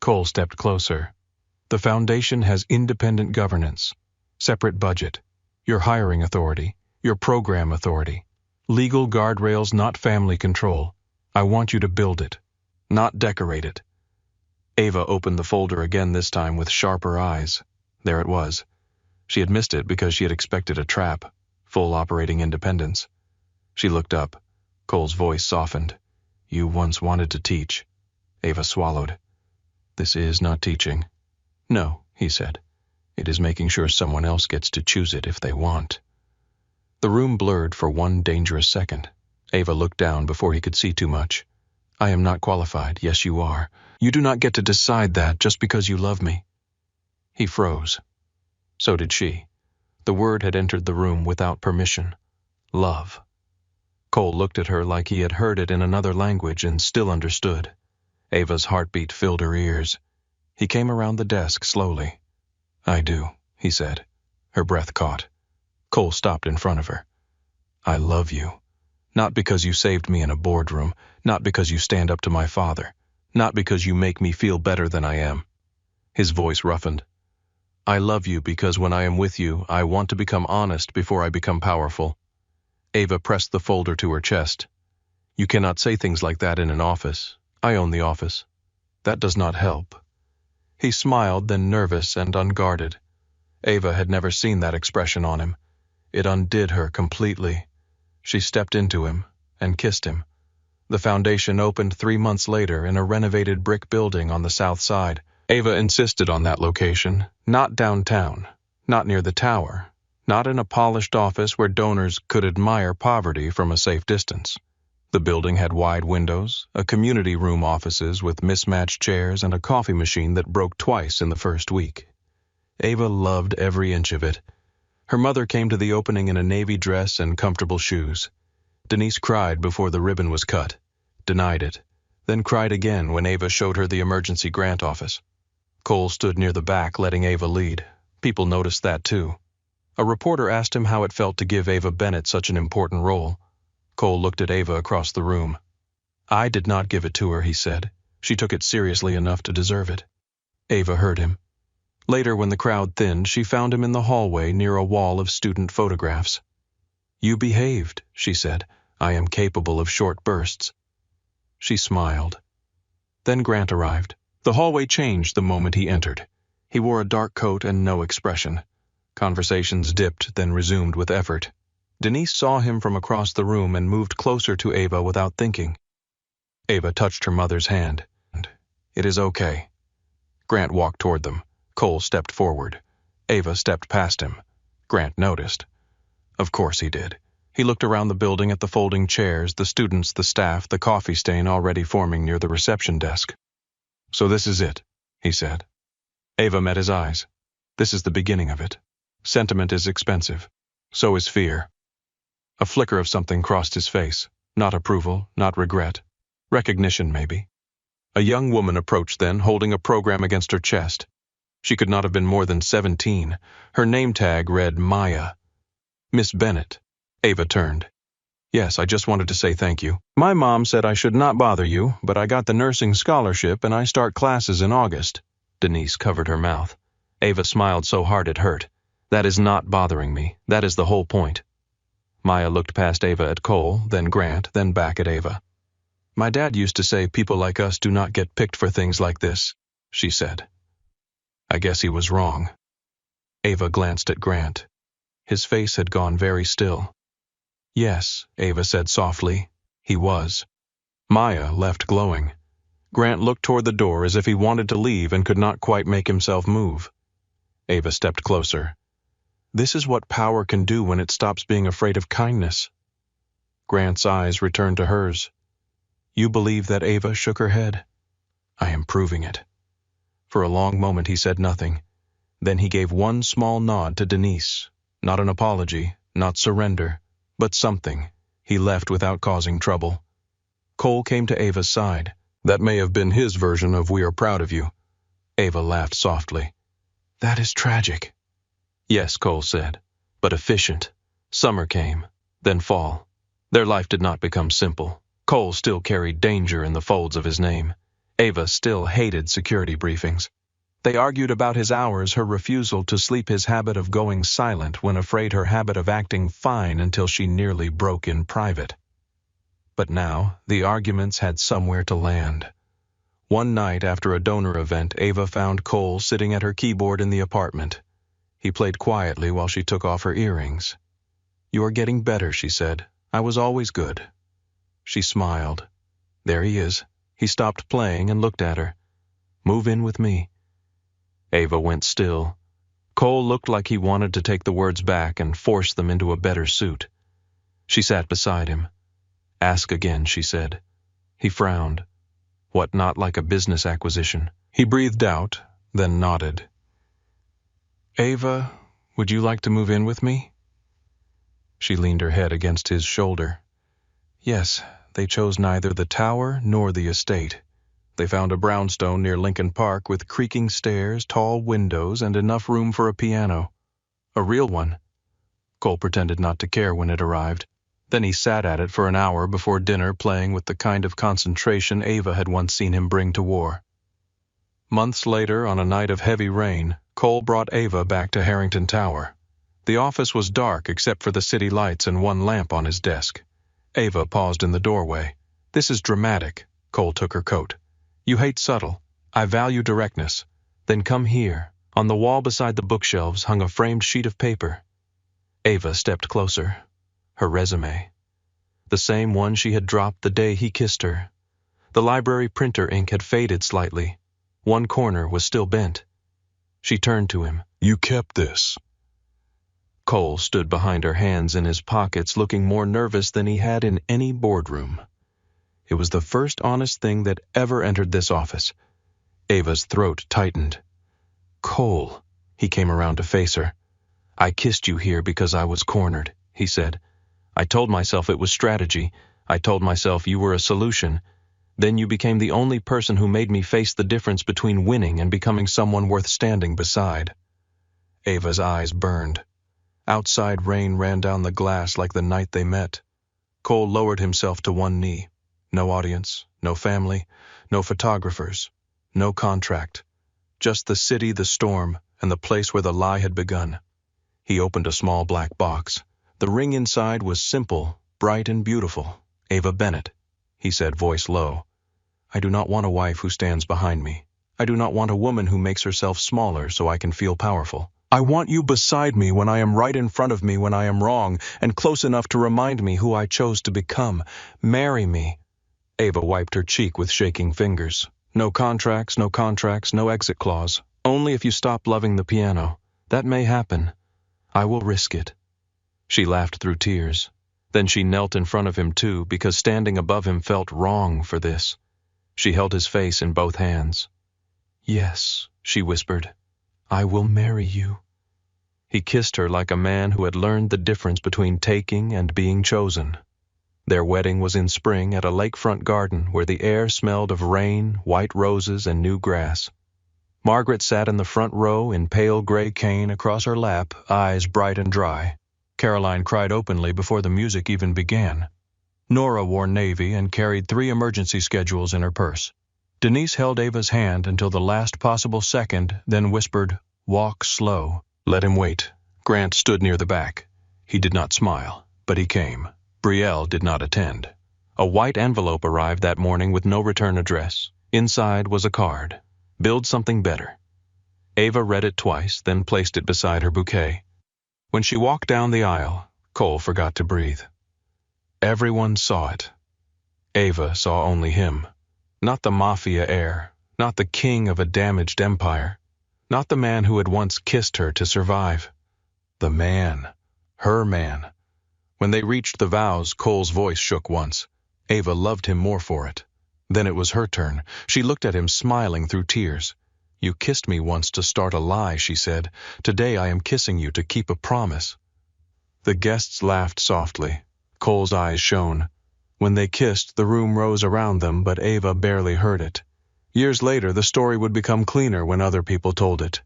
Cole stepped closer. The foundation has independent governance, separate budget, your hiring authority, your program authority, legal guardrails, not family control. I want you to build it, not decorate it. Ava opened the folder again, this time with sharper eyes. There it was. She had missed it because she had expected a trap, full operating independence. She looked up. Cole's voice softened. You once wanted to teach. Ava swallowed. This is not teaching. No, he said. It is making sure someone else gets to choose it if they want. The room blurred for one dangerous second. Ava looked down before he could see too much. I am not qualified. Yes, you are. You do not get to decide that just because you love me. He froze. So did she. The word had entered the room without permission. Love. Cole looked at her like he had heard it in another language and still understood. Ava's heartbeat filled her ears. He came around the desk slowly. I do, he said. Her breath caught. Cole stopped in front of her. I love you. Not because you saved me in a boardroom, not because you stand up to my father, not because you make me feel better than I am. His voice roughened. I love you because when I am with you, I want to become honest before I become powerful. Ava pressed the folder to her chest. You cannot say things like that in an office. I own the office. That does not help. He smiled, then nervous and unguarded. Ava had never seen that expression on him. It undid her completely. She stepped into him and kissed him. The foundation opened 3 months later in a renovated brick building on the south side. Ava insisted on that location, not downtown, not near the tower, not in a polished office where donors could admire poverty from a safe distance. The building had wide windows, a community room, offices with mismatched chairs, and a coffee machine that broke twice in the first week. Ava loved every inch of it. Her mother came to the opening in a navy dress and comfortable shoes. Denise cried before the ribbon was cut, denied it, then cried again when Ava showed her the emergency grant office. Cole stood near the back, letting Ava lead. People noticed that too. A reporter asked him how it felt to give Ava Bennett such an important role. Cole looked at Ava across the room. I did not give it to her, he said. She took it seriously enough to deserve it. Ava heard him. Later, when the crowd thinned, she found him in the hallway near a wall of student photographs. You behaved, she said. I am capable of short bursts. She smiled. Then Grant arrived. The hallway changed the moment he entered. He wore a dark coat and no expression. Conversations dipped, then resumed with effort. Denise saw him from across the room and moved closer to Ava without thinking. Ava touched her mother's hand. It is okay. Grant walked toward them. Cole stepped forward. Ava stepped past him. Grant noticed. Of course he did. He looked around the building at the folding chairs, the students, the staff, the coffee stain already forming near the reception desk. So this is it, he said. Ava met his eyes. This is the beginning of it. Sentiment is expensive. So is fear. A flicker of something crossed his face. Not approval, not regret. Recognition, maybe. A young woman approached then, holding a program against her chest. She could not have been more than 17. Her name tag read Maya. Miss Bennett. Ava turned. Yes, I just wanted to say thank you. My mom said I should not bother you, but I got the nursing scholarship and I start classes in August. Denise covered her mouth. Ava smiled so hard it hurt. That is not bothering me. That is the whole point. Maya looked past Ava at Cole, then Grant, then back at Ava. My dad used to say people like us do not get picked for things like this, she said. I guess he was wrong. Ava glanced at Grant. His face had gone very still. Yes, Ava said softly. He was. Maya left glowing. Grant looked toward the door as if he wanted to leave and could not quite make himself move. Ava stepped closer. This is what power can do when it stops being afraid of kindness. Grant's eyes returned to hers. You believe that? Ava shook her head. I am proving it. For a long moment he said nothing. Then he gave one small nod to Denise. Not an apology, not surrender, but something. He left without causing trouble. Cole came to Ava's side. That may have been his version of "we are proud of you." Ava laughed softly. That is tragic. Yes, Cole said, but efficient. Summer came, then fall. Their life did not become simple. Cole still carried danger in the folds of his name. Ava still hated security briefings. They argued about his hours, her refusal to sleep, his habit of going silent when afraid, her habit of acting fine until she nearly broke in private. But now, the arguments had somewhere to land. One night after a donor event, Ava found Cole sitting at her keyboard in the apartment. He played quietly while she took off her earrings. You are getting better, she said. I was always good. She smiled. There he is. He stopped playing and looked at her. Move in with me. Ava went still. Cole looked like he wanted to take the words back and force them into a better suit. She sat beside him. Ask again, she said. He frowned. What, not like a business acquisition? He breathed out, then nodded. Ava, would you like to move in with me? She leaned her head against his shoulder. Yes, they chose neither the tower nor the estate. They found a brownstone near Lincoln Park with creaking stairs, tall windows, and enough room for a piano. A real one. Cole pretended not to care when it arrived. Then he sat at it for an hour before dinner, playing with the kind of concentration Ava had once seen him bring to war. Months later, on a night of heavy rain, Cole brought Ava back to Harrington Tower. The office was dark except for the city lights and one lamp on his desk. Ava paused in the doorway. This is dramatic. Cole took her coat. You hate subtle. I value directness. Then come here. On the wall beside the bookshelves hung a framed sheet of paper. Ava stepped closer. Her resume. The same one she had dropped the day he kissed her. The library printer ink had faded slightly. One corner was still bent. She turned to him. You kept this. Cole stood behind her, hands in his pockets, looking more nervous than he had in any boardroom. It was the first honest thing that ever entered this office. Ava's throat tightened. Cole, he came around to face her. I kissed you here because I was cornered, he said. I told myself it was strategy. I told myself you were a solution. Then you became the only person who made me face the difference between winning and becoming someone worth standing beside. Ava's eyes burned. Outside rain ran down the glass like the night they met. Cole lowered himself to one knee. No audience, no family, no photographers, no contract. Just the city, the storm, and the place where the lie had begun. He opened a small black box. The ring inside was simple, bright and beautiful. Ava Bennett, he said, voice low. I do not want a wife who stands behind me. I do not want a woman who makes herself smaller so I can feel powerful. I want you beside me when I am right, in front of me when I am wrong, and close enough to remind me who I chose to become. Marry me. Ava wiped her cheek with shaking fingers. No contracts, no exit clause. Only if you stop loving the piano. That may happen. I will risk it. She laughed through tears. Then she knelt in front of him too, because standing above him felt wrong for this. She held his face in both hands. Yes, she whispered. I will marry you. He kissed her like a man who had learned the difference between taking and being chosen. Their wedding was in spring at a lakefront garden where the air smelled of rain, white roses, and new grass. Margaret sat in the front row in pale gray cane across her lap, eyes bright and dry. Caroline cried openly before the music even began. Nora wore navy and carried 3 emergency schedules in her purse. Denise held Ava's hand until the last possible second, then whispered, Walk slow. Let him wait. Grant stood near the back. He did not smile, but he came. Brielle did not attend. A white envelope arrived that morning with no return address. Inside was a card. Build something better. Ava read it twice, then placed it beside her bouquet. When she walked down the aisle, Cole forgot to breathe. Everyone saw it. Ava saw only him. Not the Mafia heir, not the king of a damaged empire, Not the man who had once kissed her to survive. The man. Her man. When they reached the vows, Cole's voice shook once. Ava loved him more for it. Then it was her turn. She looked at him, smiling through tears. "You kissed me once to start a lie," she said. "Today I am kissing you to keep a promise." The guests laughed softly. Cole's eyes shone. When they kissed, the room rose around them, but Ava barely heard it. Years later, the story would become cleaner when other people told it.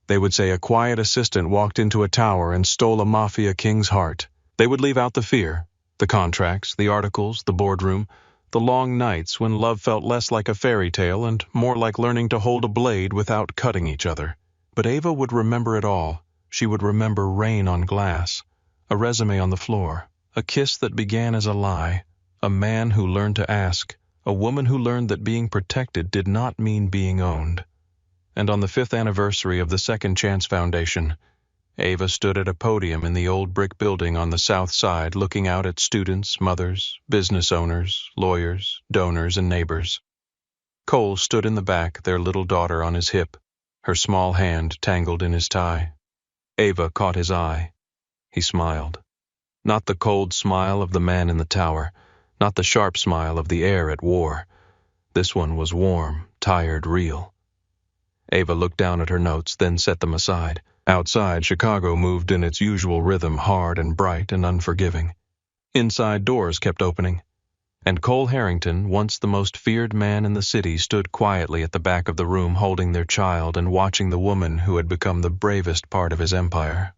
They would say a quiet assistant walked into a tower and stole a Mafia king's heart. They would leave out the fear, the contracts, the articles, the boardroom, the long nights when love felt less like a fairy tale and more like learning to hold a blade without cutting each other. But Ava would remember it all. She would remember rain on glass, a resume on the floor, a kiss that began as a lie, a man who learned to ask, a woman who learned that being protected did not mean being owned. And on the 5th anniversary of the Second Chance Foundation, Ava stood at a podium in the old brick building on the south side, looking out at students, mothers, business owners, lawyers, donors, and neighbors. Cole stood in the back, their little daughter on his hip, her small hand tangled in his tie. Ava caught his eye. He smiled. Not the cold smile of the man in the tower, not the sharp smile of the heir at war. This one was warm, tired, real. Ava looked down at her notes, then set them aside. Outside, Chicago moved in its usual rhythm, hard and bright and unforgiving. Inside, doors kept opening. And Cole Harrington, once the most feared man in the city, stood quietly at the back of the room holding their child and watching the woman who had become the bravest part of his empire.